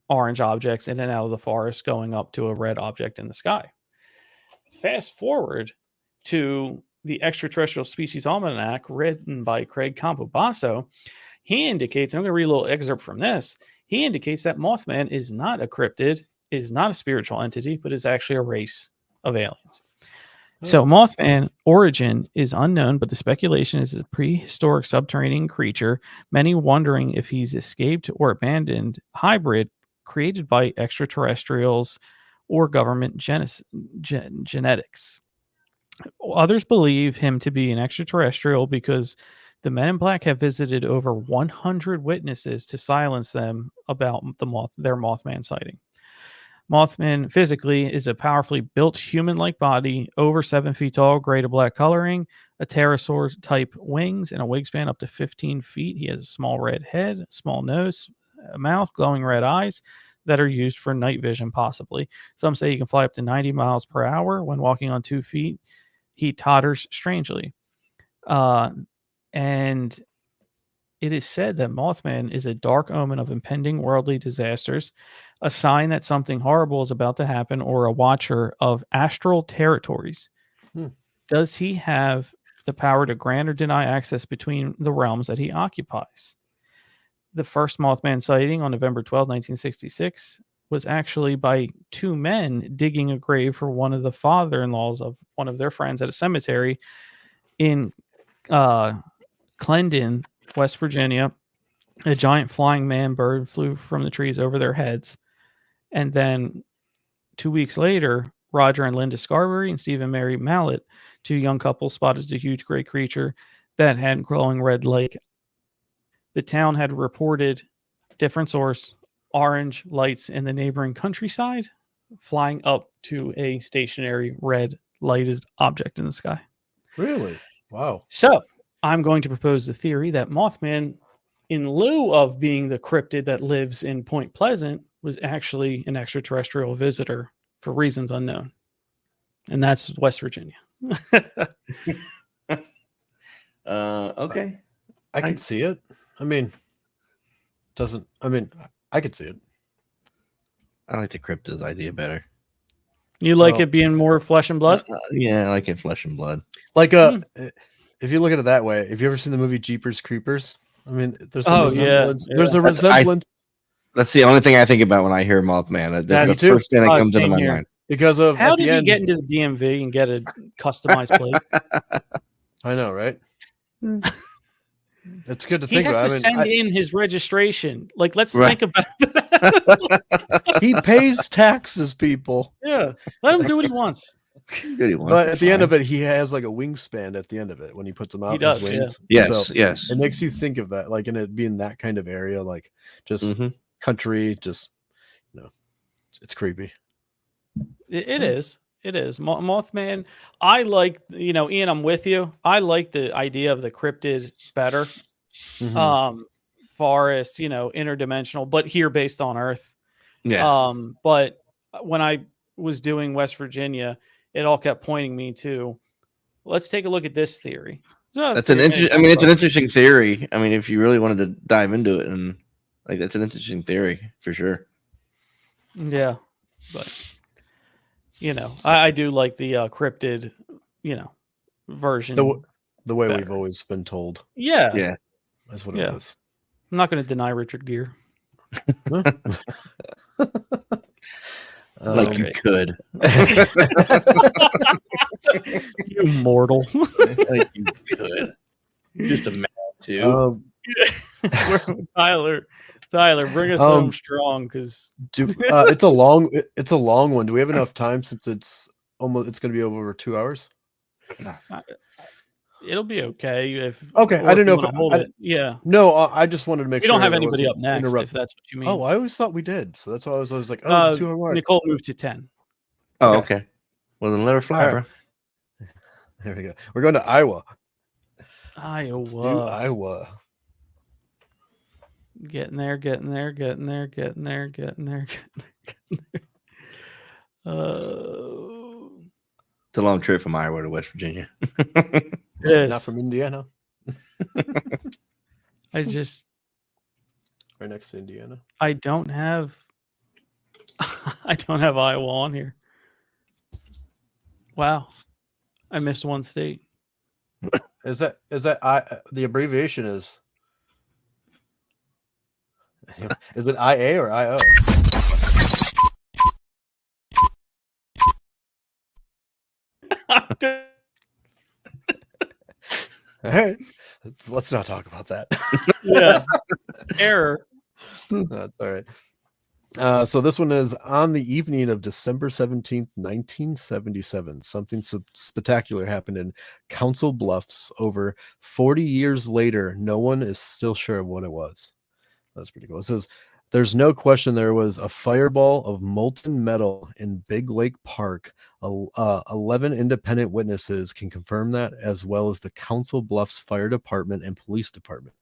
orange objects in and out of the forest going up to a red object in the sky. Fast forward to the Extraterrestrial Species Almanac, written by Craig Campobasso. He indicates, I'm going to read a little excerpt from this. He indicates that Mothman is not a cryptid, is not a spiritual entity, but is actually a race of aliens. So Mothman origin is unknown, but the speculation is a prehistoric subterranean creature, many wondering if he's escaped or abandoned hybrid created by extraterrestrials or government genetics. Others believe him to be an extraterrestrial because the Men in Black have visited over 100 witnesses to silence them about their Mothman sighting. Mothman physically is a powerfully built human-like body, over 7 feet tall, gray to black coloring, a pterosaur-type wings, and a wingspan up to 15 feet. He has a small red head, small nose, a mouth, glowing red eyes that are used for night vision, possibly. Some say he can fly up to 90 miles per hour. When walking on 2 feet, he totters strangely. And it is said that Mothman is a dark omen of impending worldly disasters, a sign that something horrible is about to happen, or a watcher of astral territories. Does he have the power to grant or deny access between the realms that he occupies? The first Mothman sighting on November 12, 1966, was actually by 2 men digging a grave for one of the father-in-laws of one of their friends at a cemetery in Clendon, West Virginia. A giant flying man bird flew from the trees over their heads. And then 2 weeks later, Roger and Linda Scarberry and Stephen Mary Mallet, 2 young couples, spotted a huge gray creature that had glowing red light. The town had reported, different source, orange lights in the neighboring countryside flying up to a stationary red lighted object in the sky. Really? Wow. So I'm going to propose the theory that Mothman, in lieu of being the cryptid that lives in Point Pleasant, was actually an extraterrestrial visitor for reasons unknown. And that's West Virginia. Okay. I can see it. I could see it. I like the cryptid idea better. You like it being more flesh and blood? Yeah, I like it flesh and blood. Like if you look at it that way, have you ever seen the movie Jeepers Creepers? I mean, there's a resemblance. Yeah. There's a resemblance. That's the only thing I think about when I hear Mothman. That's the first thing that comes into my mind. Because of how did he get into the DMV and get a customized plate? I know, right? It's good to He think has about. to send in his registration. Like, let's Right. think about that. He pays taxes, people. Yeah, let him do what he wants. But at the end of it, he has like a wingspan at the end of it when he puts them out. He does, his wings. Yes, So yes. it makes you think of that, like in it being that kind of area, like just country, just it's creepy. It is. It is. Mothman. I like, Ian, I'm with you. I like the idea of the cryptid better. Far as, interdimensional, but here based on Earth. Yeah. But when I was doing West Virginia, it all kept pointing me to, let's take a look at this theory. That's an interesting. I mean, it's an interesting theory. I mean, if you really wanted to dive into it, and like that's an interesting theory for sure. Yeah, but I do like the cryptid, version. The way better. We've always been told. Yeah, Yeah, that's what it is. I'm not going to deny Richard Gere. Like you could. You mortal. Like you could. Just a man too. Tyler, bring us home strong, because it's a long one. Do we have enough time, since it's going to be over 2 hours? It'll be okay if. Okay, I don't know if hold it. Yeah. No, I just wanted to make sure. We don't have anybody up next, if that's what you mean. Oh, I always thought we did. So that's why I was like, 2 hours. Nicole moved to 10. Oh, okay. Well, then let her fly, bro. There we go. We're going to Iowa. Iowa. Let's do Iowa. Getting there, getting there, getting there, getting there, getting there, getting there. It's a long trip from Iowa to West Virginia. It Not is. from Indiana. I just, Right next to Indiana. I don't have Iowa on here. Wow. I missed one state. Is that the abbreviation is it IA or IO? All right. Let's not talk about that. Yeah. Error. That's all right. So this one is on the evening of December 17th, 1977. Something spectacular happened in Council Bluffs. Over 40 years later, no one is still sure of what it was. That's pretty cool. It says, there's no question there was a fireball of molten metal in Big Lake Park. 11 independent witnesses can confirm that, as well as the Council Bluffs Fire Department and Police Department.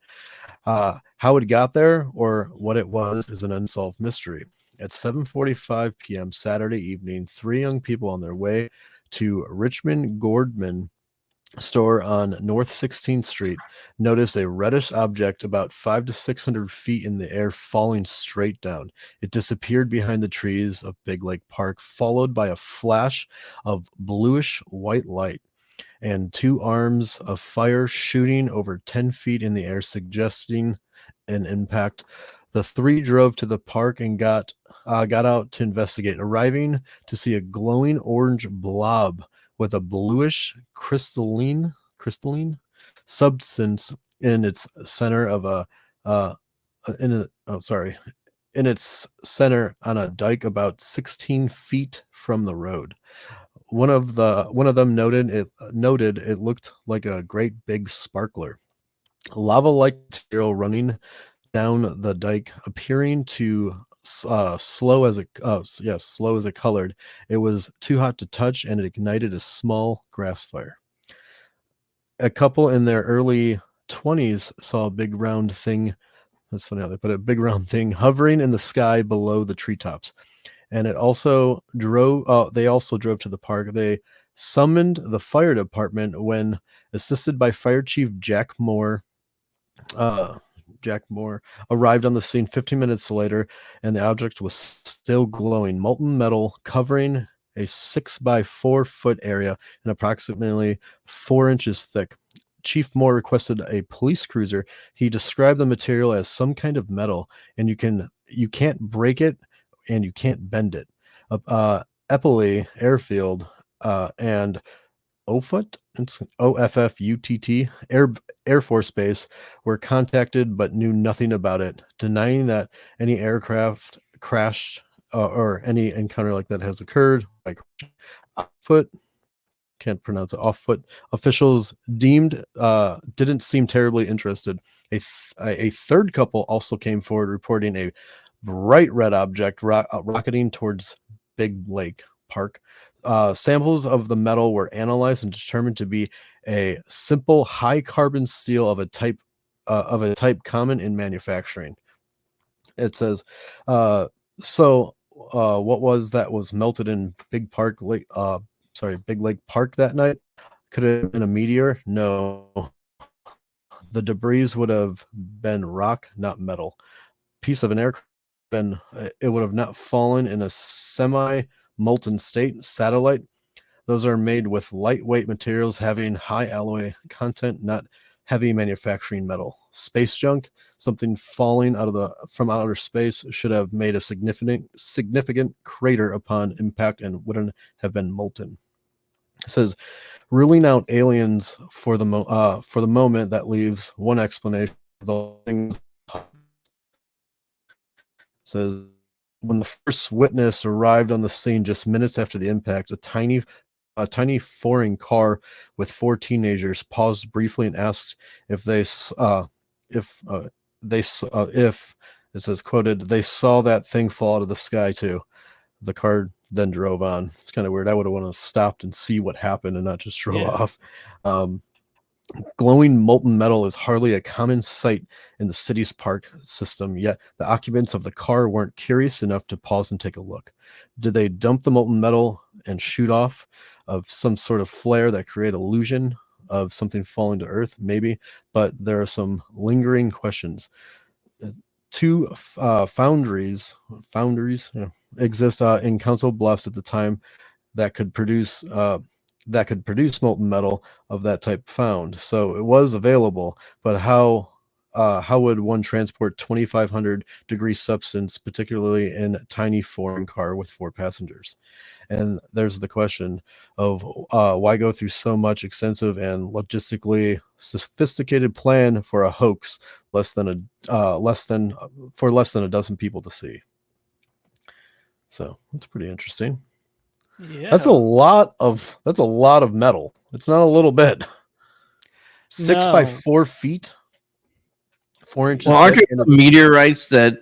How it got there or what it was is an unsolved mystery. At 7:45 p.m. Saturday evening, 3 young people on their way to Richmond Gordman store on North 16th Street noticed a reddish object about 500 to 600 feet in the air falling straight down. It disappeared behind the trees of Big Lake Park, followed by a flash of bluish white light and 2 arms of fire shooting over 10 feet in the air, suggesting an impact. The 3 drove to the park and got out to investigate, arriving to see a glowing orange blob with a bluish crystalline substance in its center of in its center on a dike about 16 feet from the road. One of them noted it looked like a great big sparkler. Lava-like material running down the dike, appearing to slow as it colored. It was too hot to touch, and it ignited a small grass fire. A couple in their early 20s saw a big round thing. That's funny how they put it. A big round thing hovering in the sky below the treetops. And it also drove. They also drove to the park. They summoned the fire department when, assisted by Fire Chief Jack Moore, arrived on the scene 15 minutes later, and the object was still glowing. Molten metal covering a 6 by 4 foot area and approximately 4 inches thick. Chief Moore requested a police cruiser. He described the material as some kind of metal, and you can't break it and you can't bend it. Eppley Airfield and Offutt, OFFUTT Air Force Base were contacted but knew nothing about it, denying that any aircraft crashed or any encounter like that has occurred. Like Offutt, can't pronounce it. Offutt officials didn't seem terribly interested. A third couple also came forward reporting a bright red object rocketing towards Big Lake Park. Samples of the metal were analyzed and determined to be a simple high carbon steel of a type common in manufacturing. It says, what was melted in Big Lake Park that night? Could it have been a meteor? No. The debris would have been rock, not metal. Piece of an aircraft, it would have not fallen in a semi-molten state. Satellite, those are made with lightweight materials having high alloy content, not heavy manufacturing metal. Space junk, something falling from outer space, should have made a significant crater upon impact and wouldn't have been molten. It says, ruling out aliens for the moment, that leaves one explanation. The things says, when the first witness arrived on the scene just minutes after the impact, a tiny foreign car with 4 teenagers paused briefly and asked if it says, quoted, they saw that thing fall out of the sky too. The car then drove on. It's kind of weird. I would have wanted to stop and see what happened and not just drove off. Glowing molten metal is hardly a common sight in the city's park system, yet the occupants of the car weren't curious enough to pause and take a look. Did they dump the molten metal and shoot off of some sort of flare that create illusion of something falling to earth? Maybe, but there are some lingering questions. Two foundries exist in Council Bluffs at the time that could produce molten metal of that type found. So it was available, but how would one transport 2,500-degree substance, particularly in a tiny foreign car with 4 passengers? And there's the question of why go through so much extensive and logistically sophisticated plan for a hoax less than a dozen people to see. So that's pretty interesting. Yeah, That's a lot of metal. It's not a little bit. 6 by 4 feet, 4 inches. Well, aren't there meteorites that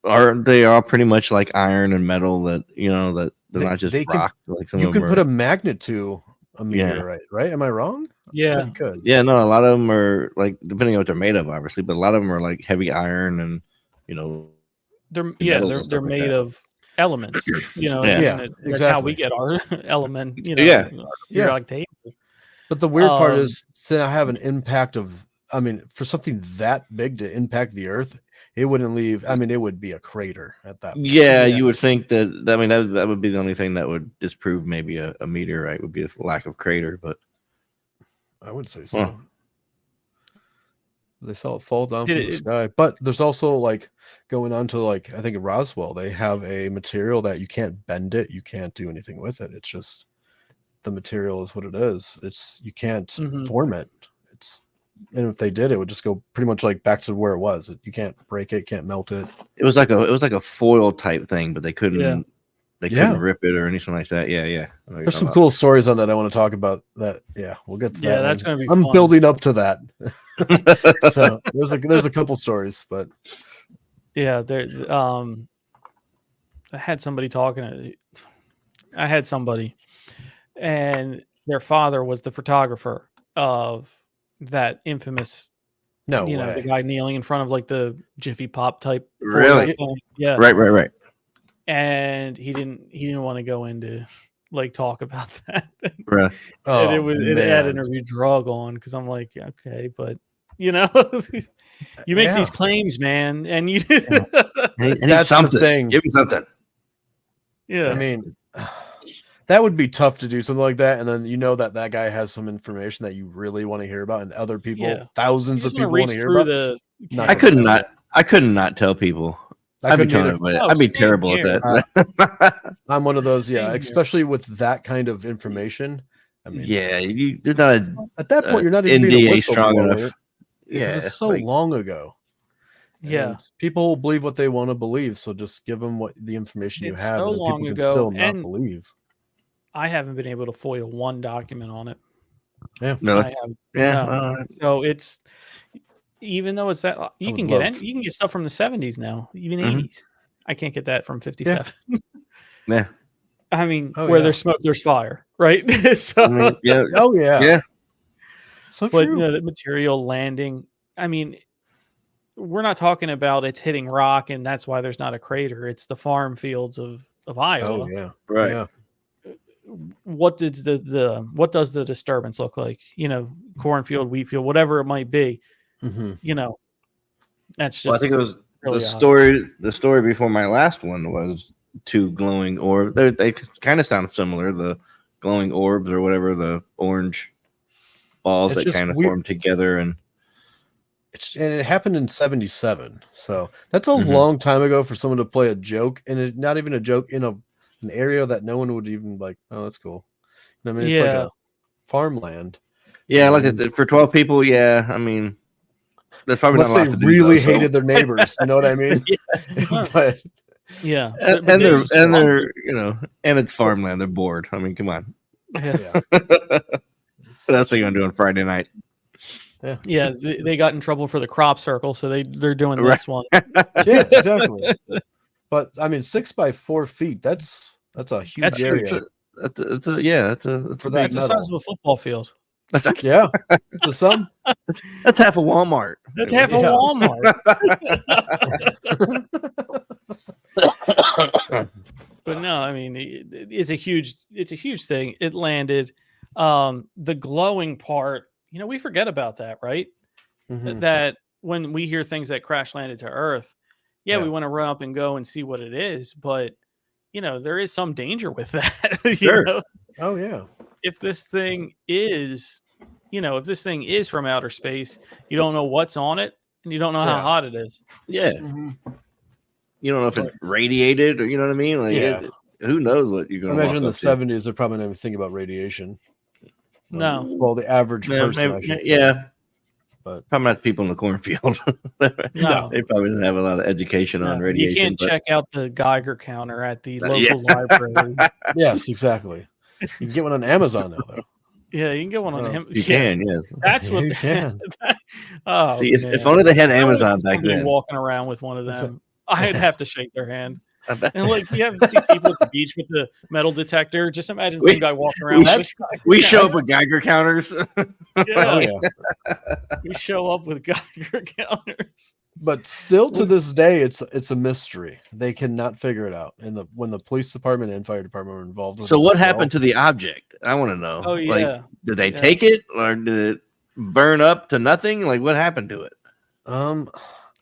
are pretty much like iron and metal that that they're not just rock? Like some you of can them put a magnet to a meteorite, right? Am I wrong? Yeah, you could. Yeah, no, a lot of them are like, depending on what they're made of, obviously, but a lot of them are like heavy iron and they're like made that. of elements. Yeah. And that's exactly. how we get our element. Periodic table. But the weird part is to have an impact of, for something that big to impact the Earth, it wouldn't leave. It would be a crater at that point. Yeah, you would think that. That would be the only thing that would disprove maybe a meteorite would be a lack of crater, but I would say so. They saw it fall down from the sky, but there's also like going on to like I think at Roswell they have a material that you can't bend it, you can't do anything with it. It's just the material is what it is. You can't form it. And if they did, it would just go pretty much like back to where it was. You can't break it, can't melt it. It was like a foil type thing, but they couldn't. They couldn't rip it or anything like that. Yeah. There's some cool stories on that I want to talk about. That we'll get to that. Yeah, that's going to be. I'm fun. building up to that. So there's a couple stories, but yeah, there's I had somebody and their father was the photographer of that infamous. No way. The guy kneeling in front of like the Jiffy Pop type. Really? Yeah. Right. And he didn't want to go into like talk about that. Right. And it had interview drug on because I'm like, okay, but you make these claims, man, and you that's something. Give me something. Yeah. That would be tough to do something like that, and then that guy has some information that you really want to hear about, and other people, thousands of people want to hear about. I could not tell people. I'd be terrible at that. I'm one of those, especially with that kind of information. There's not at that point you're not even being a strong enough. It's so like, long ago. Yeah, and people will believe what they want to believe, so just give them the information you have. So and long people ago, can still not believe. I haven't been able to foil one document on it. Yeah, no, I have. No. So it's. Even though it's that you can get stuff from the 70s now, even 80s. I can't get that from 57. Yeah. Where there's smoke, there's fire, right? So yeah. So but true. The material landing. We're not talking about it's hitting rock and that's why there's not a crater. It's the farm fields of Iowa. Oh yeah, right. Yeah. What does the disturbance look like? Cornfield, wheat field, whatever it might be. That's just. Well, I think it was really the story before my last one was 2 glowing orbs. They kind of sound similar. The glowing orbs or whatever, the orange balls that kind of formed together, and it happened in 1977. So that's a long time ago for someone to play a joke, and not even a joke in an area that no one would even like. Oh, that's cool. It's like a farmland. Yeah, like for 12 people. Yeah, there's probably unless they really hated their neighbors. You know what I mean? But yeah, and they're and it's farmland. They're bored. Come on. Yeah. So that's what you're gonna do on Friday night. Yeah, they got in trouble for the crop circle, so they're doing this one. Yeah, exactly. But 6 by 4 feet. That's a huge area. That's the size of a football field. Yeah, to some. That's half a Walmart. That's half a Yeah. Walmart. But no, I mean, it's a huge thing. It landed. The glowing part, we forget about that, right? Mhm. That when we hear things that crash landed to Earth, we Yeah. want to run up and go and see what it is. But there is some danger with that. Sure. Oh yeah. If this thing is, from outer space, you don't know what's on it, and you don't know how Yeah. hot it is. Yeah. Mhm. You don't know if it's radiated or you know what I mean. Like, Yeah. who knows what you're I going to imagine in the walk up to. 70s they're probably not even thinking about radiation. No. Well, the average Yeah, person, I should say. yeah. But Probably not the people in the cornfield. No. They probably didn't have a lot of education on No, radiation. you can't but check out the Geiger counter at the Yeah. local library. yes, exactly. You can get one on Amazon now, though. Yeah, you can get one on him. You can, yes. That's Yeah, what you can. Oh, See, if man. only they had I wanna see Amazon back somebody then. walking around with one of them. I'd have to shake their hand. I bet- And like you have to see people at the beach with the metal detector. Just imagine We- some guy walking around with this. we show up with Geiger counters. Oh Yeah, yeah. we show up with Geiger counters. But still to this day, it's a mystery. They cannot figure it out. And when the police department and fire department were involved with So it what as well. happened to the object? I want to know. Oh Like, yeah. did they Yeah. take it or did it burn up to nothing? Like, what happened to it?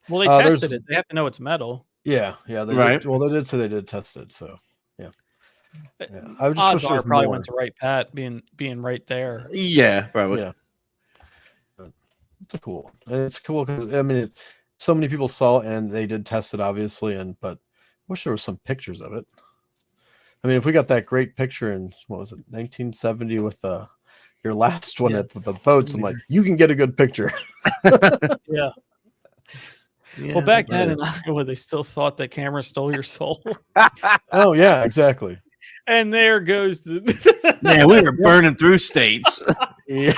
Well, they there's- tested it. They have to know it's metal. Yeah, they Right. did, well, they did say they did test it. So yeah. I would just Odds wish there are was probably more. went to right Pat being right there. Yeah, probably. Yeah. But it's a cool one. And it's cool because I mean, so many people saw it and they did test it, obviously. But I wish there was some pictures of it. I mean, if we got that great picture in what was it, 1970 with your last one at the boats, I'm like, you can get a good picture. Yeah. Yeah, Well, back that then is- in Iowa, they still thought that camera stole your soul. Oh yeah, exactly. And there goes the yeah, we were burning through states. Yeah.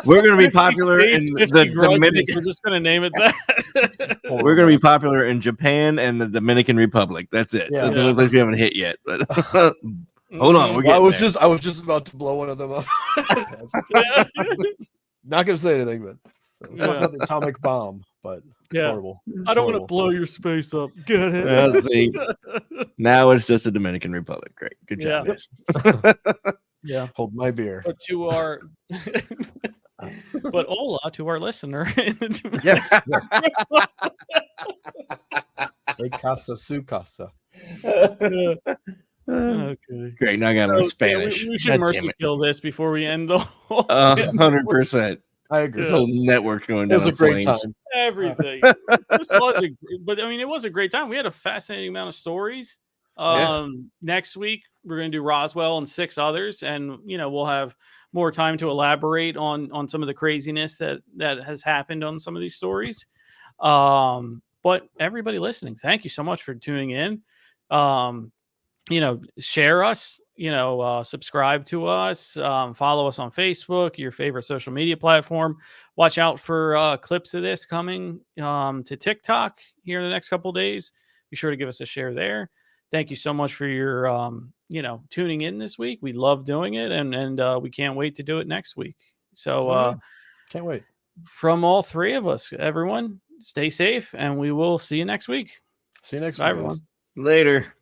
We're going to be 50 popular in states, the 50 grudges. Dominican. We're just going to name it that. We're going to be popular in Japan and the Dominican Republic. That's it. Yeah. That's the only place we haven't hit yet. But hold on, we're Well, getting I was just about to blow one of them up. Not gonna say anything, but talking about the atomic bomb. But it's Yeah. horrible. I don't want to Horrible. blow your space up. Get it? Well, see, now it's just the Dominican Republic. Great. Good job. Yeah. guys. Yeah. Hold my beer. But to our but hola to our listener. Yes. Yes. Hey, casa su casa. Okay. Great. Now I got to learn So, Spanish. we should God mercy damn it. kill this before we end the whole 100%. I agree. This whole network's going It down. was a in great flames. time. everything. It was a great time. We had a fascinating amount of stories. Next week we're going to do Roswell and 6 others, and we'll have more time to elaborate on some of the craziness that has happened on some of these stories. But everybody listening, thank you so much for tuning in. Share us, subscribe to us, follow us on Facebook, your favorite social media platform. Watch out for clips of this coming to TikTok here in the next couple of days. Be sure to give us a share there. Thank you so much for your, tuning in this week. We love doing it, and we can't wait to do it next week. So Can't wait. from all 3 of us, everyone, stay safe, and we will see you next week. See you next Bye, week, guys. everyone. Later.